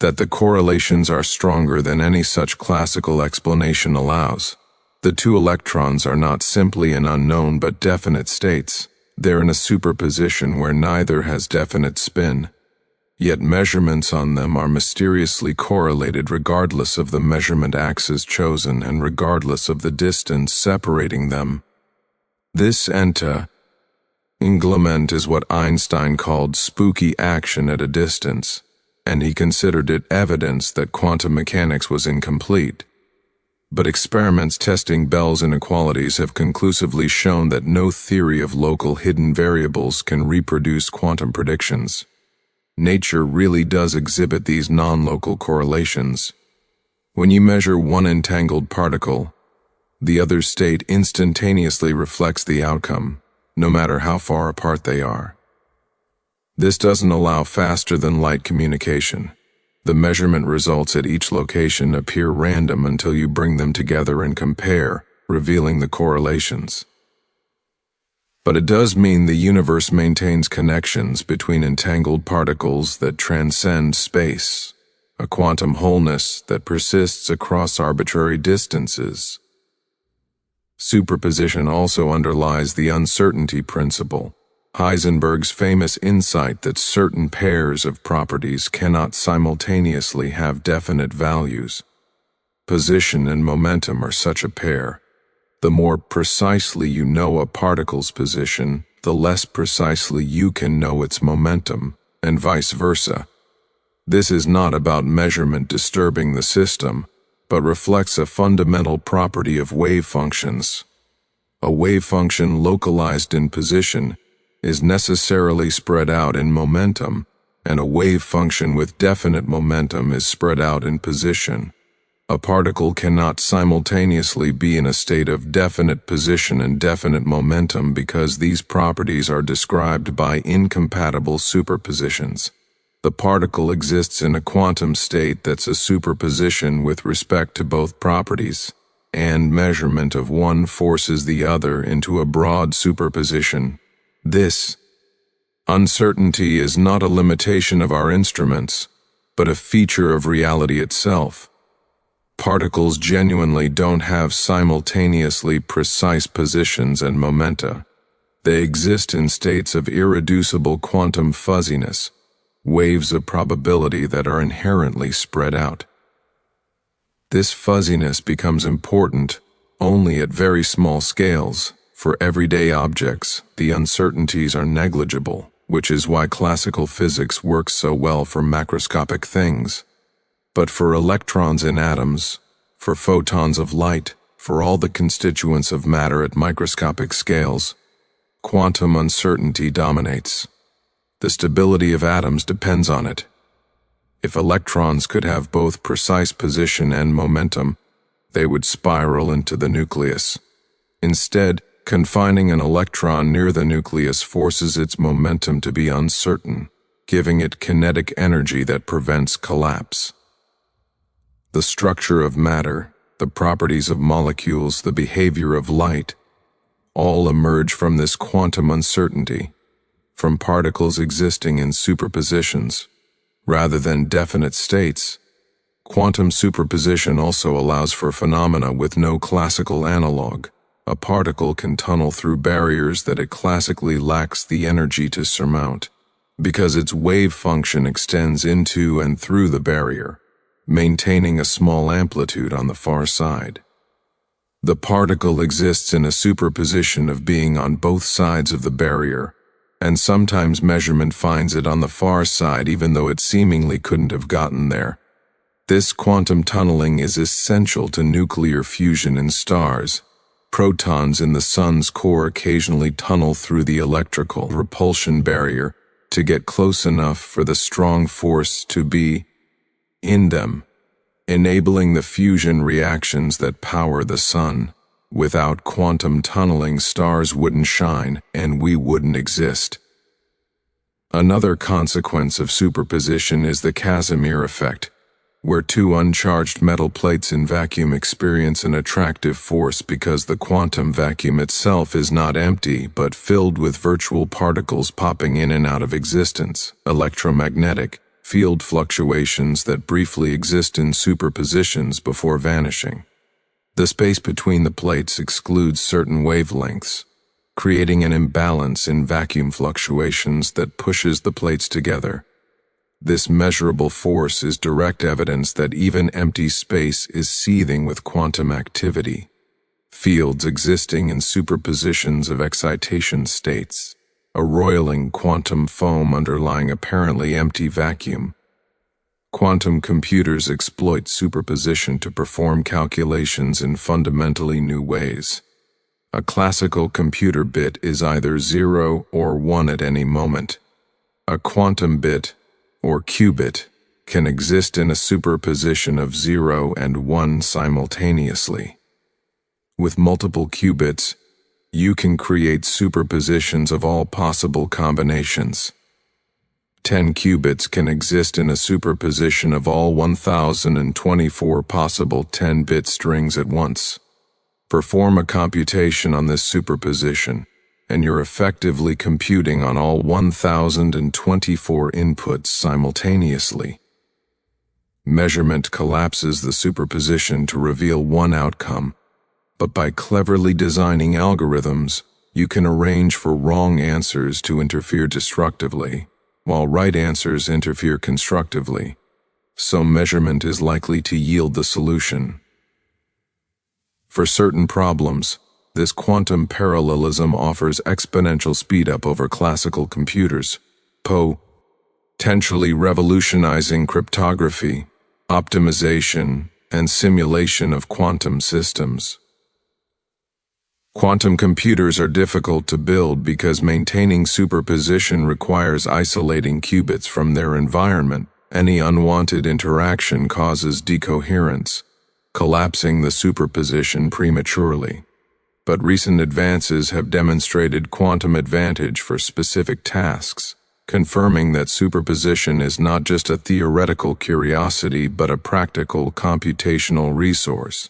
that the correlations are stronger than any such classical explanation allows. The two electrons are not simply in unknown but definite states. They're in a superposition where neither has definite spin. Yet measurements on them are mysteriously correlated regardless of the measurement axis chosen and regardless of the distance separating them. This entanglement is what Einstein called spooky action at a distance, and he considered it evidence that quantum mechanics was incomplete. But experiments testing Bell's inequalities have conclusively shown that no theory of local hidden variables can reproduce quantum predictions. Nature really does exhibit these non-local correlations. When you measure one entangled particle, the other state instantaneously reflects the outcome, no matter how far apart they are. This doesn't allow faster-than-light communication. The measurement results at each location appear random until you bring them together and compare, revealing the correlations. But it does mean the universe maintains connections between entangled particles that transcend space, a quantum wholeness that persists across arbitrary distances. Superposition also underlies the uncertainty principle, Heisenberg's famous insight that certain pairs of properties cannot simultaneously have definite values. Position and momentum are such a pair. The more precisely you know a particle's position, the less precisely you can know its momentum, and vice versa. This is not about measurement disturbing the system, but reflects a fundamental property of wave functions. A wave function localized in position is necessarily spread out in momentum, and a wave function with definite momentum is spread out in position. A particle cannot simultaneously be in a state of definite position and definite momentum because these properties are described by incompatible superpositions. The particle exists in a quantum state that's a superposition with respect to both properties, and measurement of one forces the other into a broad superposition. This uncertainty is not a limitation of our instruments, but a feature of reality itself. Particles genuinely don't have simultaneously precise positions and momenta. They exist in states of irreducible quantum fuzziness, waves of probability that are inherently spread out. This fuzziness becomes important only at very small scales. For everyday objects, the uncertainties are negligible, which is why classical physics works so well for macroscopic things. But for electrons in atoms, for photons of light, for all the constituents of matter at microscopic scales, quantum uncertainty dominates. The stability of atoms depends on it. If electrons could have both precise position and momentum, they would spiral into the nucleus. Instead, confining an electron near the nucleus forces its momentum to be uncertain, giving it kinetic energy that prevents collapse. The structure of matter, the properties of molecules, the behavior of light, all emerge from this quantum uncertainty, from particles existing in superpositions. Rather than definite states, Quantum superposition also allows for phenomena with no classical analog. A particle can tunnel through barriers that it classically lacks the energy to surmount, because its wave function extends into and through the barrier, maintaining a small amplitude on the far side. The particle exists in a superposition of being on both sides of the barrier, and sometimes measurement finds it on the far side even though it seemingly couldn't have gotten there. This quantum tunneling is essential to nuclear fusion in stars. Protons in the sun's core occasionally tunnel through the electrical repulsion barrier to get close enough for the strong force to be in them, enabling the fusion reactions that power the sun. Without quantum tunneling, stars wouldn't shine and we wouldn't exist. Another consequence of superposition is the Casimir effect, where two uncharged metal plates in vacuum experience an attractive force because the quantum vacuum itself is not empty but filled with virtual particles popping in and out of existence, electromagnetic field fluctuations that briefly exist in superpositions before vanishing. The space between the plates excludes certain wavelengths, creating an imbalance in vacuum fluctuations that pushes the plates together. This measurable force is direct evidence that even empty space is seething with quantum activity, fields existing in superpositions of excitation states, a roiling quantum foam underlying apparently empty vacuum. Quantum computers exploit superposition to perform calculations in fundamentally new ways. A classical computer bit is either 0 or 1 at any moment. A quantum bit, or qubit, can exist in a superposition of 0 and 1 simultaneously. With multiple qubits, you can create superpositions of all possible combinations. 10 qubits can exist in a superposition of all 1024 possible 10-bit strings at once. Perform a computation on this superposition, and you're effectively computing on all 1024 inputs simultaneously. Measurement collapses the superposition to reveal one outcome, but by cleverly designing algorithms, you can arrange for wrong answers to interfere destructively, while right answers interfere constructively, so measurement is likely to yield the solution. For certain problems, this quantum parallelism offers exponential speedup over classical computers, potentially revolutionizing cryptography, optimization, and simulation of quantum systems. Quantum computers are difficult to build because maintaining superposition requires isolating qubits from their environment. Any unwanted interaction causes decoherence, collapsing the superposition prematurely. But recent advances have demonstrated quantum advantage for specific tasks, confirming that superposition is not just a theoretical curiosity but a practical computational resource.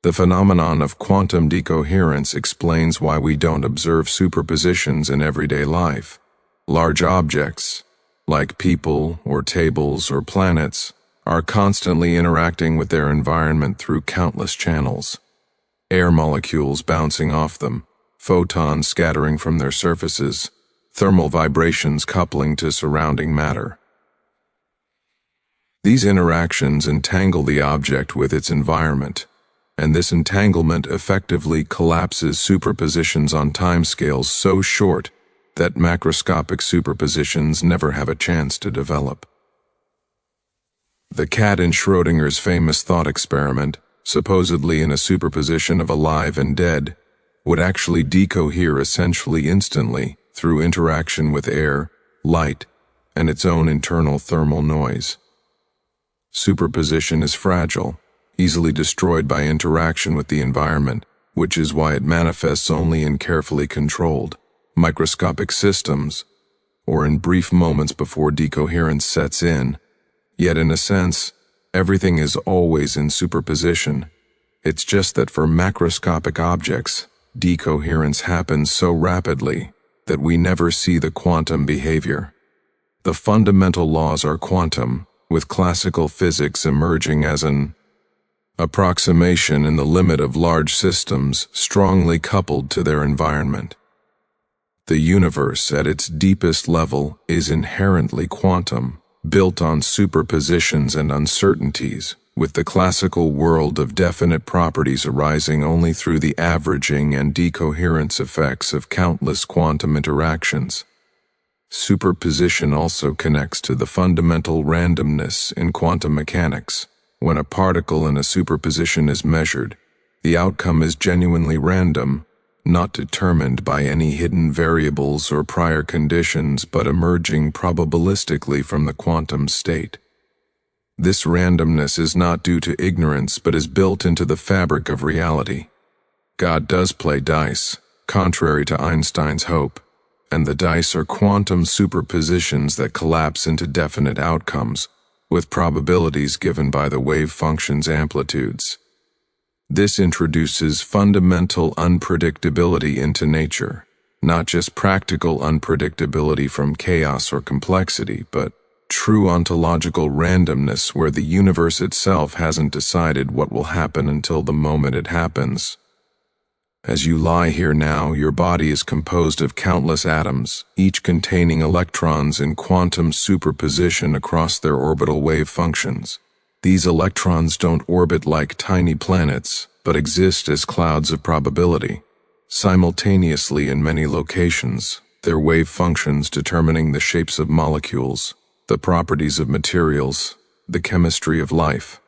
The phenomenon of quantum decoherence explains why we don't observe superpositions in everyday life. Large objects, like people or tables or planets, are constantly interacting with their environment through countless channels. Air molecules bouncing off them, photons scattering from their surfaces, thermal vibrations coupling to surrounding matter. These interactions entangle the object with its environment, and this entanglement effectively collapses superpositions on timescales so short that macroscopic superpositions never have a chance to develop. The cat in Schrödinger's famous thought experiment, supposedly in a superposition of alive and dead, would actually decohere essentially instantly through interaction with air, light, and its own internal thermal noise. Superposition is fragile, easily destroyed by interaction with the environment, which is why it manifests only in carefully controlled, microscopic systems, or in brief moments before decoherence sets in. Yet in a sense, everything is always in superposition. It's just that for macroscopic objects, decoherence happens so rapidly that we never see the quantum behavior. The fundamental laws are quantum, with classical physics emerging as an approximation in the limit of large systems strongly coupled to their environment. The universe, at its deepest level, is inherently quantum, built on superpositions and uncertainties, with the classical world of definite properties arising only through the averaging and decoherence effects of countless quantum interactions. Superposition also connects to the fundamental randomness in quantum mechanics. When a particle in a superposition is measured, the outcome is genuinely random, not determined by any hidden variables or prior conditions, but emerging probabilistically from the quantum state. This randomness is not due to ignorance, but is built into the fabric of reality. God does play dice, contrary to Einstein's hope, and the dice are quantum superpositions that collapse into definite outcomes, with probabilities given by the wave function's amplitudes. This introduces fundamental unpredictability into nature, not just practical unpredictability from chaos or complexity, but true ontological randomness where the universe itself hasn't decided what will happen until the moment it happens. As you lie here now, your body is composed of countless atoms, each containing electrons in quantum superposition across their orbital wave functions. These electrons don't orbit like tiny planets, but exist as clouds of probability, simultaneously in many locations, their wave functions determining the shapes of molecules, the properties of materials, the chemistry of life.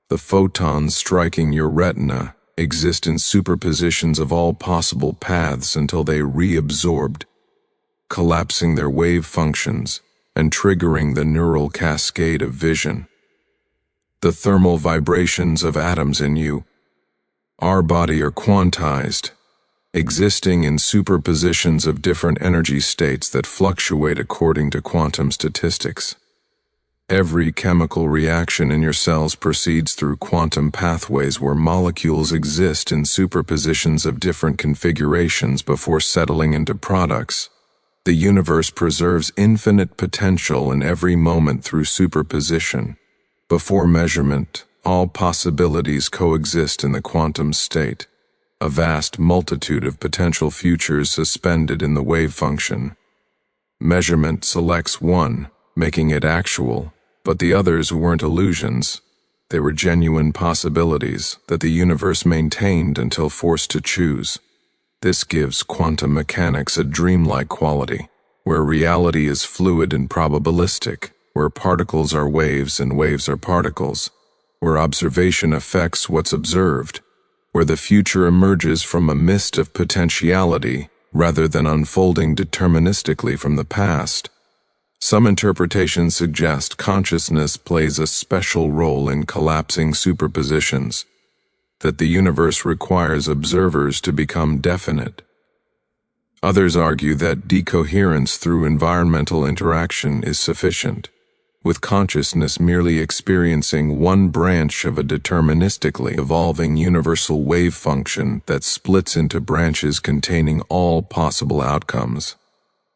The photons striking your retina exist in superpositions of all possible paths until they reabsorbed, collapsing their wave functions and triggering the neural cascade of vision. The thermal vibrations of atoms in you, our body, are quantized, existing in superpositions of different energy states that fluctuate according to quantum statistics. Every chemical reaction in your cells proceeds through quantum pathways where molecules exist in superpositions of different configurations before settling into products. The universe preserves infinite potential in every moment through superposition. Before measurement, all possibilities coexist in the quantum state, a vast multitude of potential futures suspended in the wave function. Measurement selects one, making it actual, but the others weren't illusions. They were genuine possibilities that the universe maintained until forced to choose. This gives quantum mechanics a dreamlike quality, where reality is fluid and probabilistic, where particles are waves and waves are particles, where observation affects what's observed, where the future emerges from a mist of potentiality rather than unfolding deterministically from the past. Some interpretations suggest consciousness plays a special role in collapsing superpositions, that the universe requires observers to become definite. Others argue that decoherence through environmental interaction is sufficient, with consciousness merely experiencing one branch of a deterministically evolving universal wave function that splits into branches containing all possible outcomes.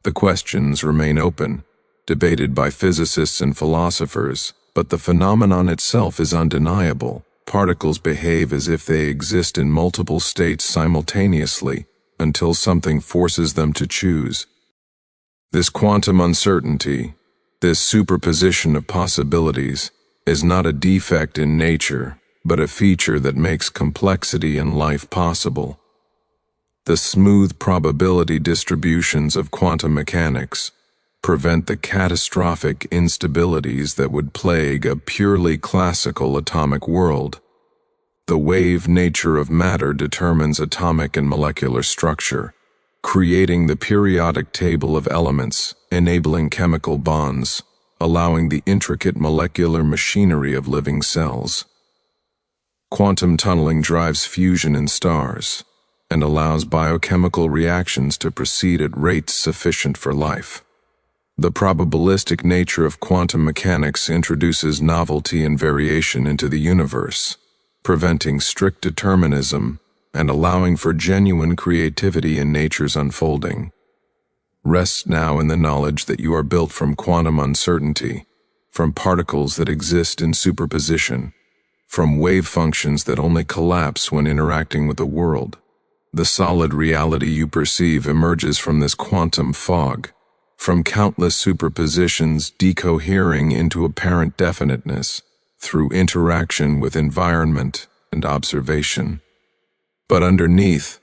The questions remain open, debated by physicists and philosophers, but the phenomenon itself is undeniable. Particles behave as if they exist in multiple states simultaneously until something forces them to choose. This quantum uncertainty, this superposition of possibilities, is not a defect in nature, but a feature that makes complexity in life possible. The smooth probability distributions of quantum mechanics prevent the catastrophic instabilities that would plague a purely classical atomic world. The wave nature of matter determines atomic and molecular structure, creating the periodic table of elements, enabling chemical bonds, allowing the intricate molecular machinery of living cells. Quantum tunneling drives fusion in stars and allows biochemical reactions to proceed at rates sufficient for life. The probabilistic nature of quantum mechanics introduces novelty and variation into the universe, preventing strict determinism and allowing for genuine creativity in nature's unfolding. Rest now in the knowledge that you are built from quantum uncertainty, from particles that exist in superposition, from wave functions that only collapse when interacting with the world. The solid reality you perceive emerges from this quantum fog, from countless superpositions decohering into apparent definiteness through interaction with environment and observation. But underneath,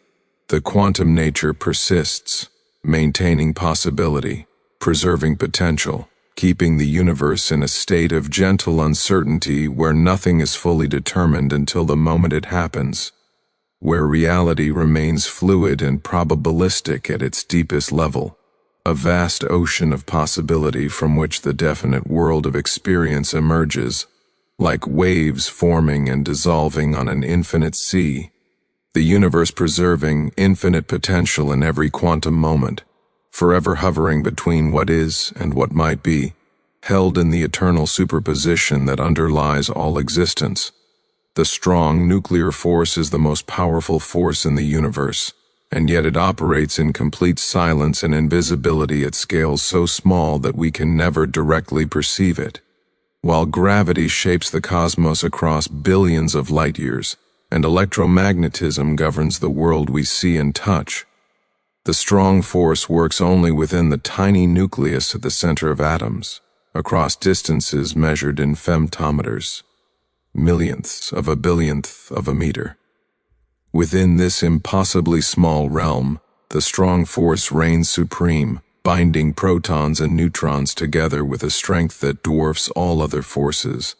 the quantum nature persists, maintaining possibility, preserving potential, keeping the universe in a state of gentle uncertainty where nothing is fully determined until the moment it happens, where reality remains fluid and probabilistic at its deepest level, a vast ocean of possibility from which the definite world of experience emerges, like waves forming and dissolving on an infinite sea, the universe preserving infinite potential in every quantum moment, forever hovering between what is and what might be, held in the eternal superposition that underlies all existence. The strong nuclear force is the most powerful force in the universe, and yet it operates in complete silence and invisibility at scales so small that we can never directly perceive it. While gravity shapes the cosmos across billions of light years, and electromagnetism governs the world we see and touch, the strong force works only within the tiny nucleus at the center of atoms, across distances measured in femtometers, millionths of a billionth of a meter. Within this impossibly small realm, the strong force reigns supreme, binding protons and neutrons together with a strength that dwarfs all other forces.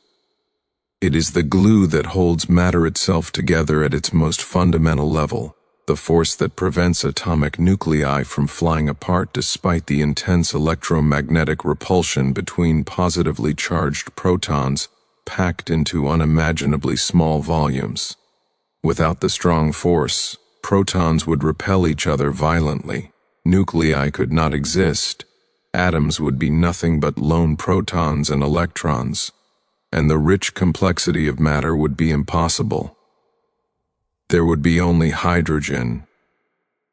It is the glue that holds matter itself together at its most fundamental level, the force that prevents atomic nuclei from flying apart despite the intense electromagnetic repulsion between positively charged protons packed into unimaginably small volumes. Without the strong force, protons would repel each other violently, nuclei could not exist, atoms would be nothing but lone protons and electrons, and the rich complexity of matter would be impossible. There would be only hydrogen,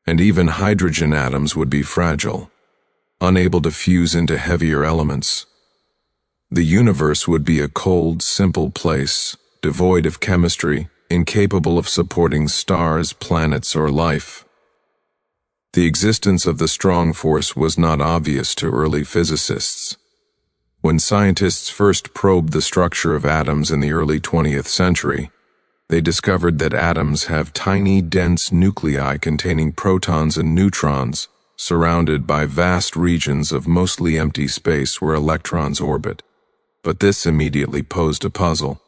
and even hydrogen atoms would be fragile, unable to fuse into heavier elements. The universe would be a cold, simple place, devoid of chemistry, incapable of supporting stars, planets, or life. The existence of the strong force was not obvious to early physicists. When scientists first probed the structure of atoms in the early 20th century, they discovered that atoms have tiny, dense nuclei containing protons and neutrons, surrounded by vast regions of mostly empty space where electrons orbit. But this immediately posed a puzzle.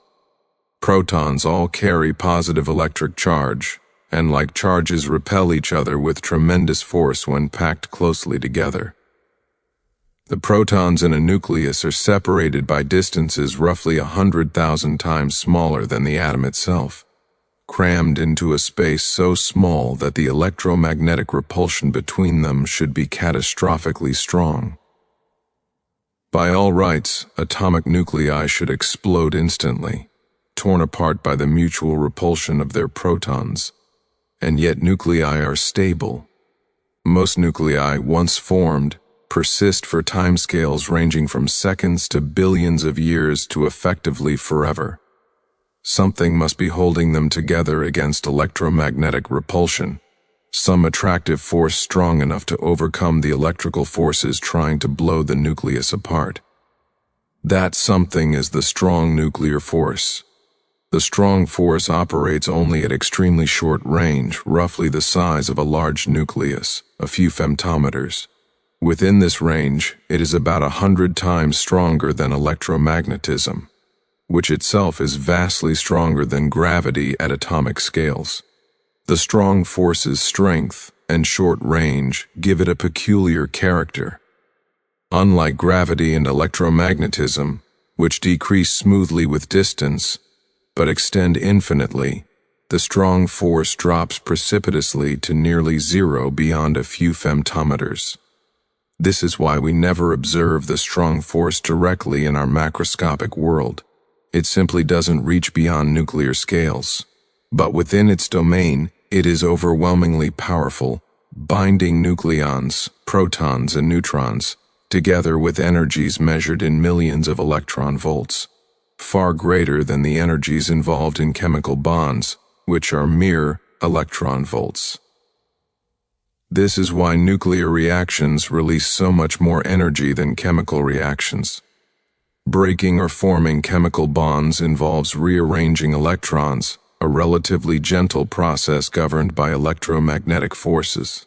Protons all carry positive electric charge, and like charges repel each other with tremendous force when packed closely together. The protons in a nucleus are separated by distances roughly 100,000 times smaller than the atom itself, crammed into a space so small that the electromagnetic repulsion between them should be catastrophically strong. By all rights, atomic nuclei should explode instantly, torn apart by the mutual repulsion of their protons, and yet nuclei are stable. Most nuclei, once formed, persist for timescales ranging from seconds to billions of years to effectively forever. Something must be holding them together against electromagnetic repulsion, some attractive force strong enough to overcome the electrical forces trying to blow the nucleus apart. That something is the strong nuclear force. The strong force operates only at extremely short range, roughly the size of a large nucleus, a few femtometers. Within this range, it is about 100 times stronger than electromagnetism, which itself is vastly stronger than gravity at atomic scales. The strong force's strength and short range give it a peculiar character. Unlike gravity and electromagnetism, which decrease smoothly with distance, but extend infinitely, the strong force drops precipitously to nearly zero beyond a few femtometers. This is why we never observe the strong force directly in our macroscopic world. It simply doesn't reach beyond nuclear scales. But within its domain, it is overwhelmingly powerful, binding nucleons, protons, and neutrons, together with energies measured in millions of electron volts, far greater than the energies involved in chemical bonds, which are mere electron volts. This is why nuclear reactions release so much more energy than chemical reactions. Breaking or forming chemical bonds involves rearranging electrons, a relatively gentle process governed by electromagnetic forces.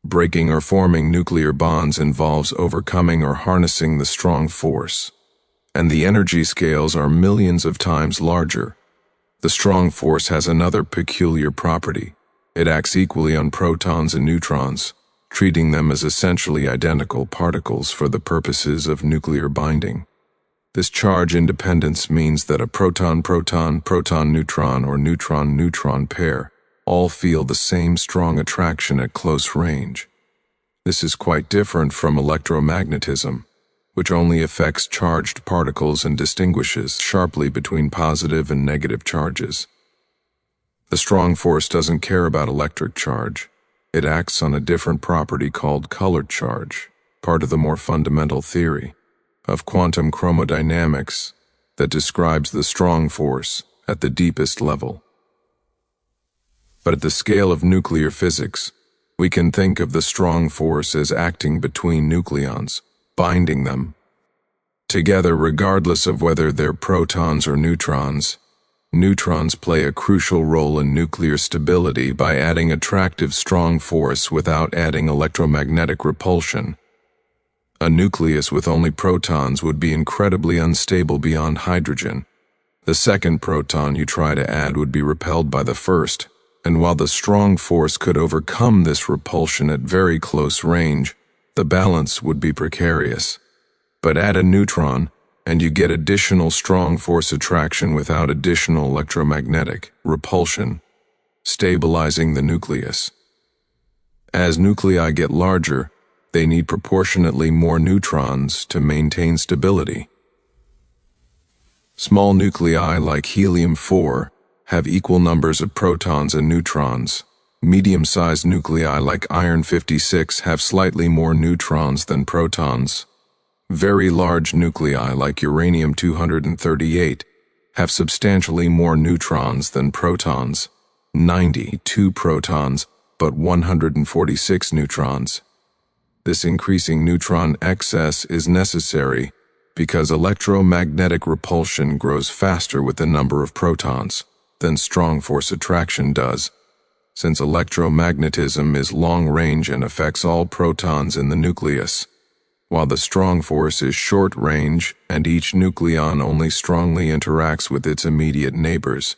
Breaking or forming nuclear bonds involves overcoming or harnessing the strong force, and the energy scales are millions of times larger. The strong force has another peculiar property. It acts equally on protons and neutrons, treating them as essentially identical particles for the purposes of nuclear binding. This charge independence means that a proton-proton, proton-neutron, or neutron-neutron pair all feel the same strong attraction at close range. This is quite different from electromagnetism, which only affects charged particles and distinguishes sharply between positive and negative charges. The strong force doesn't care about electric charge. It acts on a different property called colored charge, part of the more fundamental theory of quantum chromodynamics that describes the strong force at the deepest level. But at the scale of nuclear physics, we can think of the strong force as acting between nucleons, binding them together regardless of whether they're protons or neutrons. Neutrons play a crucial role in nuclear stability by adding attractive strong force without adding electromagnetic repulsion. A nucleus with only protons would be incredibly unstable beyond hydrogen. The second proton you try to add would be repelled by the first, and while the strong force could overcome this repulsion at very close range, the balance would be precarious. But add a neutron, and you get additional strong force attraction without additional electromagnetic repulsion, stabilizing the nucleus. As nuclei get larger, they need proportionately more neutrons to maintain stability. Small nuclei like helium-4 have equal numbers of protons and neutrons. Medium-sized nuclei like iron-56 have slightly more neutrons than protons. Very large nuclei like uranium-238 have substantially more neutrons than protons, 92 protons, but 146 neutrons. This increasing neutron excess is necessary because electromagnetic repulsion grows faster with the number of protons than strong force attraction does, since electromagnetism is long-range and affects all protons in the nucleus, while the strong force is short-range and each nucleon only strongly interacts with its immediate neighbors.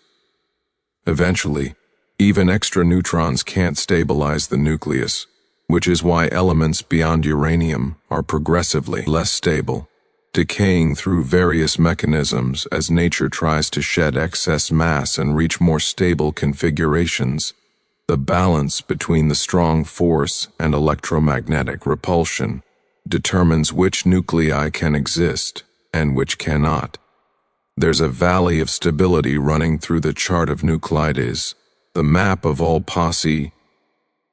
Eventually, even extra neutrons can't stabilize the nucleus, which is why elements beyond uranium are progressively less stable, decaying through various mechanisms as nature tries to shed excess mass and reach more stable configurations. The balance between the strong force and electromagnetic repulsion determines which nuclei can exist and which cannot. There's a valley of stability running through the chart of Nuclides, the map of all posse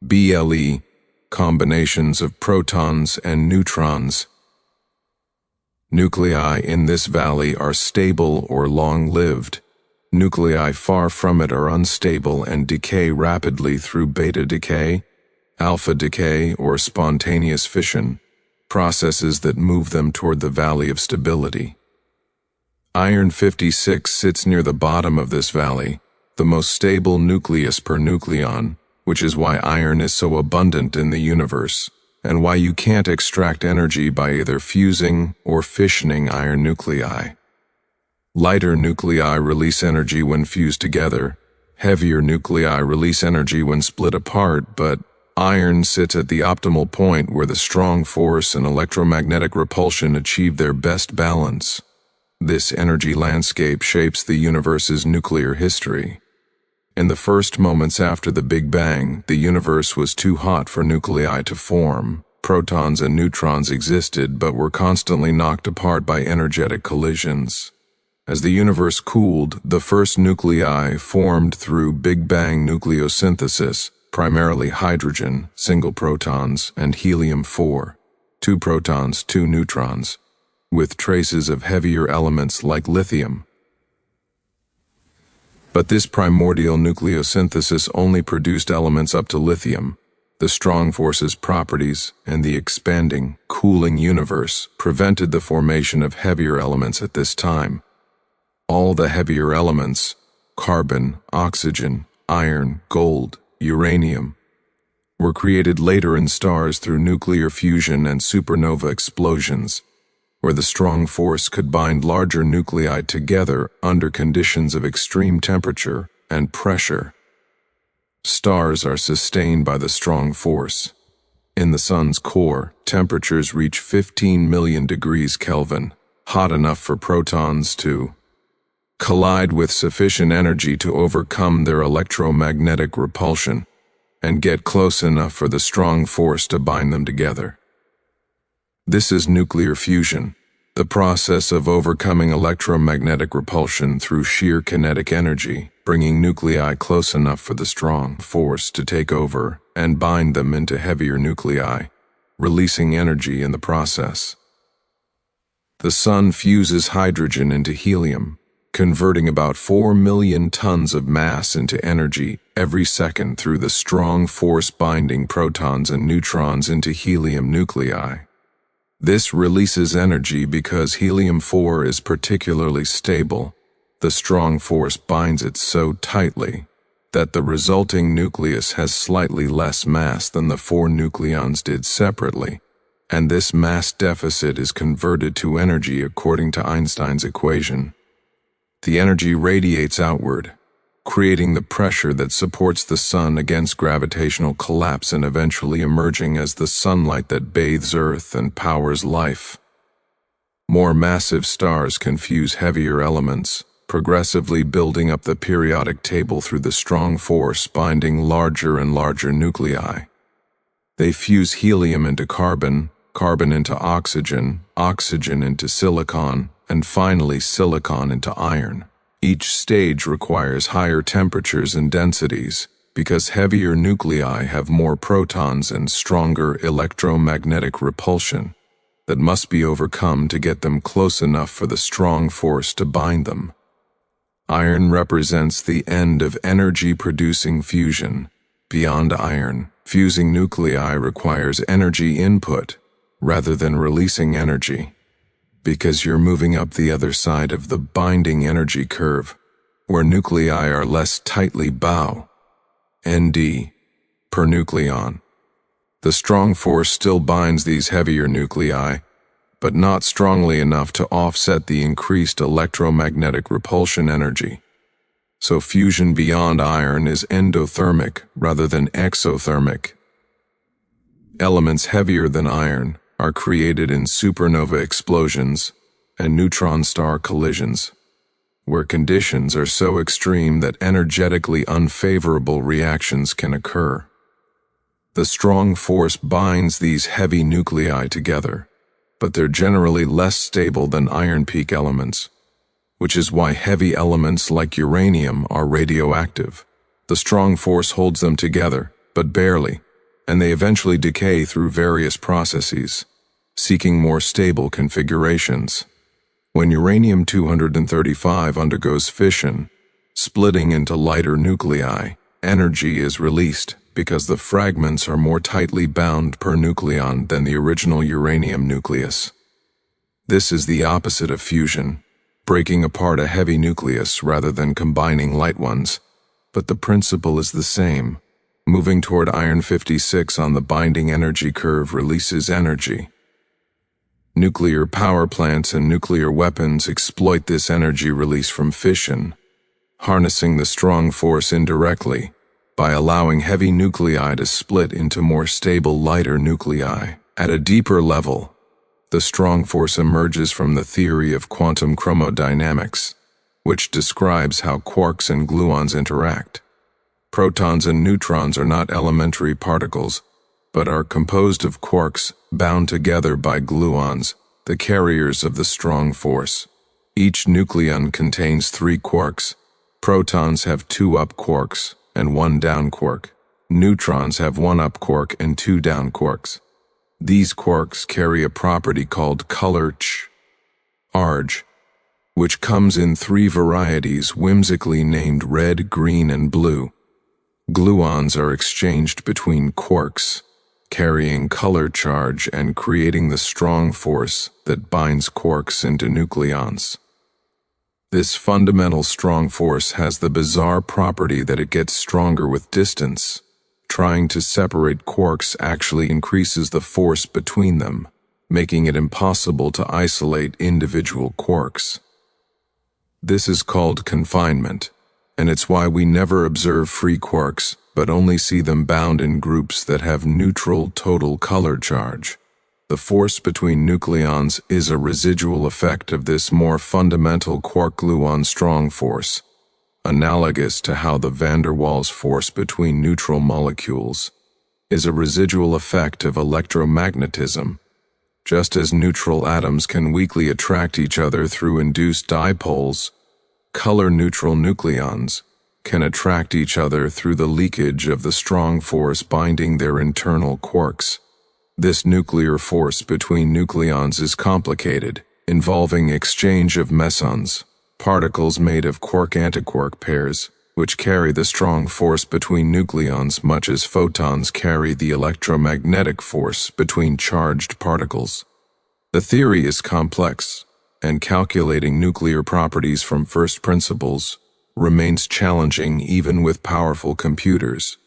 BLE combinations of protons and neutrons. Nuclei in this valley are stable or long-lived. Nuclei far from it are unstable and decay rapidly through beta decay, alpha decay, or spontaneous fission, processes that move them toward the valley of stability. Iron-56 sits near the bottom of this valley, the most stable nucleus per nucleon, which is why iron is so abundant in the universe, and why you can't extract energy by either fusing or fissioning iron nuclei. Lighter nuclei release energy when fused together. Heavier nuclei release energy when split apart, but iron sits at the optimal point where the strong force and electromagnetic repulsion achieve their best balance. This energy landscape shapes the universe's nuclear history. In the first moments after the Big Bang, the universe was too hot for nuclei to form. Protons and neutrons existed but were constantly knocked apart by energetic collisions. As the universe cooled, the first nuclei formed through Big Bang nucleosynthesis, primarily hydrogen, single protons, and helium-4. 2 protons, 2 neutrons, with traces of heavier elements like lithium. But this primordial nucleosynthesis only produced elements up to lithium. The strong force's properties and the expanding, cooling universe prevented the formation of heavier elements at this time. All the heavier elements, carbon, oxygen, iron, gold, uranium, were created later in stars through nuclear fusion and supernova explosions, where the strong force could bind larger nuclei together under conditions of extreme temperature and pressure. Stars are sustained by the strong force. In the sun's core, temperatures reach 15 million degrees Kelvin, hot enough for protons to collide with sufficient energy to overcome their electromagnetic repulsion and get close enough for the strong force to bind them together. This is nuclear fusion, the process of overcoming electromagnetic repulsion through sheer kinetic energy, bringing nuclei close enough for the strong force to take over and bind them into heavier nuclei, releasing energy in the process. The sun fuses hydrogen into helium, converting about 4 million tons of mass into energy every second through the strong force binding protons and neutrons into helium nuclei. This releases energy because helium-4 is particularly stable. The strong force binds it so tightly that the resulting nucleus has slightly less mass than the 4 nucleons did separately, and this mass deficit is converted to energy according to Einstein's equation. The energy radiates outward, creating the pressure that supports the sun against gravitational collapse and eventually emerging as the sunlight that bathes Earth and powers life. More massive stars can fuse heavier elements, progressively building up the periodic table through the strong force binding larger and larger nuclei. They fuse helium into carbon, carbon into oxygen, oxygen into silicon, and finally silicon into iron. Each stage requires higher temperatures and densities because heavier nuclei have more protons and stronger electromagnetic repulsion that must be overcome to get them close enough for the strong force to bind them. Iron represents the end of energy-producing fusion. Beyond iron, fusing nuclei requires energy input rather than releasing energy, because you're moving up the other side of the binding energy curve, where nuclei are less tightly bound, Nd, per nucleon. The strong force still binds these heavier nuclei, but not strongly enough to offset the increased electromagnetic repulsion energy. So fusion beyond iron is endothermic rather than exothermic. Elements heavier than iron are created in supernova explosions and neutron star collisions, where conditions are so extreme that energetically unfavorable reactions can occur. The strong force binds these heavy nuclei together, but they're generally less stable than iron peak elements, which is why heavy elements like uranium are radioactive. The strong force holds them together, but barely, and they eventually decay through various processes, seeking more stable configurations. When uranium-235 undergoes fission, splitting into lighter nuclei, energy is released because the fragments are more tightly bound per nucleon than the original uranium nucleus. This is the opposite of fusion, breaking apart a heavy nucleus rather than combining light ones, but the principle is the same. Moving toward iron 56 on the binding energy curve releases energy. Nuclear power plants and nuclear weapons exploit this energy release from fission, harnessing the strong force indirectly by allowing heavy nuclei to split into more stable, lighter nuclei. At a deeper level, the strong force emerges from the theory of quantum chromodynamics, which describes how quarks and gluons interact. Protons and neutrons are not elementary particles, but are composed of quarks bound together by gluons, the carriers of the strong force. Each nucleon contains 3 quarks. Protons have 2 up quarks and 1 down quark. Neutrons have 1 up quark and 2 down quarks. These quarks carry a property called color charge, which comes in three varieties whimsically named red, green, and blue. Gluons are exchanged between quarks, carrying color charge and creating the strong force that binds quarks into nucleons. This fundamental strong force has the bizarre property that it gets stronger with distance. Trying to separate quarks actually increases the force between them, making it impossible to isolate individual quarks. This is called confinement, and it's why we never observe free quarks, but only see them bound in groups that have neutral total color charge. The force between nucleons is a residual effect of this more fundamental quark-gluon strong force, analogous to how the van der Waals force between neutral molecules is a residual effect of electromagnetism. Just as neutral atoms can weakly attract each other through induced dipoles, color-neutral nucleons can attract each other through the leakage of the strong force binding their internal quarks. This nuclear force between nucleons is complicated, involving exchange of mesons, particles made of quark-antiquark pairs, which carry the strong force between nucleons much as photons carry the electromagnetic force between charged particles. The theory is complex, and calculating nuclear properties from first principles remains challenging even with powerful computers.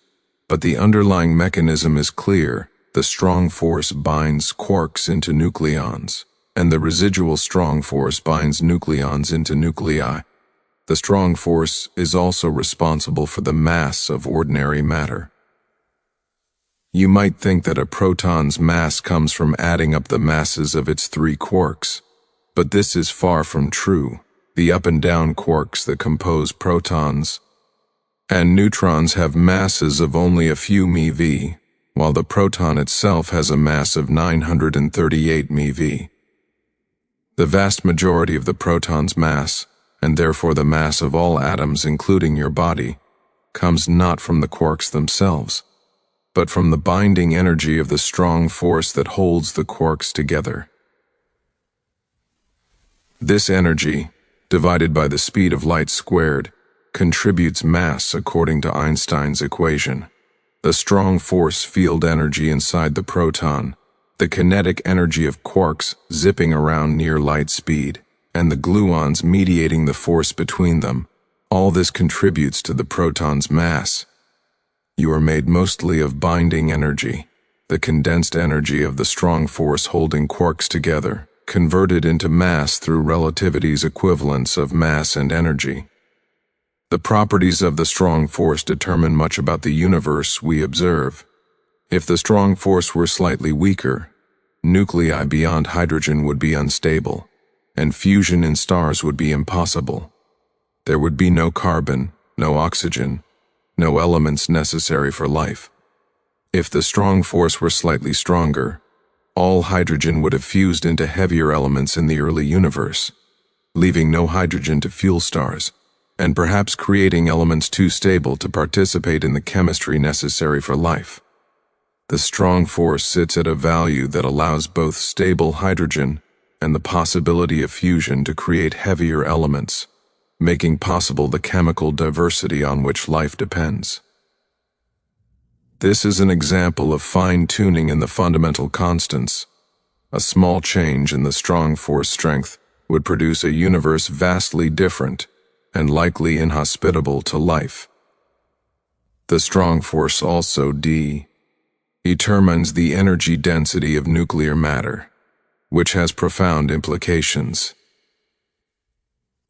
But the underlying mechanism is clear. The strong force binds quarks into nucleons, and the residual strong force binds nucleons into nuclei. The strong force is also responsible for the mass of ordinary matter. You might think that a proton's mass comes from adding up the masses of its three quarks, but this is far from true. The up and down quarks that compose protons and neutrons have masses of only a few MeV, while the proton itself has a mass of 938 MeV. The vast majority of the proton's mass, and therefore the mass of all atoms including your body, comes not from the quarks themselves, but from the binding energy of the strong force that holds the quarks together. This energy, divided by the speed of light squared, contributes mass according to Einstein's equation. The strong force field energy inside the proton, the kinetic energy of quarks zipping around near light speed, and the gluons mediating the force between them, all this contributes to the proton's mass. You are made mostly of binding energy, the condensed energy of the strong force holding quarks together, converted into mass through relativity's equivalence of mass and energy. The properties of the strong force determine much about the universe we observe. If the strong force were slightly weaker, nuclei beyond hydrogen would be unstable, and fusion in stars would be impossible. There would be no carbon, no oxygen, no elements necessary for life. If the strong force were slightly stronger, all hydrogen would have fused into heavier elements in the early universe, leaving no hydrogen to fuel stars, and perhaps creating elements too stable to participate in the chemistry necessary for life. The strong force sits at a value that allows both stable hydrogen and the possibility of fusion to create heavier elements, making possible the chemical diversity on which life depends. This is an example of fine-tuning in the fundamental constants. A small change in the strong force strength would produce a universe vastly different and likely inhospitable to life. The strong force also determines the energy density of nuclear matter, which has profound implications.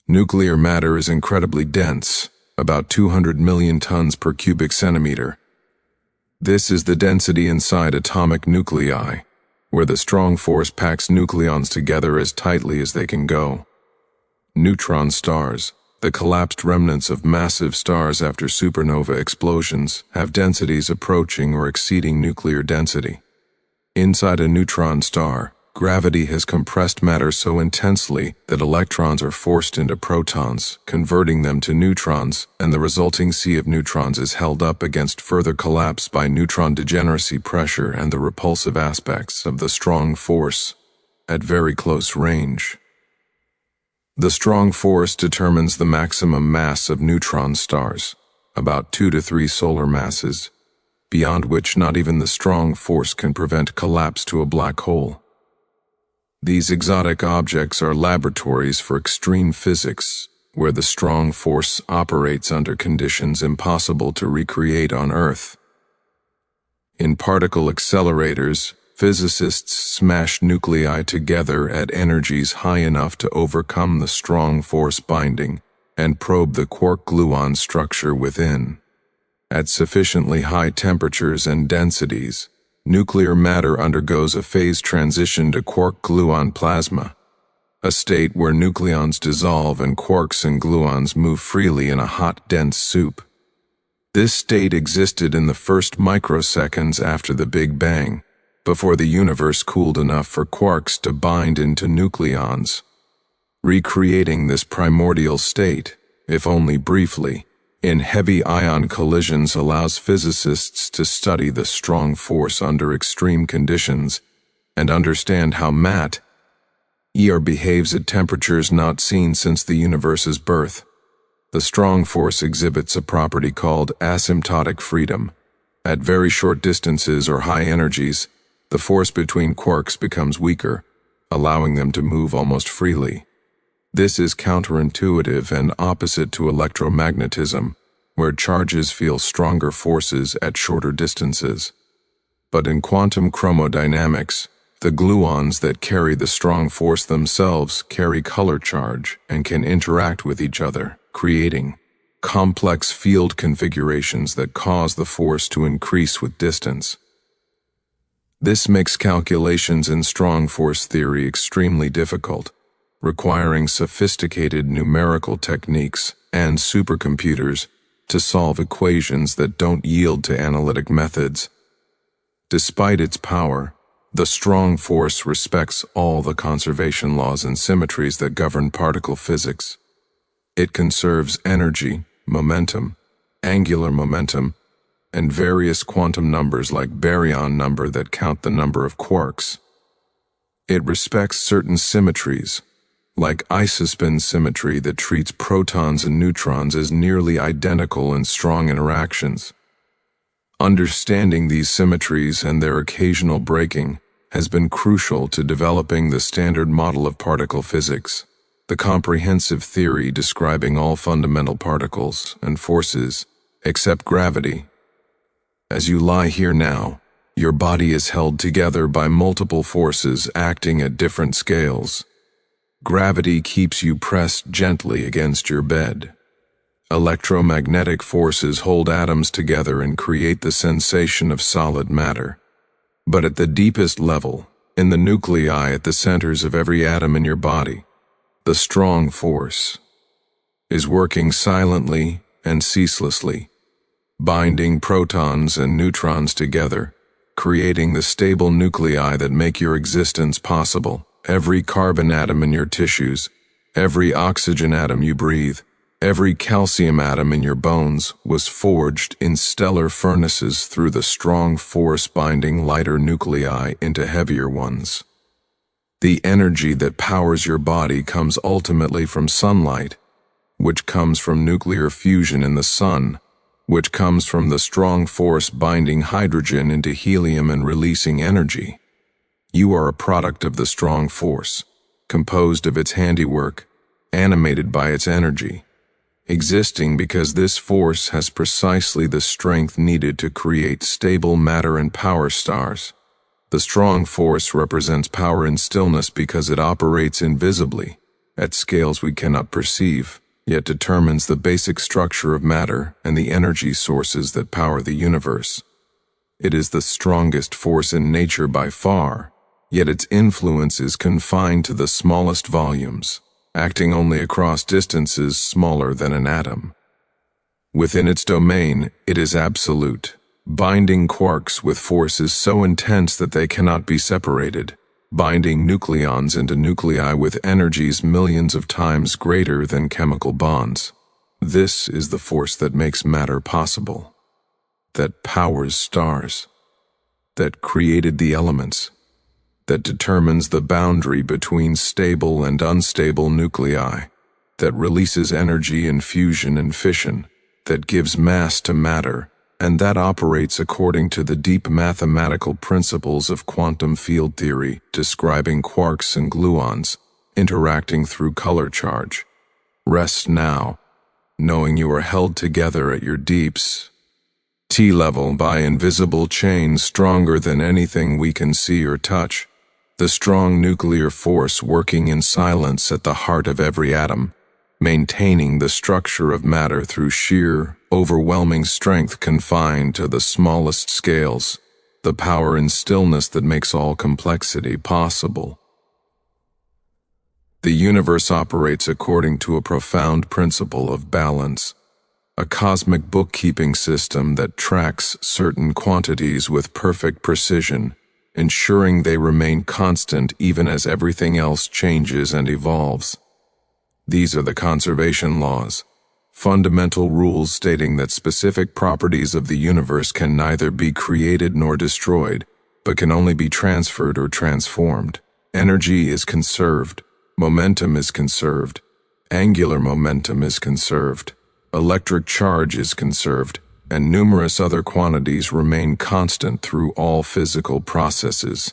Nuclear matter is incredibly dense, about 200 million tons per cubic centimeter. This is the density inside atomic nuclei, where the strong force packs nucleons together as tightly as they can go. Neutron stars, the collapsed remnants of massive stars after supernova explosions, have densities approaching or exceeding nuclear density. Inside a neutron star, Gravity has compressed matter so intensely that electrons are forced into protons, converting them to neutrons, and the resulting sea of neutrons is held up against further collapse by neutron degeneracy pressure and the repulsive aspects of the strong force at very close range. The strong force determines the maximum mass of neutron stars, about 2 to 3 solar masses, beyond which not even the strong force can prevent collapse to a black hole. These exotic objects are laboratories for extreme physics, where the strong force operates under conditions impossible to recreate on Earth. In particle accelerators, physicists smash nuclei together at energies high enough to overcome the strong force binding and probe the quark-gluon structure within. At sufficiently high temperatures and densities, nuclear matter undergoes a phase transition to quark-gluon plasma, a state where nucleons dissolve and quarks and gluons move freely in a hot, dense soup. This state existed in the first microseconds after the Big Bang, before the universe cooled enough for quarks to bind into nucleons. Recreating this primordial state, if only briefly, in heavy ion collisions allows physicists to study the strong force under extreme conditions and understand how matter behaves at temperatures not seen since the universe's birth. The strong force exhibits a property called asymptotic freedom. At very short distances or high energies, the force between quarks becomes weaker, allowing them to move almost freely. This is counterintuitive and opposite to electromagnetism, where charges feel stronger forces at shorter distances. But in quantum chromodynamics, the gluons that carry the strong force themselves carry color charge and can interact with each other, creating complex field configurations that cause the force to increase with distance. This makes calculations in strong force theory extremely difficult, requiring sophisticated numerical techniques and supercomputers to solve equations that don't yield to analytic methods. Despite its power, the strong force respects all the conservation laws and symmetries that govern particle physics. It conserves energy, momentum, angular momentum, and various quantum numbers like baryon number that count the number of quarks. It respects certain symmetries, like isospin symmetry that treats protons and neutrons as nearly identical in strong interactions. Understanding these symmetries and their occasional breaking has been crucial to developing the standard model of particle physics, the comprehensive theory describing all fundamental particles and forces except gravity. As you lie here now, your body is held together by multiple forces acting at different scales. Gravity keeps you pressed gently against your bed. Electromagnetic forces hold atoms together and create the sensation of solid matter. But at the deepest level, in the nuclei at the centers of every atom in your body, the strong force is working silently and ceaselessly, binding protons and neutrons together, creating the stable nuclei that make your existence possible. Every carbon atom in your tissues, every oxygen atom you breathe, every calcium atom in your bones was forged in stellar furnaces through the strong force binding lighter nuclei into heavier ones. The energy that powers your body comes ultimately from sunlight, which comes from nuclear fusion in the sun, which comes from the strong force binding hydrogen into helium and releasing energy. You are a product of the strong force, composed of its handiwork, animated by its energy, existing because this force has precisely the strength needed to create stable matter and power stars. The strong force represents power in stillness because it operates invisibly, at scales we cannot perceive, yet determines the basic structure of matter and the energy sources that power the universe. It is the strongest force in nature by far, yet its influence is confined to the smallest volumes, acting only across distances smaller than an atom. Within its domain, it is absolute, binding quarks with forces so intense that they cannot be separated, binding nucleons into nuclei with energies millions of times greater than chemical bonds. This is the force that makes matter possible, that powers stars, that created the elements, that determines the boundary between stable and unstable nuclei, that releases energy in fusion and fission, that gives mass to matter, and that operates according to the deep mathematical principles of quantum field theory, describing quarks and gluons, interacting through color charge. Rest now, knowing you are held together at your deeps, T-level by invisible chains stronger than anything we can see or touch, the strong nuclear force working in silence at the heart of every atom, maintaining the structure of matter through sheer, overwhelming strength confined to the smallest scales, the power and stillness that makes all complexity possible. The universe operates according to a profound principle of balance, a cosmic bookkeeping system that tracks certain quantities with perfect precision, ensuring they remain constant even as everything else changes and evolves. These are the conservation laws, fundamental rules stating that specific properties of the universe can neither be created nor destroyed, but can only be transferred or transformed. Energy is conserved, momentum is conserved, angular momentum is conserved, electric charge is conserved, and numerous other quantities remain constant through all physical processes.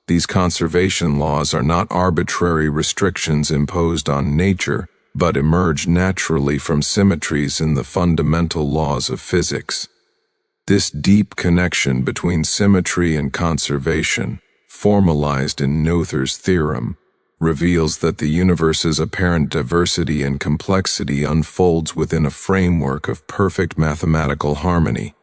These conservation laws are not arbitrary restrictions imposed on nature, but emerge naturally from symmetries in the fundamental laws of physics. This deep connection between symmetry and conservation, formalized in Noether's theorem, reveals that the universe's apparent diversity and complexity unfolds within a framework of perfect mathematical harmony,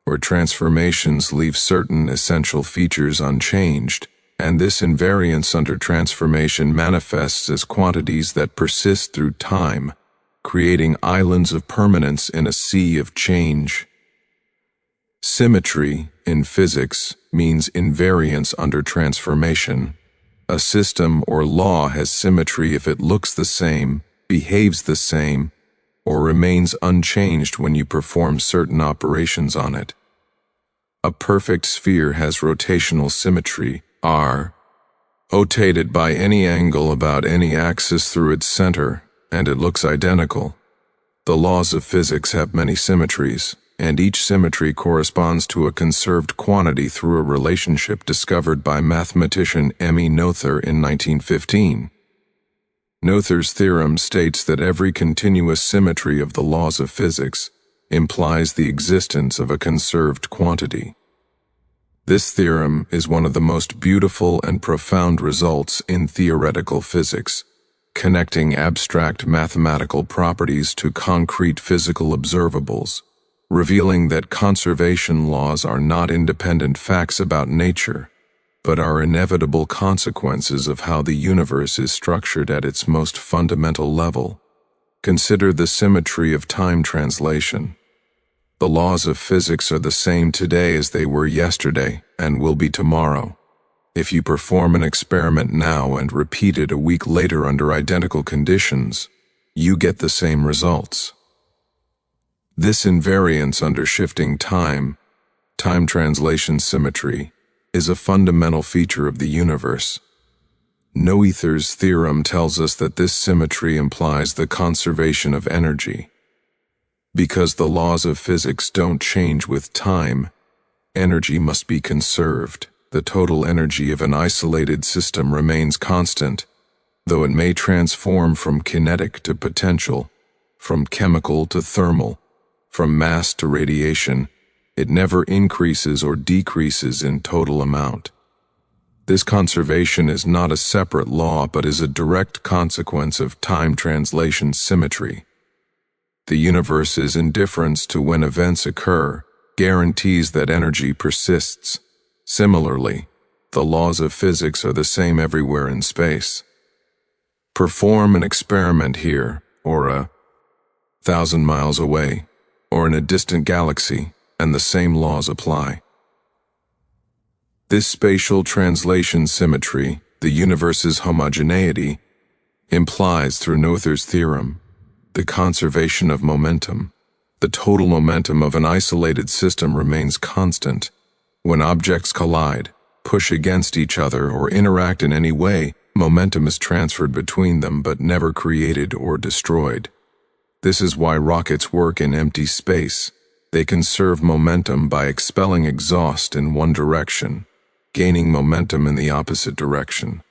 where transformations leave certain essential features unchanged, and this invariance under transformation manifests as quantities that persist through time, creating islands of permanence in a sea of change. Symmetry, in physics, means invariance under transformation. A system or law has symmetry if it looks the same, behaves the same, or remains unchanged when you perform certain operations on it. A perfect sphere has rotational symmetry, R, rotated by any angle about any axis through its center, and it looks identical. The laws of physics have many symmetries, and each symmetry corresponds to a conserved quantity through a relationship discovered by mathematician M.E. Noether in 1915. Noether's theorem states that every continuous symmetry of the laws of physics implies the existence of a conserved quantity. This theorem is one of the most beautiful and profound results in theoretical physics, connecting abstract mathematical properties to concrete physical observables, revealing that conservation laws are not independent facts about nature, but are inevitable consequences of how the universe is structured at its most fundamental level. Consider the symmetry of time translation. The laws of physics are the same today as they were yesterday and will be tomorrow. If you perform an experiment now and repeat it a week later under identical conditions, you get the same results. This invariance under shifting time translation symmetry, is a fundamental feature of the universe. Noether's theorem tells us that this symmetry implies the conservation of energy. Because the laws of physics don't change with time, energy must be conserved. The total energy of an isolated system remains constant, though it may transform from kinetic to potential, from chemical to thermal, from mass to radiation. It never increases or decreases in total amount. This conservation is not a separate law but is a direct consequence of time translation symmetry. The universe's indifference to when events occur guarantees that energy persists. Similarly, the laws of physics are the same everywhere in space. Perform an experiment here, or 1,000 miles away, or in a distant galaxy, and the same laws apply. This spatial translation symmetry, The universe's homogeneity implies, through Noether's theorem, the conservation of momentum. The total momentum of an isolated system remains constant. When objects collide, push against each other, or interact in any way, momentum is transferred between them but never created or destroyed. This is why rockets work in empty space. They conserve momentum by expelling exhaust in one direction, gaining momentum in the opposite direction.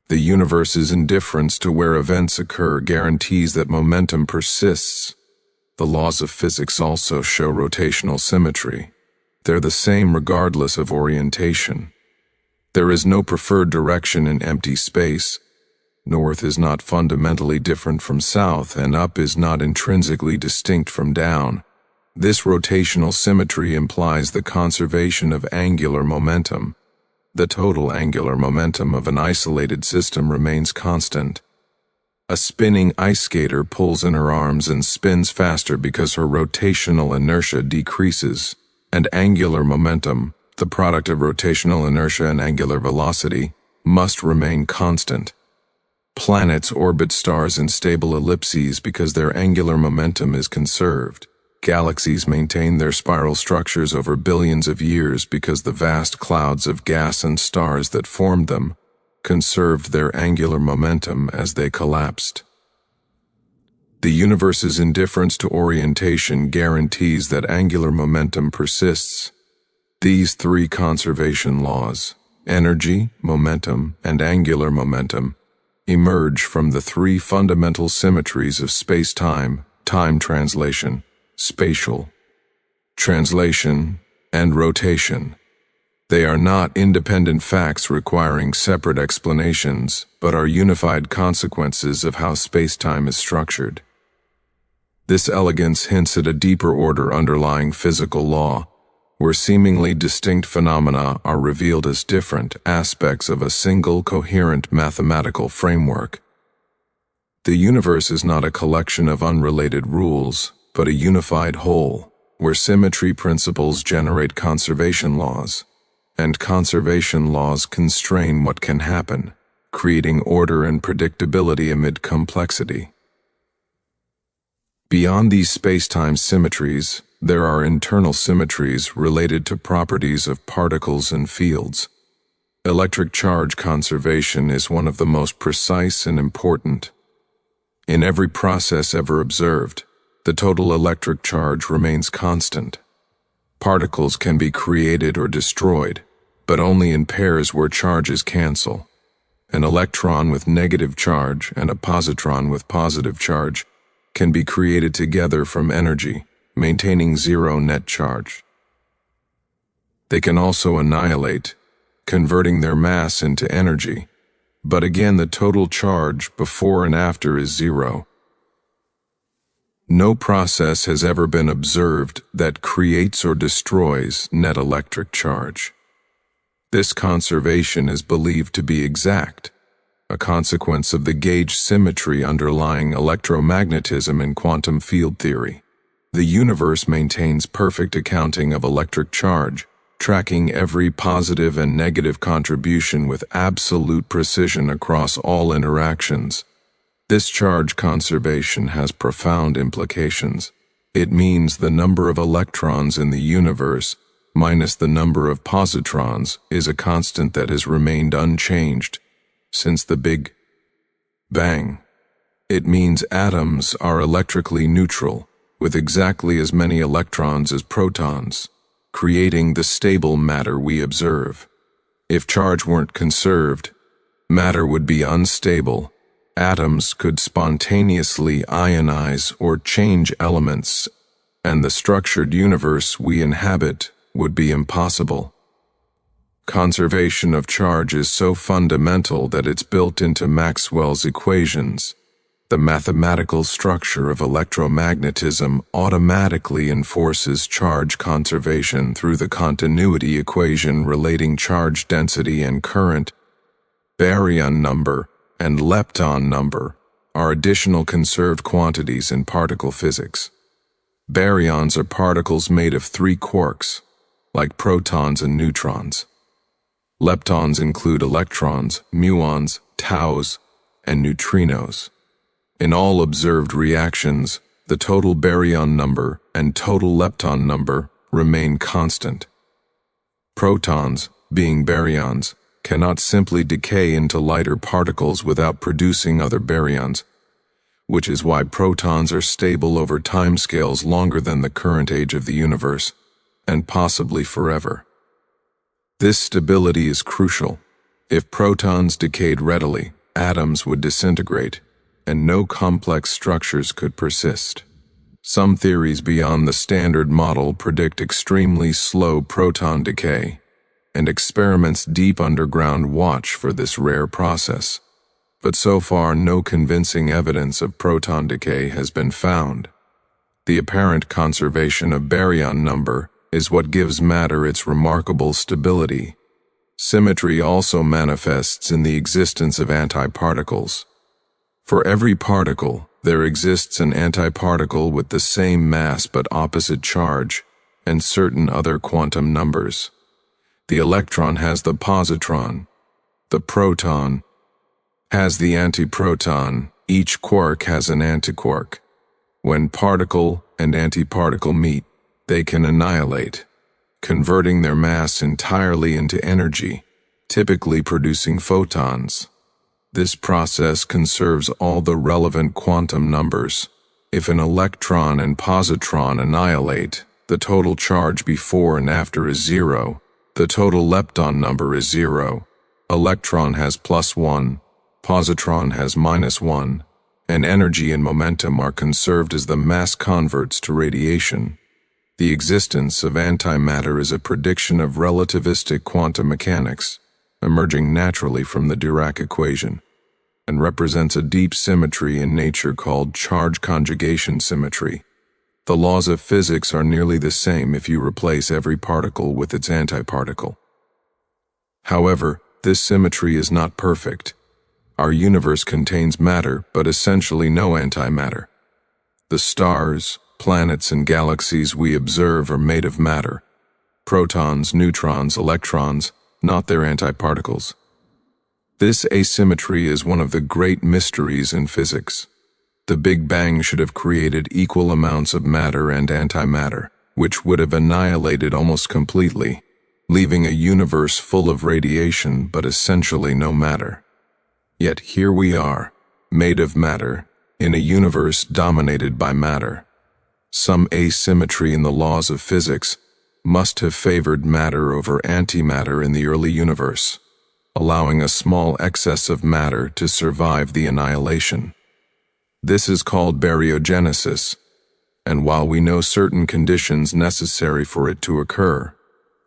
The universe's indifference to where events occur guarantees that momentum persists. The laws of physics also show rotational symmetry. They're the same regardless of orientation. There is no preferred direction in empty space. North is not fundamentally different from south, and up is not intrinsically distinct from down. This rotational symmetry implies the conservation of angular momentum. The total angular momentum of an isolated system remains constant. A spinning ice skater pulls in her arms and spins faster because her rotational inertia decreases, and angular momentum, the product of rotational inertia and angular velocity, must remain constant. Planets orbit stars in stable ellipses because their angular momentum is conserved. Galaxies maintain their spiral structures over billions of years because the vast clouds of gas and stars that formed them conserved their angular momentum as they collapsed. The universe's indifference to orientation guarantees that angular momentum persists. These three conservation laws, energy, momentum, and angular momentum, emerge from the three fundamental symmetries of space-time, time translation, spatial translation, and rotation. They are not independent facts requiring separate explanations, but are unified consequences of how space-time is structured. This elegance hints at a deeper order underlying physical law, where seemingly distinct phenomena are revealed as different aspects of a single coherent mathematical framework. The universe is not a collection of unrelated rules, but a unified whole, where symmetry principles generate conservation laws, and conservation laws constrain what can happen, creating order and predictability amid complexity. Beyond these space-time symmetries, there are internal symmetries related to properties of particles and fields. Electric charge conservation is one of the most precise and important. In every process ever observed, the total electric charge remains constant. Particles can be created or destroyed, but only in pairs where charges cancel. An electron with negative charge and a positron with positive charge can be created together from energy, maintaining zero net charge. They can also annihilate, converting their mass into energy, but again the total charge before and after is zero. No process has ever been observed that creates or destroys net electric charge. This conservation is believed to be exact, a consequence of the gauge symmetry underlying electromagnetism in quantum field theory. The universe maintains perfect accounting of electric charge, tracking every positive and negative contribution with absolute precision across all interactions. This charge conservation has profound implications. It means the number of electrons in the universe minus the number of positrons is a constant that has remained unchanged since the Big Bang. It means atoms are electrically neutral, with exactly as many electrons as protons, creating the stable matter we observe. If charge weren't conserved, matter would be unstable. Atoms could spontaneously ionize or change elements, and the structured universe we inhabit would be impossible. Conservation of charge is so fundamental that it's built into Maxwell's equations. The mathematical structure of electromagnetism automatically enforces charge conservation through the continuity equation relating charge density and current. Baryon number and lepton number are additional conserved quantities in particle physics. Baryons are particles made of three quarks, like protons and neutrons. Leptons include electrons, muons, taus, and neutrinos. In all observed reactions, the total baryon number and total lepton number remain constant. Protons, being baryons, cannot simply decay into lighter particles without producing other baryons, which is why protons are stable over timescales longer than the current age of the universe, and possibly forever. This stability is crucial. If protons decayed readily, atoms would disintegrate, and no complex structures could persist. Some theories beyond the standard model predict extremely slow proton decay, and experiments deep underground watch for this rare process. But so far, no convincing evidence of proton decay has been found. The apparent conservation of baryon number is what gives matter its remarkable stability. Symmetry also manifests in the existence of antiparticles. For every particle, there exists an antiparticle with the same mass but opposite charge, and certain other quantum numbers. The electron has the positron. The proton has the antiproton. Each quark has an antiquark. When particle and antiparticle meet, they can annihilate, converting their mass entirely into energy, typically producing photons. This process conserves all the relevant quantum numbers. If an electron and positron annihilate, the total charge before and after is zero. The total lepton number is zero. Electron has +1, positron has -1, and energy and momentum are conserved as the mass converts to radiation. The existence of antimatter is a prediction of relativistic quantum mechanics, emerging naturally from the Dirac equation, and represents a deep symmetry in nature called charge conjugation symmetry. The laws of physics are nearly the same if you replace every particle with its antiparticle. However, this symmetry is not perfect. Our universe contains matter, but essentially no antimatter. The stars, planets, and galaxies we observe are made of matter. Protons, neutrons, electrons, not their antiparticles. This asymmetry is one of the great mysteries in physics. The Big Bang should have created equal amounts of matter and antimatter, which would have annihilated almost completely, leaving a universe full of radiation but essentially no matter. Yet here we are, made of matter, in a universe dominated by matter. Some asymmetry in the laws of physics must have favored matter over antimatter in the early universe, allowing a small excess of matter to survive the annihilation. This is called baryogenesis, and while we know certain conditions necessary for it to occur,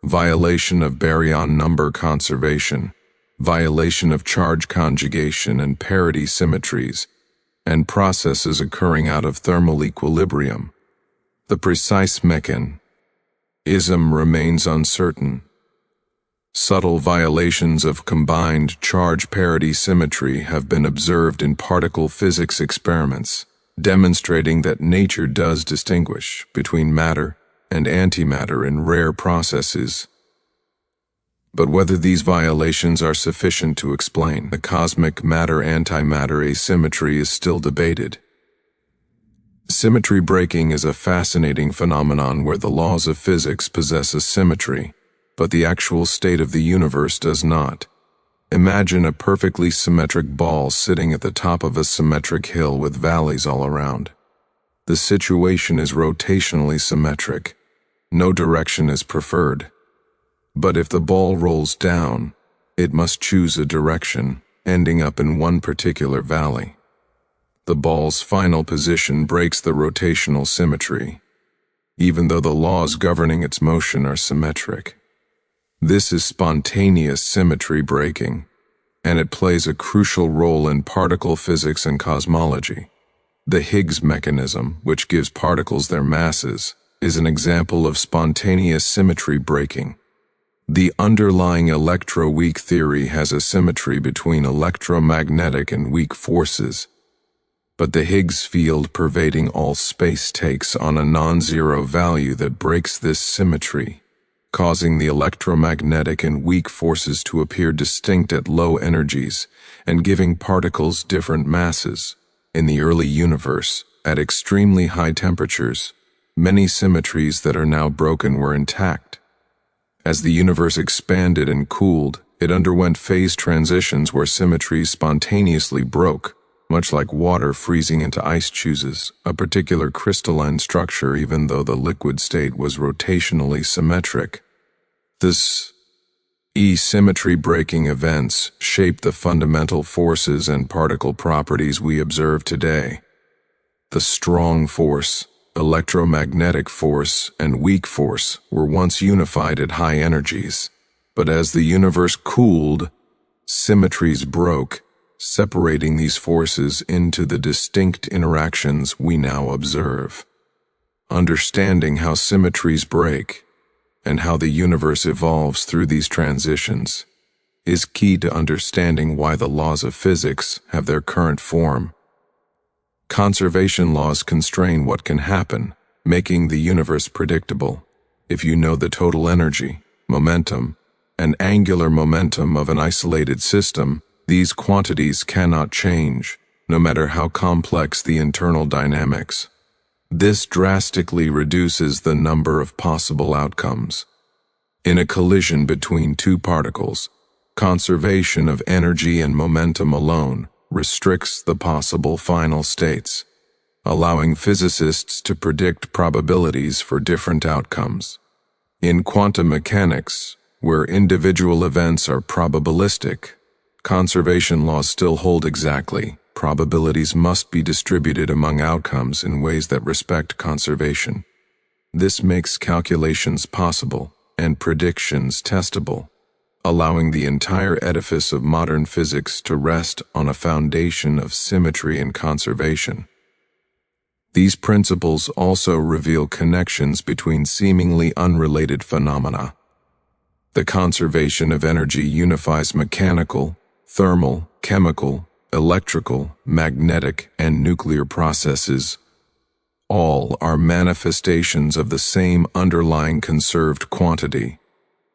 violation of baryon number conservation, violation of charge conjugation and parity symmetries, and processes occurring out of thermal equilibrium, the precise mechanism remains uncertain. Subtle violations of combined charge parity symmetry have been observed in particle physics experiments, demonstrating that nature does distinguish between matter and antimatter in rare processes. But whether these violations are sufficient to explain the cosmic matter-antimatter asymmetry is still debated. Symmetry breaking is a fascinating phenomenon where the laws of physics possess a symmetry, but the actual state of the universe does not. Imagine a perfectly symmetric ball sitting at the top of a symmetric hill with valleys all around. The situation is rotationally symmetric. No direction is preferred. But if the ball rolls down, it must choose a direction, ending up in one particular valley. The ball's final position breaks the rotational symmetry, even though the laws governing its motion are symmetric. This is spontaneous symmetry breaking, and it plays a crucial role in particle physics and cosmology. The Higgs mechanism, which gives particles their masses, is an example of spontaneous symmetry breaking. The underlying electroweak theory has a symmetry between electromagnetic and weak forces, but the Higgs field pervading all space takes on a non-zero value that breaks this symmetry, causing the electromagnetic and weak forces to appear distinct at low energies and giving particles different masses. In the early universe, at extremely high temperatures, many symmetries that are now broken were intact. As the universe expanded and cooled, it underwent phase transitions where symmetries spontaneously broke, much like water freezing into ice chooses a particular crystalline structure even though the liquid state was rotationally symmetric. This asymmetry breaking events shape the fundamental forces and particle properties we observe today. The strong force, electromagnetic force, and weak force were once unified at high energies, but as the universe cooled, symmetries broke, separating these forces into the distinct interactions we now observe. Understanding how symmetries break and how the universe evolves through these transitions is key to understanding why the laws of physics have their current form. Conservation laws constrain what can happen, making the universe predictable. If you know the total energy, momentum, and angular momentum of an isolated system, these quantities cannot change, no matter how complex the internal dynamics. This drastically reduces the number of possible outcomes. In a collision between two particles, conservation of energy and momentum alone restricts the possible final states, allowing physicists to predict probabilities for different outcomes. In quantum mechanics, where individual events are probabilistic, conservation laws still hold exactly. Probabilities must be distributed among outcomes in ways that respect conservation. This makes calculations possible and predictions testable, allowing the entire edifice of modern physics to rest on a foundation of symmetry and conservation. These principles also reveal connections between seemingly unrelated phenomena. The conservation of energy unifies mechanical, thermal, chemical, electrical, magnetic, and nuclear processes. All are manifestations of the same underlying conserved quantity.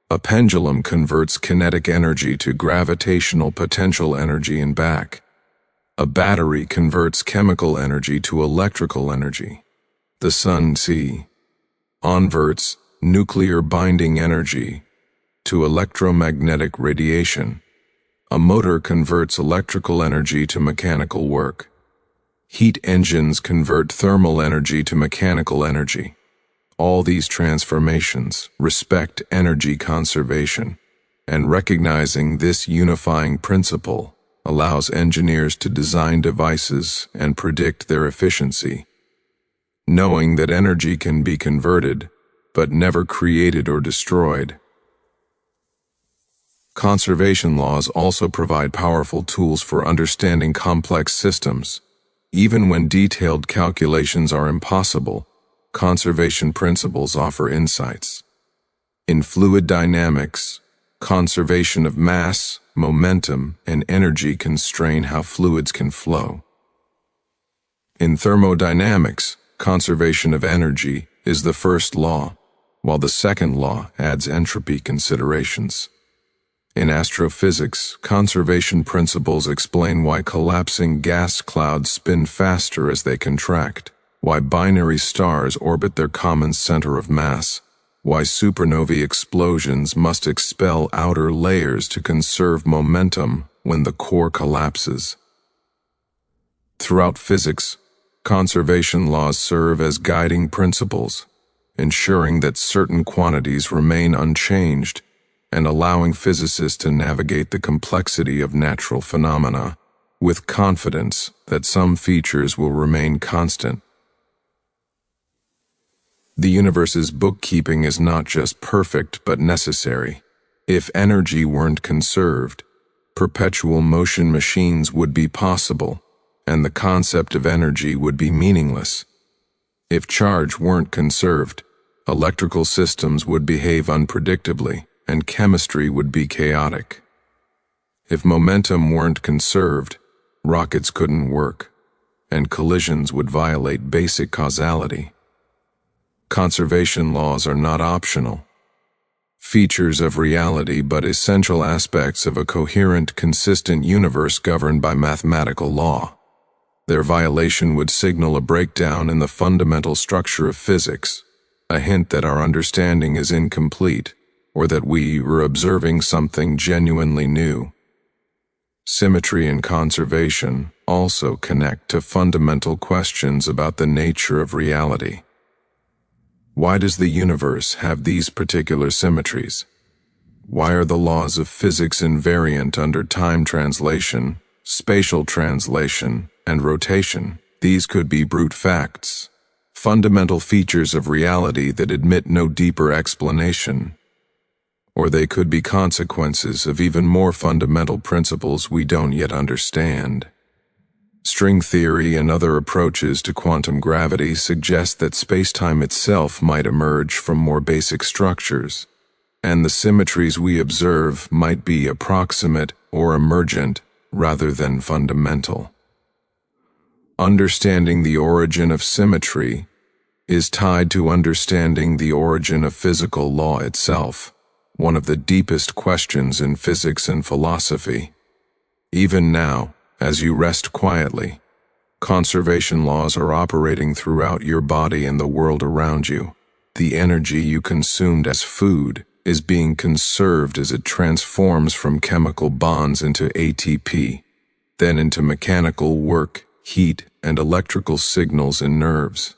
A pendulum converts kinetic energy to gravitational potential energy and back. A battery converts chemical energy to electrical energy. The sun converts nuclear binding energy to electromagnetic radiation. A motor converts electrical energy to mechanical work. Heat engines convert thermal energy to mechanical energy. All these transformations respect energy conservation, and recognizing this unifying principle allows engineers to design devices and predict their efficiency. Knowing that energy can be converted, but never created or destroyed. Conservation laws also provide powerful tools for understanding complex systems. Even when detailed calculations are impossible, conservation principles offer insights. In fluid dynamics, conservation of mass, momentum, and energy constrain how fluids can flow. In thermodynamics, conservation of energy is the first law, while the second law adds entropy considerations. In astrophysics, conservation principles explain why collapsing gas clouds spin faster as they contract, why binary stars orbit their common center of mass, why supernovae explosions must expel outer layers to conserve momentum when the core collapses. Throughout physics, conservation laws serve as guiding principles, ensuring that certain quantities remain unchanged and allowing physicists to navigate the complexity of natural phenomena with confidence that some features will remain constant. The universe's bookkeeping is not just perfect but necessary. If energy weren't conserved, perpetual motion machines would be possible, and the concept of energy would be meaningless. If charge weren't conserved, electrical systems would behave unpredictably, and chemistry would be chaotic. If momentum weren't conserved, rockets couldn't work, and collisions would violate basic causality. Conservation laws are not optional. features of reality but essential aspects of a coherent, consistent universe governed by mathematical law. Their violation would signal a breakdown in the fundamental structure of physics, a hint that our understanding is incomplete, or that we are observing something genuinely new. Symmetry and conservation also connect to fundamental questions about the nature of reality. Why does the universe have these particular symmetries? Why are the laws of physics invariant under time translation, spatial translation, and rotation? These could be brute facts, fundamental features of reality that admit no deeper explanation. Or they could be consequences of even more fundamental principles we don't yet understand. String theory and other approaches to quantum gravity suggest that spacetime itself might emerge from more basic structures, and the symmetries we observe might be approximate or emergent rather than fundamental. Understanding the origin of symmetry is tied to understanding the origin of physical law itself, one of the deepest questions in physics and philosophy. Even now, as you rest quietly, conservation laws are operating throughout your body and the world around you. The energy you consumed as food is being conserved as it transforms from chemical bonds into ATP, then into mechanical work, heat, and electrical signals in nerves.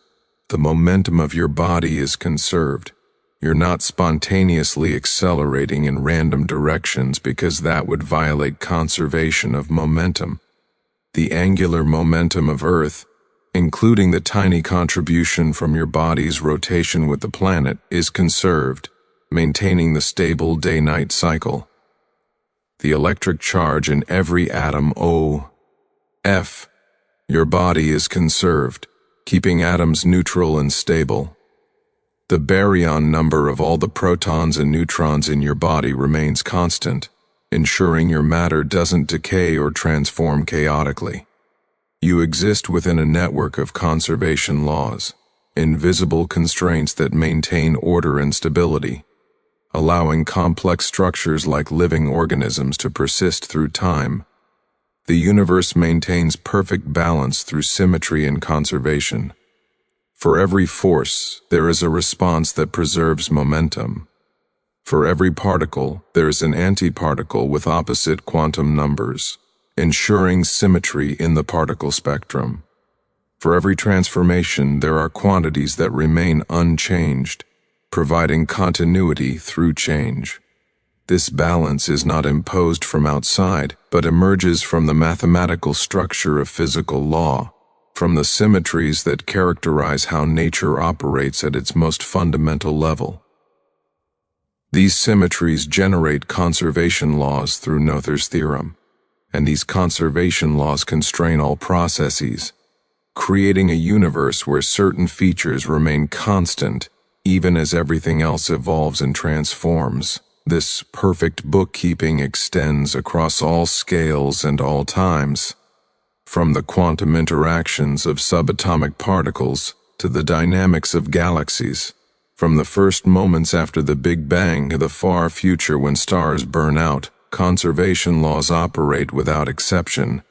The momentum of your body is conserved. You're not spontaneously accelerating in random directions because that would violate conservation of momentum. The angular momentum of Earth, including the tiny contribution from your body's rotation with the planet, is conserved, maintaining the stable day-night cycle. The electric charge in every atom O(F), your body is conserved, keeping atoms neutral and stable. The baryon number of all the protons and neutrons in your body remains constant, ensuring your matter doesn't decay or transform chaotically. You exist within a network of conservation laws, invisible constraints that maintain order and stability, allowing complex structures like living organisms to persist through time. The universe maintains perfect balance through symmetry and conservation. For every force, there is a response that preserves momentum. For every particle, there is an antiparticle with opposite quantum numbers, ensuring symmetry in the particle spectrum. For every transformation, there are quantities that remain unchanged, providing continuity through change. This balance is not imposed from outside, but emerges from the mathematical structure of physical law, from the symmetries that characterize how nature operates at its most fundamental level. These symmetries generate conservation laws through Noether's theorem, and these conservation laws constrain all processes, creating a universe where certain features remain constant even as everything else evolves and transforms. This perfect bookkeeping extends across all scales and all times, from the quantum interactions of subatomic particles to the dynamics of galaxies, from the first moments after the Big Bang to the far future when stars burn out. Conservation laws operate without exception.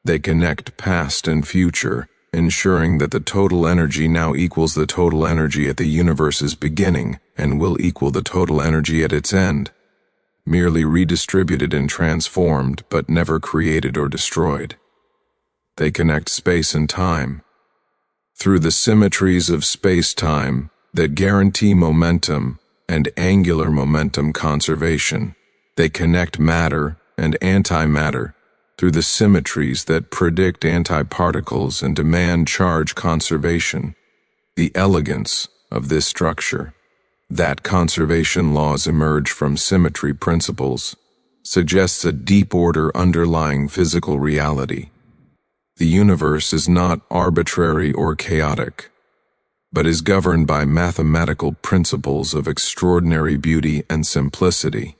They connect past and future, ensuring that the total energy now equals the total energy at the universe's beginning and will equal the total energy at its end, merely redistributed and transformed but never created or destroyed. They connect space and time. Through the symmetries of space-time that guarantee momentum and angular momentum conservation, they connect matter and antimatter through the symmetries that predict antiparticles and demand charge conservation. The elegance of this structure, that conservation laws emerge from symmetry principles, suggests a deep order underlying physical reality. The universe is not arbitrary or chaotic, but is governed by mathematical principles of extraordinary beauty and simplicity.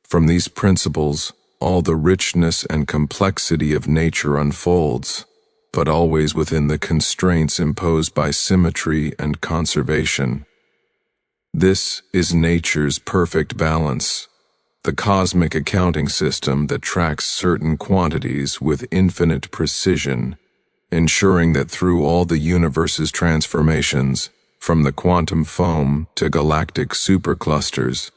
From these principles, all the richness and complexity of nature unfolds, but always within the constraints imposed by symmetry and conservation. This is nature's perfect balance, the cosmic accounting system that tracks certain quantities with infinite precision, ensuring that through all the universe's transformations, from the quantum foam to galactic superclusters,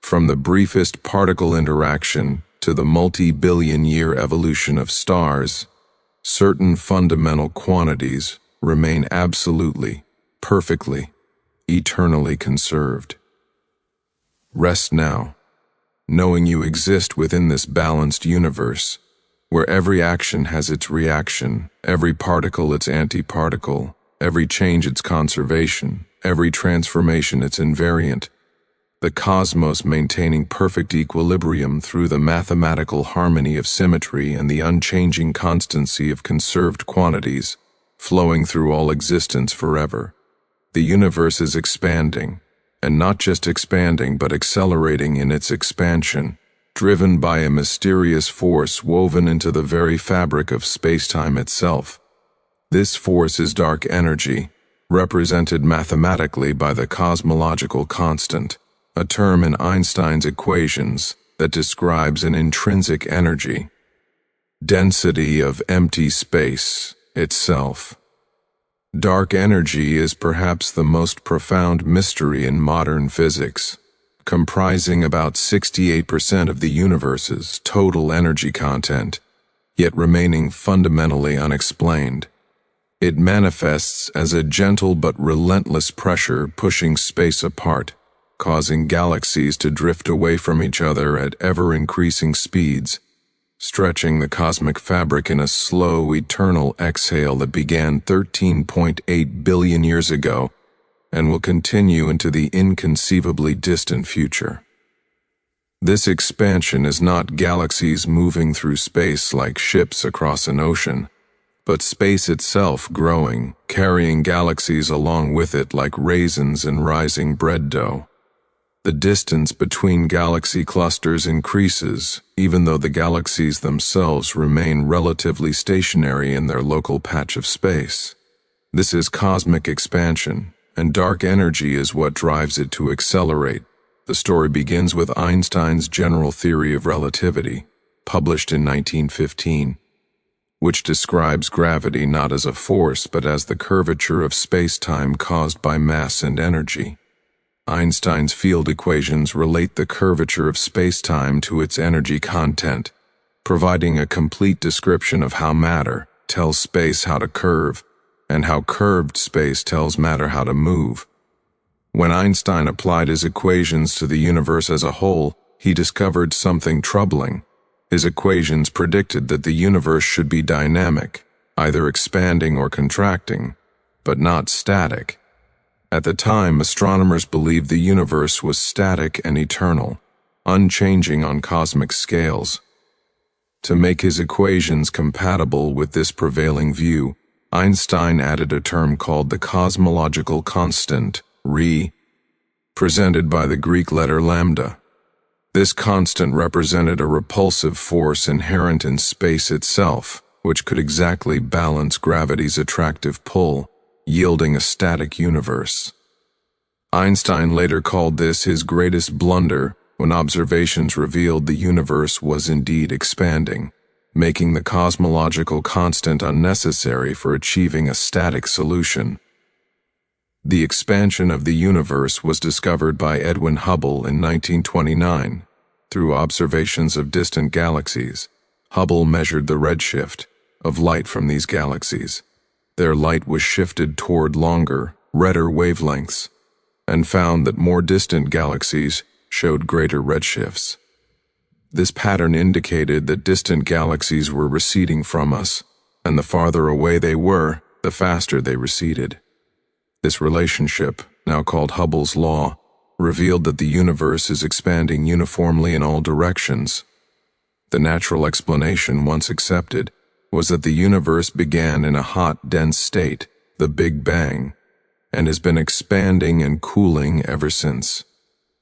from the briefest particle interaction to the multi-billion-year evolution of stars, certain fundamental quantities remain absolutely, perfectly, eternally conserved. Rest now, knowing you exist within this balanced universe, where every action has its reaction, every particle its antiparticle, every change its conservation, every transformation its invariant, the cosmos maintaining perfect equilibrium through the mathematical harmony of symmetry and the unchanging constancy of conserved quantities, flowing through all existence forever. The universe is expanding, and not just expanding but accelerating in its expansion, driven by a mysterious force woven into the very fabric of space-time itself. This force is dark energy, represented mathematically by the cosmological constant, a term in Einstein's equations that describes an intrinsic energy, density of empty space itself. Dark energy is perhaps the most profound mystery in modern physics, comprising about 68% of the universe's total energy content, yet remaining fundamentally unexplained. It manifests as a gentle but relentless pressure pushing space apart, causing galaxies to drift away from each other at ever-increasing speeds, stretching the cosmic fabric in a slow, eternal exhale that began 13.8 billion years ago and will continue into the inconceivably distant future. This expansion is not galaxies moving through space like ships across an ocean, but space itself growing, carrying galaxies along with it like raisins in rising bread dough. The distance between galaxy clusters increases, even though the galaxies themselves remain relatively stationary in their local patch of space. This is cosmic expansion, and dark energy is what drives it to accelerate. The story begins with Einstein's general theory of relativity, published in 1915, which describes gravity not as a force but as the curvature of space-time caused by mass and energy. Einstein's field equations relate the curvature of space-time to its energy content, providing a complete description of how matter tells space how to curve, and how curved space tells matter how to move. When Einstein applied his equations to the universe as a whole, he discovered something troubling. His equations predicted that the universe should be dynamic, either expanding or contracting, but not static. At the time, astronomers believed the universe was static and eternal, unchanging on cosmic scales. To make his equations compatible with this prevailing view, Einstein added a term called the cosmological constant, ρ, presented by the Greek letter lambda. This constant represented a repulsive force inherent in space itself, which could exactly balance gravity's attractive pull, yielding a static universe. Einstein later called this his greatest blunder when observations revealed the universe was indeed expanding, making the cosmological constant unnecessary for achieving a static solution. The expansion of the universe was discovered by Edwin Hubble in 1929. Through observations of distant galaxies, Hubble measured the redshift of light from these galaxies. Their light was shifted toward longer, redder wavelengths, and found that more distant galaxies showed greater redshifts. This pattern indicated that distant galaxies were receding from us, and the farther away they were, the faster they receded. This relationship, now called Hubble's law, revealed that the universe is expanding uniformly in all directions. The natural explanation, once accepted, was that the universe began in a hot, dense state, the Big Bang, and has been expanding and cooling ever since.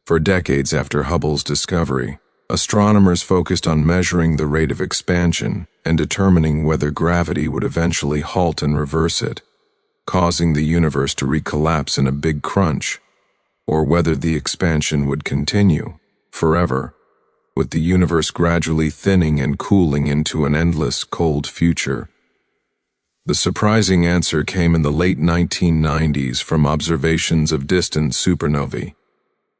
For decades after Hubble's discovery, astronomers focused on measuring the rate of expansion and determining whether gravity would eventually halt and reverse it, causing the universe to recollapse in a big crunch. or whether the expansion would continue forever, with the universe gradually thinning and cooling into an endless, cold future. The surprising answer came in the late 1990s from observations of distant supernovae.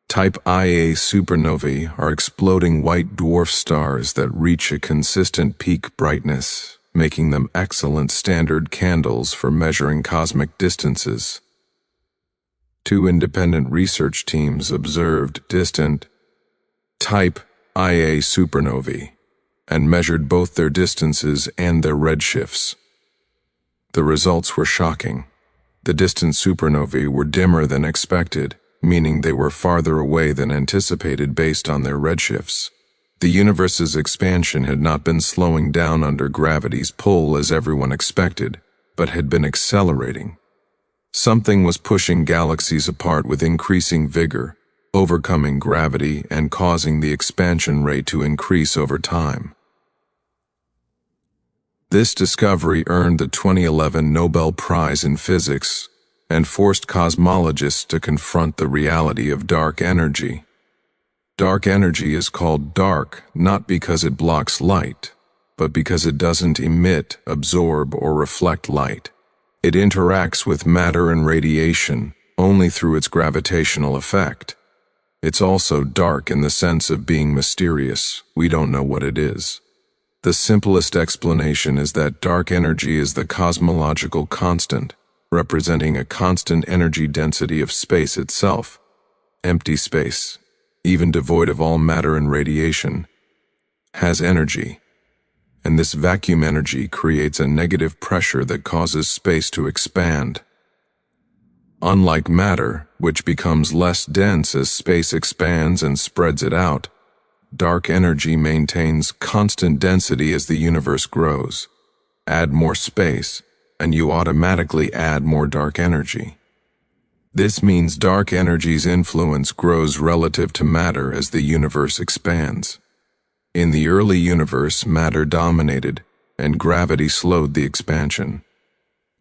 Type Ia supernovae are exploding white dwarf stars that reach a consistent peak brightness, making them excellent standard candles for measuring cosmic distances. Two independent research teams observed distant Type Ia supernovae and measured both their distances and their redshifts. The results were shocking. The distant supernovae were dimmer than expected, meaning they were farther away than anticipated based on their redshifts. The universe's expansion had not been slowing down under gravity's pull as everyone expected, but had been accelerating. Something was pushing galaxies apart with increasing vigor, overcoming gravity and causing the expansion rate to increase over time. This discovery earned the 2011 Nobel Prize in Physics and forced cosmologists to confront the reality of dark energy. Dark energy is called dark not because it blocks light, but because it doesn't emit, absorb, or reflect light. It interacts with matter and radiation only through its gravitational effect. It's also dark in the sense of being mysterious. We don't know what it is. The simplest explanation is that dark energy is the cosmological constant, representing a constant energy density of space itself. Empty space, even devoid of all matter and radiation, has energy, and this vacuum energy creates a negative pressure that causes space to expand. Unlike matter, which becomes less dense as space expands and spreads it out, dark energy maintains constant density as the universe grows. Add more space, and you automatically add more dark energy. This means dark energy's influence grows relative to matter as the universe expands. In the early universe, matter dominated, and gravity slowed the expansion.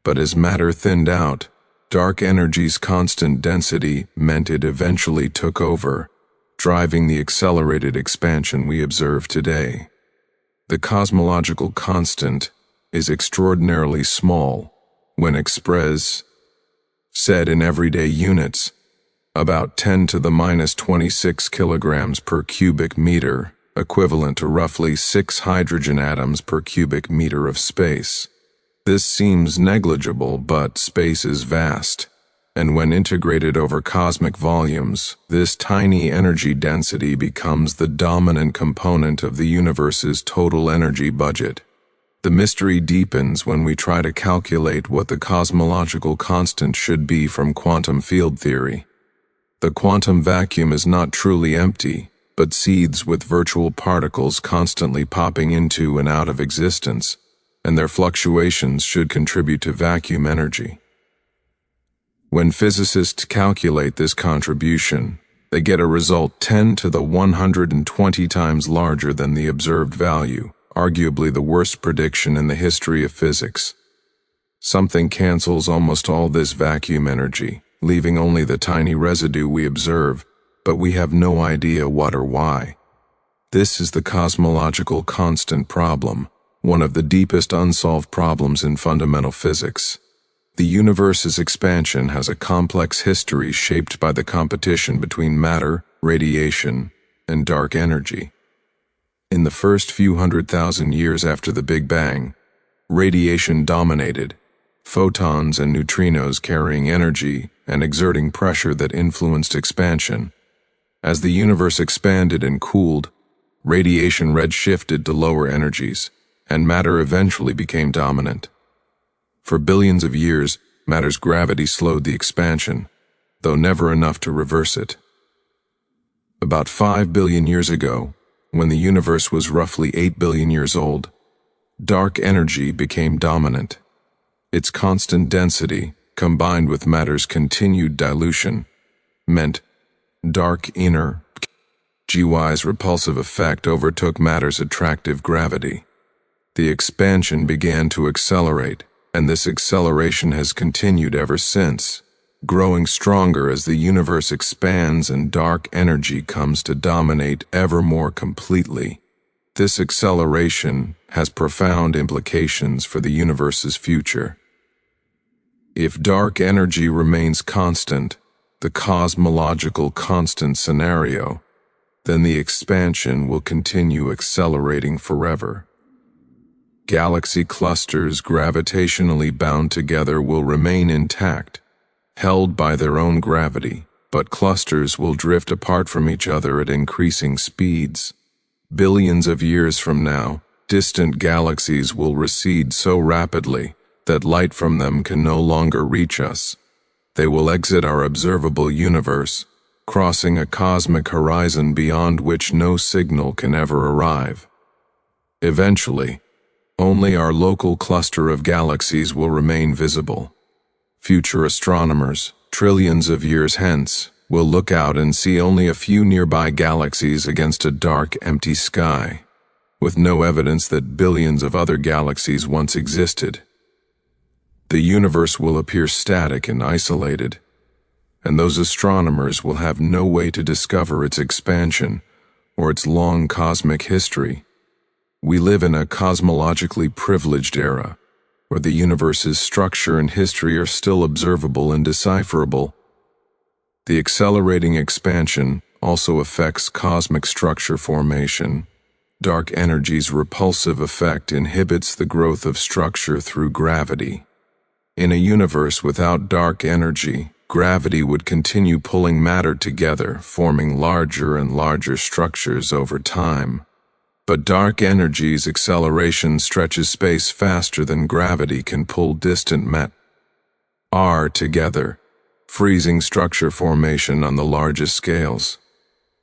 But as matter thinned out, dark energy's constant density meant it eventually took over, driving the accelerated expansion we observe today. The cosmological constant is extraordinarily small when said in everyday units, about 10 to the minus 26 kilograms per cubic meter, equivalent to roughly 6 hydrogen atoms per cubic meter of space. This seems negligible, but space is vast, and when integrated over cosmic volumes, this tiny energy density becomes the dominant component of the universe's total energy budget. The mystery deepens when we try to calculate what the cosmological constant should be from quantum field theory. The quantum vacuum is not truly empty, but seethes with virtual particles constantly popping into and out of existence, and their fluctuations should contribute to vacuum energy. When physicists calculate this contribution, they get a result 10 to the 120 times larger than the observed value, arguably the worst prediction in the history of physics. Something cancels almost all this vacuum energy, leaving only the tiny residue we observe, but we have no idea what or why. This is the cosmological constant problem, one of the deepest unsolved problems in fundamental physics. The universe's expansion has a complex history shaped by the competition between matter, radiation, and dark energy. In the first few 100,000 years after the Big Bang, radiation dominated, photons and neutrinos carrying energy and exerting pressure that influenced expansion. As the universe expanded and cooled, radiation redshifted to lower energies, and matter eventually became dominant. For billions of years, matter's gravity slowed the expansion, though never enough to reverse it. About 5 billion years ago, when the universe was roughly 8 billion years old, dark energy became dominant. Its constant density, combined with matter's continued dilution, meant dark inner GY's repulsive effect overtook matter's attractive gravity. The expansion began to accelerate, and this acceleration has continued ever since, growing stronger as the universe expands and dark energy comes to dominate ever more completely. This acceleration has profound implications for the universe's future. If dark energy remains constant, the cosmological constant scenario, then the expansion will continue accelerating forever. Galaxy clusters gravitationally bound together will remain intact, held by their own gravity, but clusters will drift apart from each other at increasing speeds. Billions of years from now, distant galaxies will recede so rapidly that light from them can no longer reach us. They will exit our observable universe, crossing a cosmic horizon beyond which no signal can ever arrive. Eventually, only our local cluster of galaxies will remain visible. Future astronomers, trillions of years hence, will look out and see only a few nearby galaxies against a dark, empty sky, with no evidence that billions of other galaxies once existed. The universe will appear static and isolated, and those astronomers will have no way to discover its expansion or its long cosmic history. We live in a cosmologically privileged era, where the universe's structure and history are still observable and decipherable. The accelerating expansion also affects cosmic structure formation. Dark energy's repulsive effect inhibits the growth of structure through gravity. In a universe without dark energy, gravity would continue pulling matter together, forming larger and larger structures over time. But dark energy's acceleration stretches space faster than gravity can pull distant matter together, freezing structure formation on the largest scales.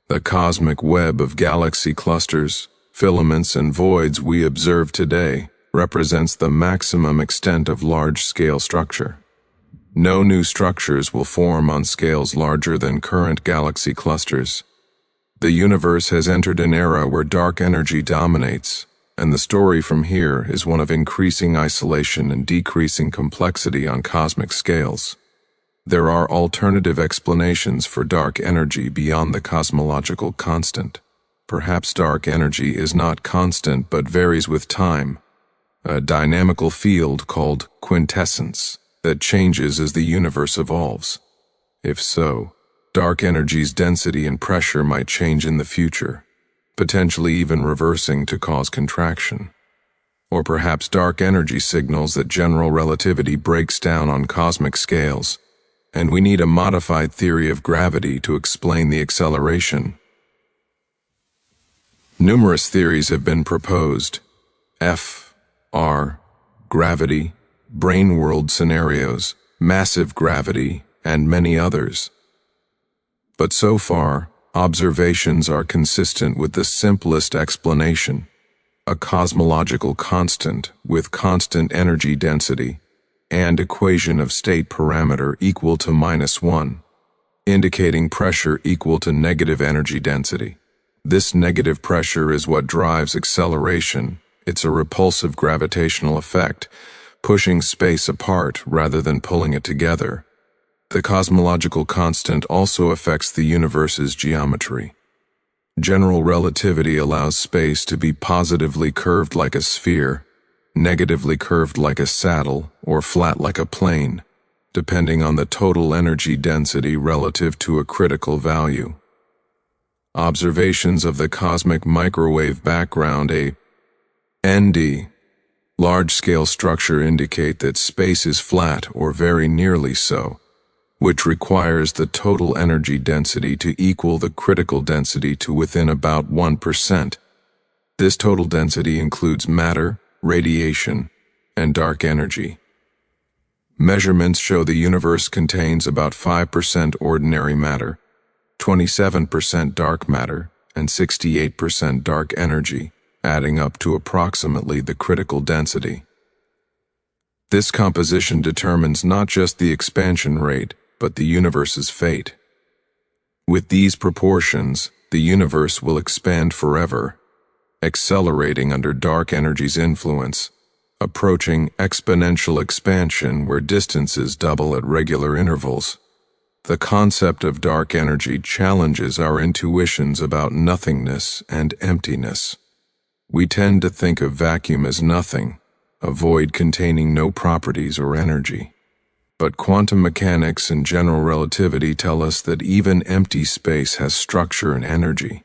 The cosmic web of galaxy clusters, filaments, and voids we observe today represents the maximum extent of large-scale structure. No new structures will form on scales larger than current galaxy clusters. The universe has entered an era where dark energy dominates, and the story from here is one of increasing isolation and decreasing complexity on cosmic scales. There are alternative explanations for dark energy beyond the cosmological constant. Perhaps dark energy is not constant but varies with time, a dynamical field called quintessence that changes as the universe evolves. If so, dark energy's density and pressure might change in the future, potentially even reversing to cause contraction. Or perhaps dark energy signals that general relativity breaks down on cosmic scales, and we need a modified theory of gravity to explain the acceleration. Numerous theories have been proposed: gravity, brain world scenarios, massive gravity, and many others. But so far, observations are consistent with the simplest explanation: a cosmological constant with constant energy density and equation of state parameter equal to -1, indicating pressure equal to negative energy density. This negative pressure is what drives acceleration. It's a repulsive gravitational effect, pushing space apart rather than pulling it together. The cosmological constant also affects the universe's geometry. General relativity allows space to be positively curved like a sphere, negatively curved like a saddle, or flat like a plane, depending on the total energy density relative to a critical value. Observations of the cosmic microwave background, ND, large-scale structure indicate that space is flat or very nearly so, which requires the total energy density to equal the critical density to within about 1%. This total density includes matter, radiation, and dark energy. Measurements show the universe contains about 5% ordinary matter, 27% dark matter, and 68% dark energy, adding up to approximately the critical density. This composition determines not just the expansion rate, but the universe's fate. With these proportions, the universe will expand forever, accelerating under dark energy's influence, approaching exponential expansion where distances double at regular intervals. the concept of dark energy challenges our intuitions about nothingness and emptiness. We tend to think of vacuum as nothing, a void containing no properties or energy. But quantum mechanics and general relativity tell us that even empty space has structure and energy.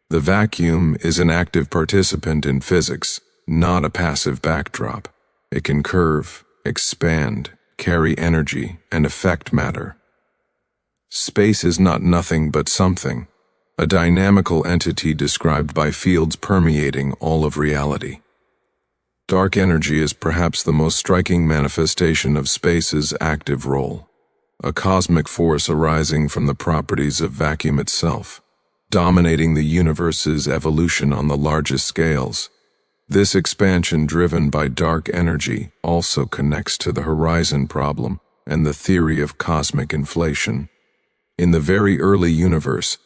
The vacuum is an active participant in physics, not a passive backdrop. It can curve, expand, carry energy, and affect matter. Space is not nothing but something, a dynamical entity described by fields permeating all of reality. Dark energy is perhaps the most striking manifestation of space's active role, a cosmic force arising from the properties of vacuum itself, dominating the universe's evolution on the largest scales. This expansion driven by dark energy also connects to the horizon problem and the theory of cosmic inflation. In the very early universe,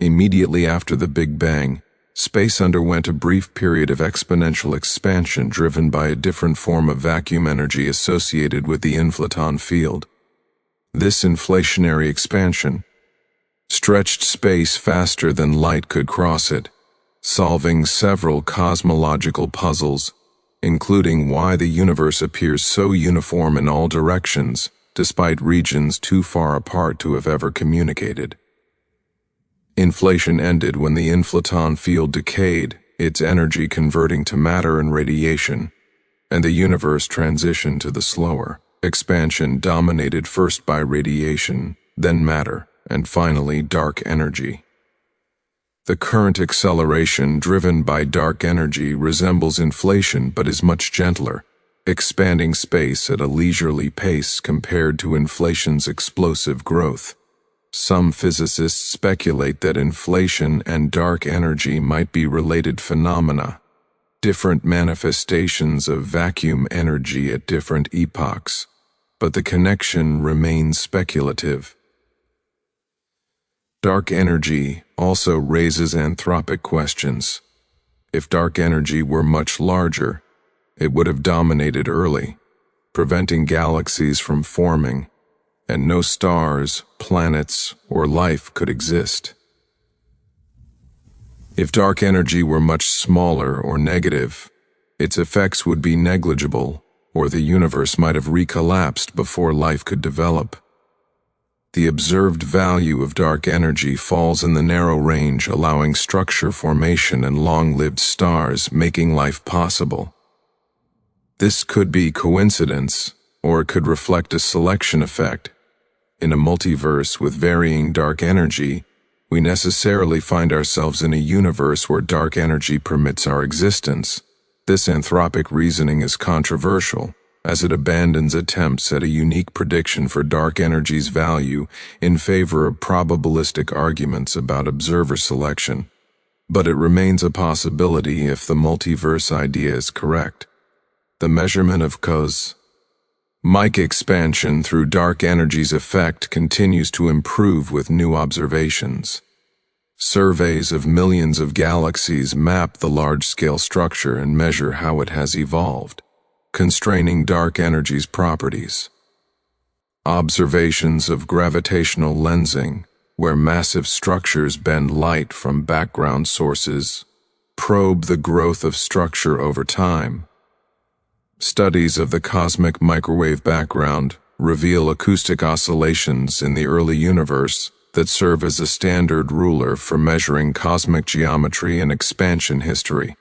immediately after the Big Bang, space underwent a brief period of exponential expansion driven by a different form of vacuum energy associated with the inflaton field. This inflationary expansion stretched space faster than light could cross it, solving several cosmological puzzles, including why the universe appears so uniform in all directions, despite regions too far apart to have ever communicated. Inflation ended when the inflaton field decayed, its energy converting to matter and radiation, and the universe transitioned to the slower expansion dominated first by radiation, then matter, and finally dark energy. The current acceleration driven by dark energy resembles inflation but is much gentler, expanding space at a leisurely pace compared to inflation's explosive growth. Some physicists speculate that inflation and dark energy might be related phenomena, different manifestations of vacuum energy at different epochs, but the connection remains speculative. Dark energy also raises anthropic questions. If dark energy were much larger, it would have dominated early, preventing galaxies from forming, and no stars, planets, or life could exist. If dark energy were much smaller or negative, its effects would be negligible, or the universe might have recollapsed before life could develop. The observed value of dark energy falls in the narrow range, allowing structure formation and long-lived stars, making life possible. This could be coincidence, or it could reflect a selection effect. In a multiverse with varying dark energy, we necessarily find ourselves in a universe where dark energy permits our existence. This anthropic reasoning is controversial, as it abandons attempts at a unique prediction for dark energy's value in favor of probabilistic arguments about observer selection. But it remains a possibility if the multiverse idea is correct. The measurement of cosmic expansion through dark energy's effect continues to improve with new observations. Surveys of millions of galaxies map the large-scale structure and measure how it has evolved, constraining dark energy's properties. Observations of gravitational lensing, where massive structures bend light from background sources, probe the growth of structure over time. Studies of the cosmic microwave background reveal acoustic oscillations in the early universe that serve as a standard ruler for measuring cosmic geometry and expansion history.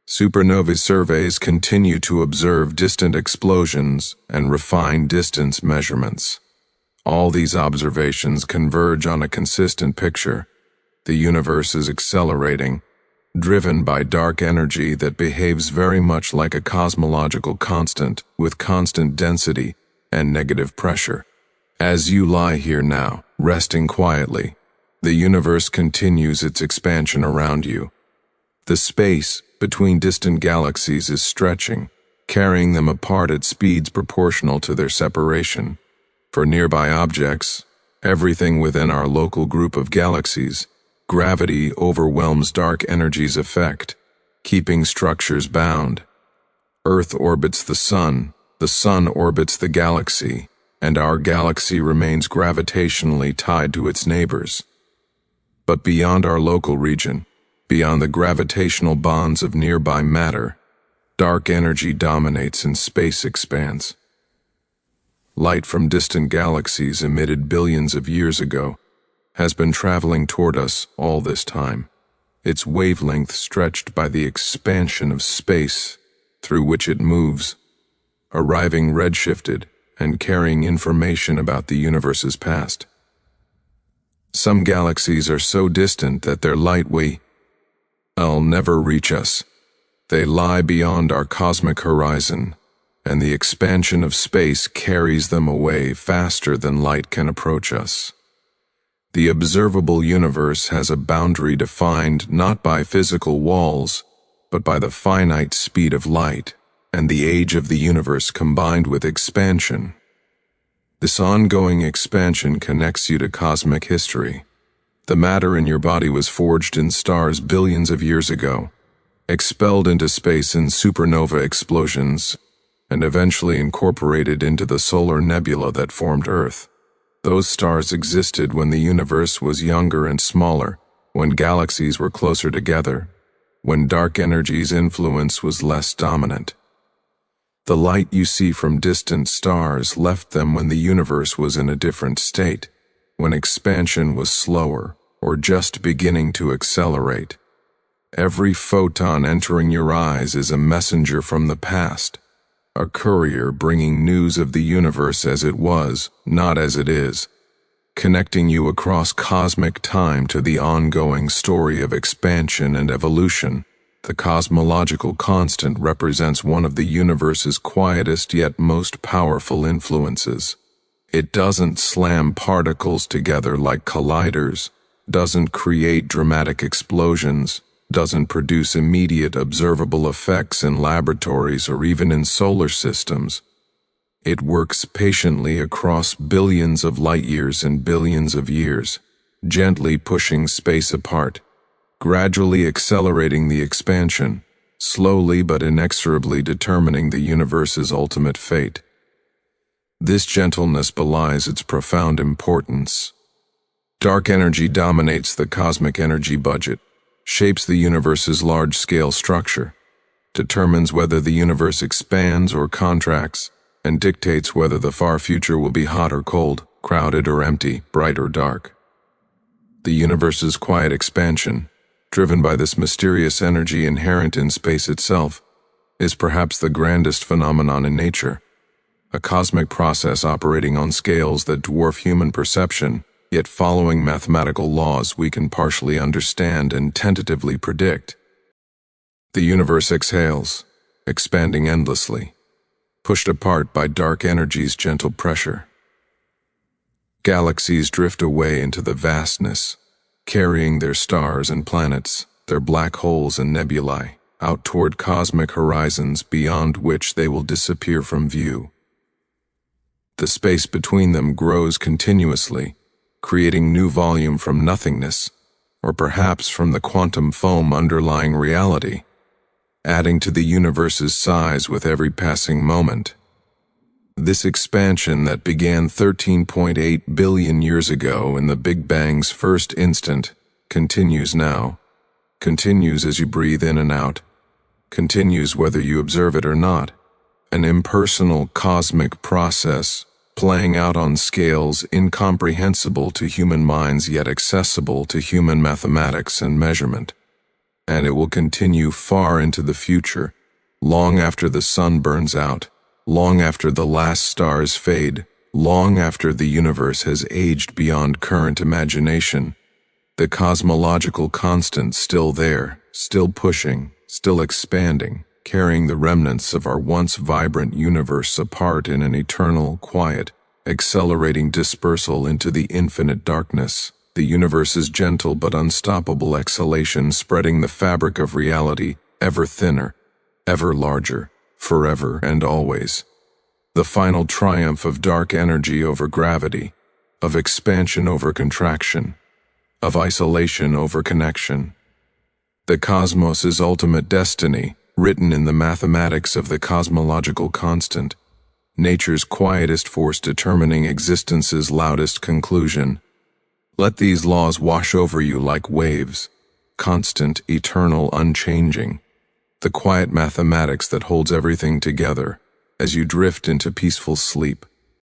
Supernova surveys continue to observe distant explosions and refine distance measurements. All these observations converge on a consistent picture. The universe is accelerating, driven by dark energy that behaves very much like a cosmological constant with constant density and negative pressure. As you lie here now, resting quietly, the universe continues its expansion around you. The space between distant galaxies is stretching, carrying them apart at speeds proportional to their separation. For nearby objects, everything within our local group of galaxies, gravity overwhelms dark energy's effect, keeping structures bound. Earth orbits the sun orbits the galaxy, and our galaxy remains gravitationally tied to its neighbors. But beyond our local region, beyond the gravitational bonds of nearby matter, dark energy dominates and space expands. Light from distant galaxies emitted billions of years ago has been traveling toward us all this time, its wavelength stretched by the expansion of space through which it moves, arriving redshifted and carrying information about the universe's past. Some galaxies are so distant that their light will never reach us. They lie beyond our cosmic horizon, and the expansion of space carries them away faster than light can approach us. The observable universe has a boundary defined not by physical walls, but by the finite speed of light and the age of the universe combined with expansion. This ongoing expansion connects you to cosmic history. The matter in your body was forged in stars billions of years ago, expelled into space in supernova explosions, and eventually incorporated into the solar nebula that formed Earth. Those stars existed when the universe was younger and smaller, when galaxies were closer together, when dark energy's influence was less dominant. The light you see from distant stars left them when the universe was in a different state, when expansion was slower or just beginning to accelerate. Every photon entering your eyes is a messenger from the past, a courier bringing news of the universe as it was, not as it is, connecting you across cosmic time to the ongoing story of expansion and evolution. The cosmological constant represents one of the universe's quietest yet most powerful influences. It doesn't slam particles together like colliders, doesn't create dramatic explosions, doesn't produce immediate observable effects in laboratories or even in solar systems. It works patiently across billions of light years and billions of years, gently pushing space apart, gradually accelerating the expansion, slowly but inexorably determining the universe's ultimate fate. This gentleness belies its profound importance. Dark energy dominates the cosmic energy budget, shapes the universe's large-scale structure, determines whether the universe expands or contracts, and dictates whether the far future will be hot or cold, crowded or empty, bright or dark. The universe's quiet expansion, driven by this mysterious energy inherent in space itself, is perhaps the grandest phenomenon in nature, a cosmic process operating on scales that dwarf human perception, yet following mathematical laws we can partially understand and tentatively predict. The universe exhales, expanding endlessly, pushed apart by dark energy's gentle pressure. Galaxies drift away into the vastness, carrying their stars and planets, their black holes and nebulae, out toward cosmic horizons beyond which they will disappear from view. The space between them grows continuously, creating new volume from nothingness, or perhaps from the quantum foam underlying reality, adding to the universe's size with every passing moment. This expansion that began 13.8 billion years ago in the Big Bang's first instant continues now, continues as you breathe in and out, continues whether you observe it or not, an impersonal cosmic process playing out on scales incomprehensible to human minds yet accessible to human mathematics and measurement. And it will continue far into the future, long after the sun burns out, long after the last stars fade, long after the universe has aged beyond current imagination. The cosmological constant still there, still pushing, still expanding, carrying the remnants of our once vibrant universe apart in an eternal, quiet, accelerating dispersal into the infinite darkness. The universe's gentle but unstoppable exhalation spreading the fabric of reality ever thinner, ever larger, forever and always. The final triumph of dark energy over gravity, of expansion over contraction, of isolation over connection. The cosmos's ultimate destiny, written in the mathematics of the cosmological constant, nature's quietest force determining existence's loudest conclusion. Let these laws wash over you like waves, constant, eternal, unchanging, the quiet mathematics that holds everything together as you drift into peaceful sleep.